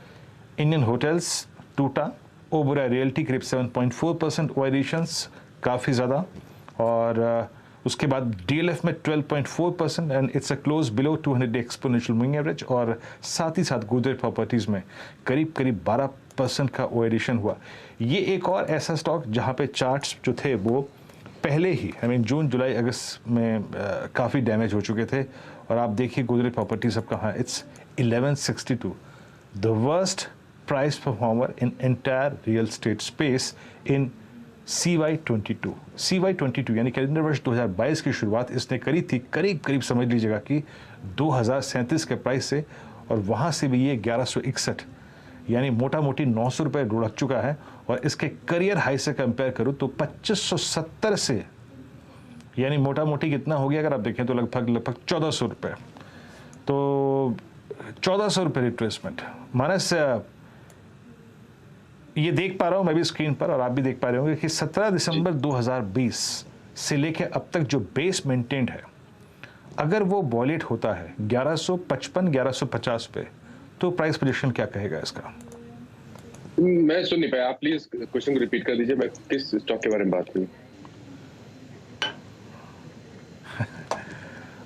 इंडियन होटल्स टूटा, ओबरा रियल्टी करीब 7.4% ओआईरेशंस, काफ़ी ज़्यादा। और उसके बाद DLF में 12.4% and it's a close below 200 exponential moving average. और साथ ही साथ गोदरेज प्रॉपर्टीज़ में करीब 12% का ओआईरेशन हुआ। ये एक और ऐसा स्टॉक जहाँ पे चार्ट्स जो थे वो पहले ही जून जुलाई अगस्त में काफ़ी डैमेज हो चुके थे। और आप देखिए गोदरेज प्रॉपर्टीज अब कहाँ है, it's 1162, the worst price performer in entire real estate space in CY22 यानी कैलेंडर वर्ष 2022 की शुरुआत इसने करी थी करीब समझ लीजिएगा कि 2037 के प्राइस से, और वहाँ से भी ये 1161 यानी मोटा मोटी 900 रुपये लुढ़क चुका है। और इसके करियर हाई से कंपेयर करूँ तो 2570 से यानी मोटा मोटी कितना हो गया अगर आप देखें तो लगभग 1400 रुपये। तो 1400 रुपये रिट्रेसमेंट माइनस, ये देख पा रहा हूँ मैं भी स्क्रीन पर और आप भी देख पा रहे होंगे कि 17 दिसंबर 2020 से लेकर अब तक जो बेस मेंटेन्ड है, अगर वो वॉलेट होता है 1155-1150 पे, तो प्राइस पोजीशन क्या कहेगा इसका? मैं सुन नहीं पाया, आप प्लीज क्वेश्चन को रिपीट कर दीजिए। मैं किस स्टॉक के बारे में बात करूं?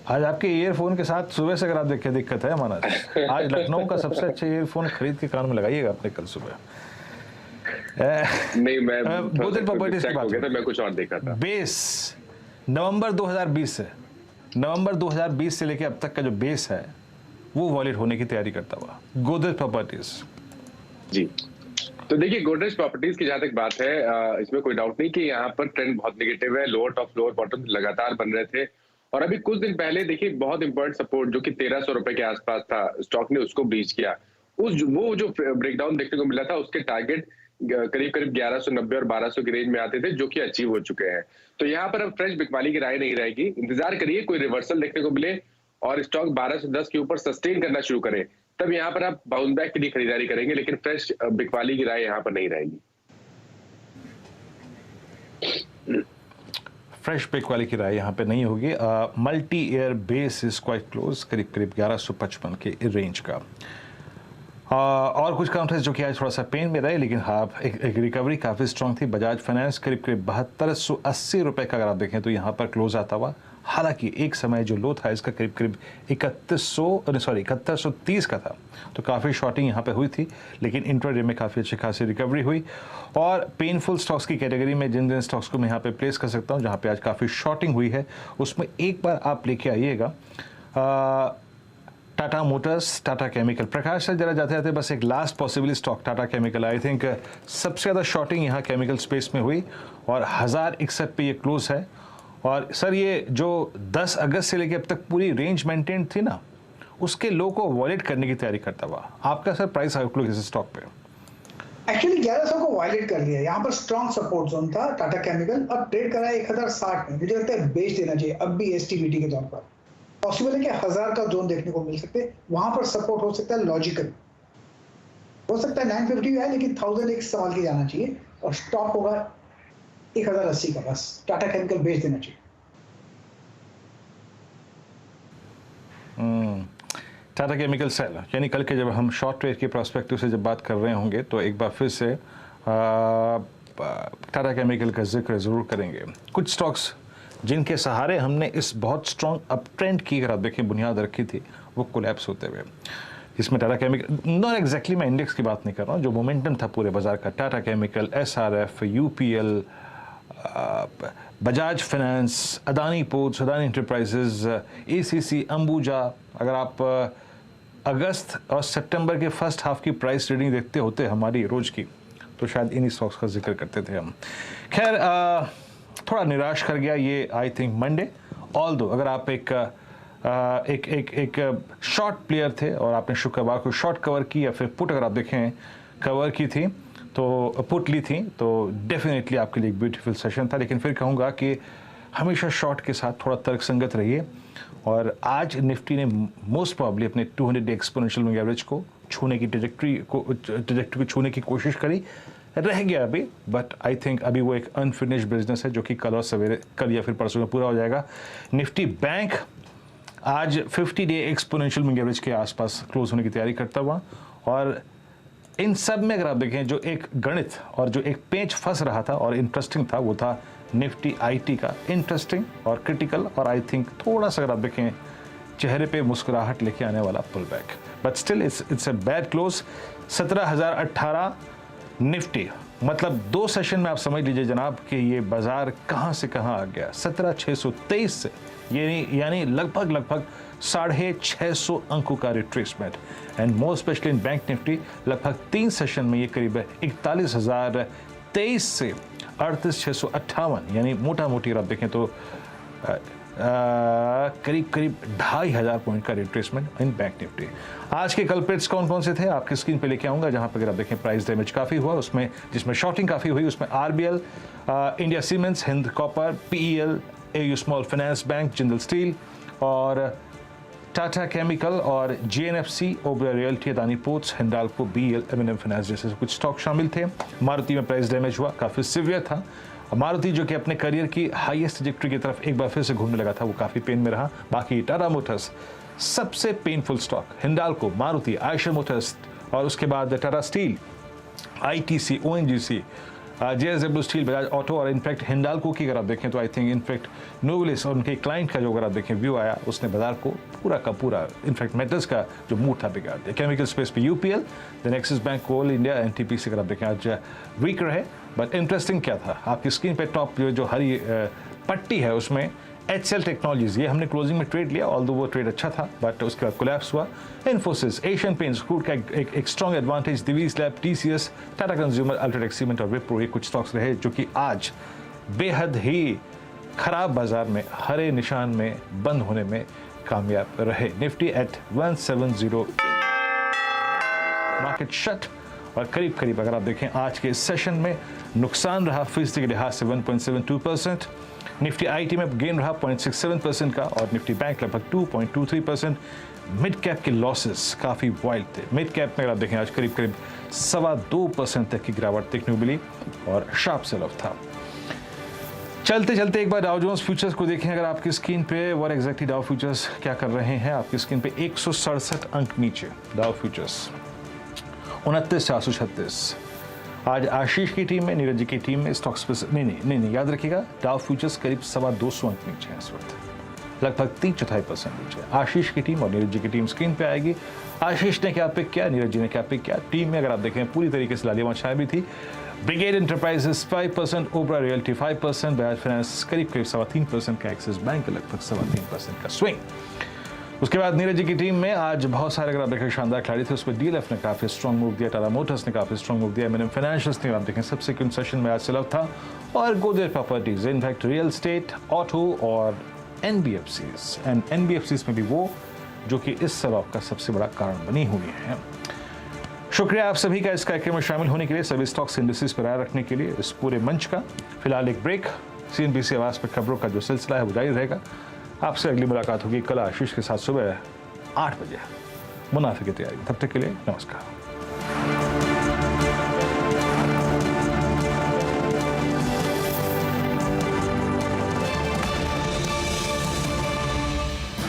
आज आपके ईयरफोन के साथ सुबह से अगर आप देखें दिक्कत है हमारा। आज लखनऊ का सबसे अच्छा ईयरफोन खरीद के कान में लगाइएगा अपने कल सुबह। नहीं, मैं गोदरेज प्रॉपर्टीज की बात मैं कुछ और देखा था। बेस नवंबर 2020 से लेके अब तक का जो बेस है वो वॉलेट होने की तैयारी करता हुआ गोदरेज प्रॉपर्टीज। जी, तो देखिए गोदरेज प्रॉपर्टीज की जहां तक बात है, इसमें कोई डाउट नहीं कि यहाँ पर ट्रेंड बहुत नेगेटिव है। लोअर टॉप लोअर बॉटम लगातार बन रहे थे और अभी कुछ दिन पहले देखिए बहुत इंपॉर्टेंट सपोर्ट जो कि 1300 रुपए के आसपास था, स्टॉक ने उसको ब्रीच किया। वो जो ब्रेकडाउन देखने को मिला था, उसके टारगेट करीब 1190 और 1200 की रेंज में आते थे, जो कि अचीव हो चुके हैं। तो यहाँ पर अब फ्रेश बिकवाली की राय नहीं रहेगी, इंतजार करिए कोई रिवर्सल देखने को मिले और स्टॉक 1210 के ऊपर सस्टेन करना शुरू करे, तब यहाँ पर आप बाउंस बैक के लिए खरीदारी करेंगे, लेकिन फ्रेश बिकवाली की राय यहाँ पर नहीं रहेगी। फ्रेश बिकवाली की राय यहाँ पे नहीं होगी। Multi year base is quite close, करीब 1155 के रेंज का। और कुछ काउंटर्स जो कि आज थोड़ा सा पेन में रहे, लेकिन हाँ एक रिकवरी काफ़ी स्ट्रांग थी। बजाज फाइनेंस करीब 7280 रुपये का अगर आप देखें तो यहाँ पर क्लोज आता हुआ। हालांकि एक समय जो लो था इसका करीब 7130 का था, तो काफ़ी शॉर्टिंग यहाँ पे हुई थी, लेकिन इंट्राडे में काफ़ी अच्छी खासी रिकवरी हुई। और पेनफुल स्टॉक्स की कैटेगरी में जिन स्टॉक्स को मैं यहाँ पे प्लेस कर सकता हूँ जहाँ पे आज काफ़ी शॉर्टिंग हुई है, उसमें एक बार आप लेके आइएगा टाटा मोटर्स, टाटा केमिकल। प्रकाश से जरा जाते जाते बस एक last possible stock Tata chemical. I think सबसे ज़्यादा शॉर्टिंग यहाँ केमिकल स्पेस में हुई और 1061 पे ये क्लोज है। और सर ये जो 10 अगस्त से लेकर अब तक पूरी रेंज मेंटेन थी ना, उसके लो को वॉलेट करने की तैयारी करता हुआ। आपका सर प्राइस आउटलुक इस स्टॉक पे? एक्चुअली 1100 को वायलेट कर लिया, यहाँ पर स्ट्रॉन्ग सपोर्ट जोन था टाटा केमिकल, अब ट्रेड करा है 1060 में। मुझे लगता है बेच देना चाहिए अब भी एसटीबीटी के तौर पर। पॉसिबल है कि 1000 का जोन देखने को मिल सकते हैं, वहां पर सपोर्ट हो सकता है, लॉजिकल हो सकता है 950 है, लेकिन 1000 एक सवाल की जाना चाहिए और स्टॉप होगा 1080 का। बस टाटा केमिकल बेच देना चाहिए। टाटा केमिकल सेल, यानी कल के जब हम शॉर्ट ट्रेड के प्रोस्पेक्टिव से जब बात कर रहे होंगे तो एक बार फिर से टाटा केमिकल का जिक्र ज़रूर करेंगे। कुछ स्टॉक्स जिनके सहारे हमने इस बहुत स्ट्रॉन्ग अप ट्रेंड की अगर आप देखें बुनियाद रखी थी, वो कोलैप्स होते हुए। इसमें टाटा केमिकल, नॉट एग्जैक्टली मैं इंडेक्स की बात नहीं कर रहा हूँ, जो मोमेंटम था पूरे बाजार का, Tata chemical, SRF, UPL, Bajaj finance, Adani ports, Adani enterprises, ACC, Ambuja, अगर आप अगस्त और सितंबर के फर्स्ट हाफ की प्राइस रीडिंग देखते होते हमारी रोज की, तो शायद इन्हीं स्टॉक्स का जिक्र करते थे हम। खैर थोड़ा निराश कर गया ये आई थिंक मंडे, ऑल्दो अगर आप एक शॉर्ट प्लेयर थे और आपने शुक्रवार को शॉर्ट कवर की या फिर पुट अगर आप देखें कवर की थी तो पुट ली थी, तो डेफिनेटली आपके लिए एक ब्यूटीफुल सेशन था। लेकिन फिर कहूँगा कि हमेशा शॉर्ट के साथ थोड़ा तर्कसंगत रहिए। और आज निफ्टी ने मोस्ट प्रॉब्ली अपने 200 एक्सपोनेंशियल मूविंग एवरेज को छूने की ट्रैजेक्टरी को छूने की कोशिश करी, रह गया अभी, बट आई थिंक अभी वो एक अनफिनिश्ड बिजनेस है जो कि कल और सवेरे, कल या फिर परसों में पूरा हो जाएगा। निफ्टी बैंक आज 50-डे एक्सपोनेंशियल मूविंग एवरेज के आसपास क्लोज होने की तैयारी करता हुआ, और इन सब में अगर आप देखें जो एक गणित और जो एक पेंच फंस रहा था और इंटरेस्टिंग था, वो था निफ्टी IT का, इंटरेस्टिंग और क्रिटिकल, और आई थिंक थोड़ा सा अगर आप देखें चेहरे पे मुस्कुराहट लेके आने वाला pull back, but still it's a bad close. 17,018 Nifty, मतलब 2 सेशन में आप समझ लीजिए जनाब कि ये बाजार कहाँ से कहाँ आ गया। 17,623 से यानी लगभग 650 अंकों का retracement, and more specially in bank Nifty लगभग 3 सेशन में ये करीब 41,023 से 38,658, यानी मोटा मोटी अगर आप देखें तो करीब 2,500 पॉइंट का रिट्रेसमेंट इन बैंक निफ्टी। आज के कल्प्रिट्स कौन कौन से थे आपकी स्क्रीन पे लेके आऊंगा, जहां पर अगर आप देखें प्राइस डैमेज काफ़ी हुआ, उसमें जिसमें शॉर्टिंग काफ़ी हुई, उसमें RBL, India cements, Hind copper, PEL, AU small finance bank, Jindal steel और टाटा केमिकल और JNFC, Obra realty, Adani ports, Hindalco, BEL, M&M finance जैसे कुछ स्टॉक शामिल थे। मारुति में प्राइस डैमेज हुआ, काफ़ी सीवियर था। मारुति जो कि अपने करियर की हाईएस्ट ट्रैजेक्टरी की तरफ एक बार फिर से घूमने लगा था, वो काफ़ी पेन में रहा। बाकी टाटा मोटर्स सबसे painful stock, Hindalco, Maruti, Eicher Motors, और उसके बाद Tata steel, ITC, ONGC, JSW steel, Bajaj auto, और इनफैक्ट हिंडाल्को की अगर आप देखें तो आई थिंक इनफैक्ट नोवेलिस और उनके क्लाइंट का जो अगर आप देखें व्यू आया, उसने बाजार को पूरा का पूरा इनफैक्ट मेटल्स का जो मूड था बिगाड़ दिया। केमिकल स्पेस पे UPL, देन एक्सिस बैंक, कोल इंडिया, NTPC अगर आप देखें आज वीक रहे। बट इंटरेस्टिंग क्या था, आपकी स्क्रीन पे टॉप जो हरी पट्टी है उसमें HCL टेक्नोलॉजीज, ये हमने क्लोजिंग में ट्रेड लिया, ऑल्दो वो ट्रेड अच्छा था, बट उसके बाद कोलैप्स हुआ। इन्फोसिस, एशियन पेंट्स, क्रूड का एक strong advantage, Divi's lab, TCS, Tata consumer, UltraTech cement और विप्रो, ये कुछ स्टॉक्स रहे जो कि आज बेहद ही खराब बाजार में हरे निशान में बंद होने में कामयाब रहे। निफ्टी एट 170 मार्केट शट, और करीब अगर आप देखें आज के सेशन में नुकसान रहा फीसदी के लिहाज से 1.72%, निफ्टी IT में गेन रहा 0.67% का, और निफ्टी बैंक लगभग 2.23%। मिड कैप के लॉसेस काफ़ी वाइल्ड थे। मिड कैप में अगर आप देखें आज करीब 2.25% तक की गिरावट देखने को मिली और शार्प सेल ऑफ था। चलते एक बार डाउ जोन्स फ्यूचर्स को देखें अगर आपकी स्क्रीन पे, और एग्जैक्टली डाउ फ्यूचर्स क्या कर रहे हैं आपकी स्क्रीन पे, 167 अंक नीचे डाउ फ्यूचर्स, 29,436। आज आशीष की टीम में, नीरज जी की टीम में स्टॉक्स नहीं याद रखिएगा, डाउ फ्यूचर्स करीब 225 अंक नीचे है इस वक्त, लगभग 3/4% नीचे। आशीष की टीम और नीरज जी की टीम स्क्रीन पे आएगी। आशीष ने क्या पिक किया, नीरज जी ने क्या पिक किया। टीम में अगर आप देखें पूरी तरीके से लालिमा छाया भी थी। Brigade enterprises 5%, Obra realty 5%, Bajaj finance करीब 3.25% का, एक्सिस बैंक लगभग 3.25% का स्विंग। उसके बाद नीरज जी की टीम में आज बहुत सारे अगर आप देखें शानदार खिलाड़ी थे, उसमें DLF ने काफ़ी स्ट्रॉन्ग मूव दिया, टाटा मोटर्स ने काफ़ी स्ट्रॉन्ग मूव दिया, M&M फाइनेंशियल्स ने आप देखें सबसिक्वेंट सेशन में आज सेल ऑफ था, और Godrej properties, in fact real estate, auto और NBFCs, एंड NBFCs में भी वो जो कि इस सेल ऑफ का सबसे बड़ा कारण बनी हुई है। शुक्रिया आप सभी का इस कार्यक्रम में शामिल होने के लिए, सभी स्टॉक्स इंडिसेस पर राय रखने के लिए, इस पूरे मंच का। फिलहाल एक ब्रेक, CNBC आवाज़ पर खबरों का जो सिलसिला है वो जारी रहेगा। आपसे अगली मुलाकात होगी कल आशीष के साथ सुबह 8 बजे मुनाफे की तैयारी। तब तक के लिए नमस्कार।